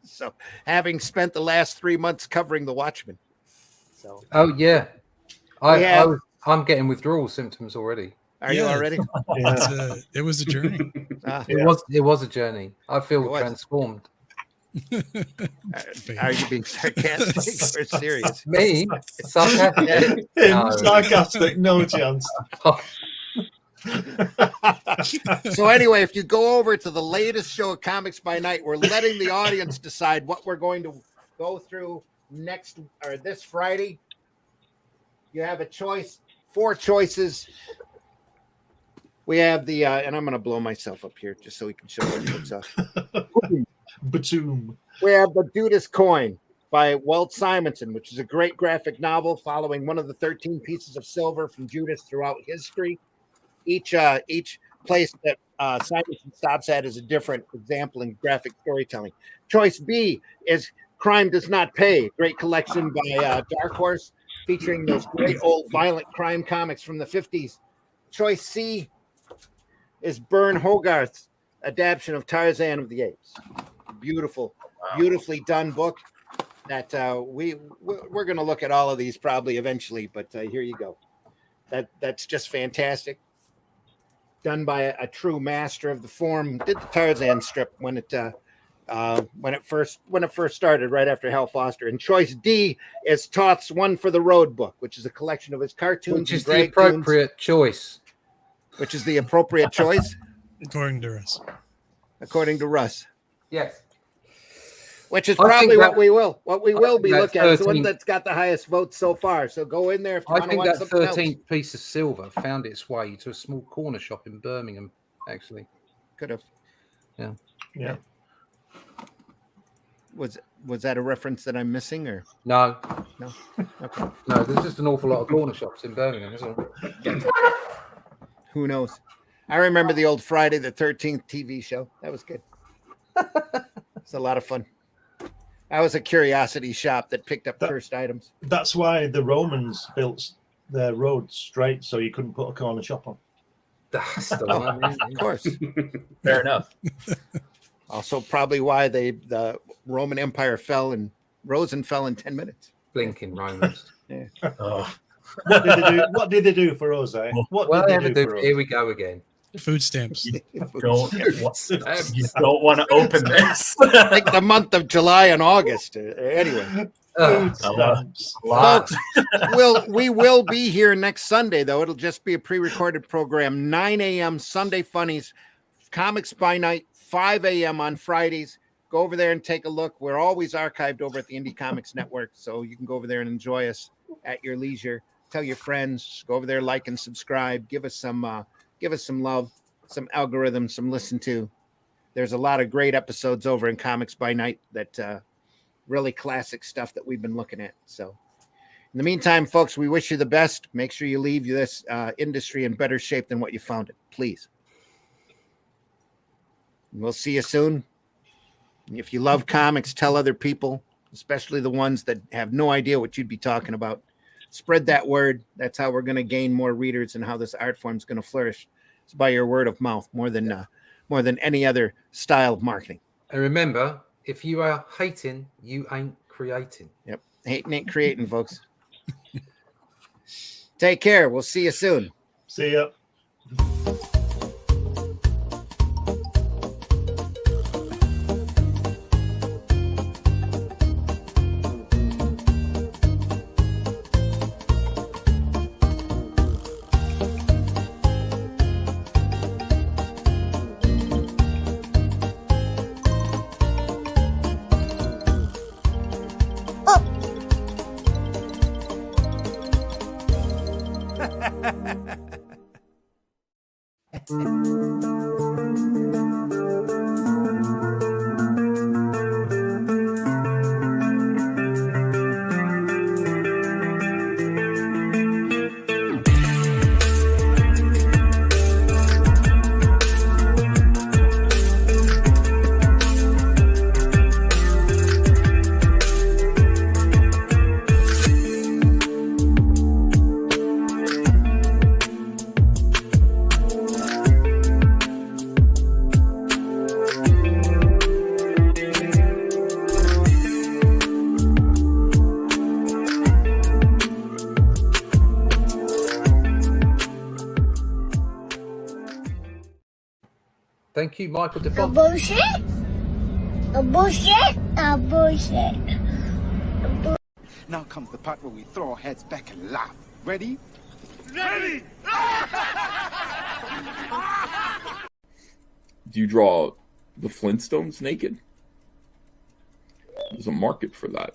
So having spent the last 3 months covering The Watchmen. So yeah. I'm getting withdrawal symptoms already. Are you already? Yeah. It was a journey. It was a journey. I feel transformed. Are you being sarcastic or serious? Me? Sarcastic? No. Sarcastic, no chance. So anyway, if you go over to the latest show of Comics by Night, we're letting the audience decide what we're going to go through this Friday. You have a choice, 4 choices. We have the, and I'm going to blow myself up here just so we can show what it looks like. Batum. We have The Judas Coin by Walt Simonson, which is a great graphic novel following one of the 13 pieces of silver from Judas throughout history. Each place that Simonson stops at is a different example in graphic storytelling. Choice B is Crime Does Not Pay, great collection by Dark Horse, featuring those great old violent crime comics from the 50s. Choice C is Bern Hogarth's adaptation of Tarzan of the Apes. Beautifully done book that we're going to look at all of these probably eventually, but here you go. That's just fantastic. Done by a true master of the form. Did the Tarzan strip when it first started right after Hal Foster. And choice D is Toth's One for the Road book, which is a collection of his cartoons. Which is the appropriate choice. Which is the appropriate choice? According to Russ. According to Russ. Yes. Which is probably what we will be looking at. It's the one that's got the highest votes so far. So go in there if you want to watch something else. I think that 13th piece of silver found its way to a small corner shop in Birmingham, actually. Could have. Yeah. Was that a reference that I'm missing or no? Okay. No, there's just an awful lot of corner shops in Birmingham, isn't there? Who knows? I remember the old Friday the 13th TV show. That was good. It's a lot of fun. I was a curiosity shop that picked up cursed items. That's why the Romans built their roads straight so you couldn't put a corner shop on. Of course. Fair enough. Also, probably why the Roman Empire fell and rose and fell in 10 minutes. Blinking Romans. Yeah. What did they do for us, eh? What did they do for us? Here we go again. Food stamps. You don't want to open this. Like the month of July and August. Anyway. Folks, we will be here next Sunday, though. It'll just be a pre-recorded program. 9 a.m. Sunday Funnies. Comics by Night. 5 a.m. on Fridays. Go over there and take a look. We're always archived over at the Indie Comics Network, so you can go over there and enjoy us at your leisure. tell your friends, go over there, like and subscribe. Give us some love, some algorithm, some listen to. There's a lot of great episodes over in Comics by Night that really classic stuff that we've been looking at. So in the meantime, folks, we wish you the best. Make sure you leave this industry in better shape than what you found it, please. We'll see you soon. If you love comics, tell other people, especially the ones that have no idea what you'd be talking about. Spread that word. That's how we're going to gain more readers and how this art form is going to flourish. It's by your word of mouth more than any other style of marketing. And remember, if you are hating, you ain't creating. Yep. Hating ain't creating, folks. Take care. We'll see you soon. See ya. Thank you, Michael A DeFont. bullshit. A bullshit. A bullshit. Now comes the part where we throw our heads back and laugh. Ready? Ready! Do you draw the Flintstones naked? There's a market for that.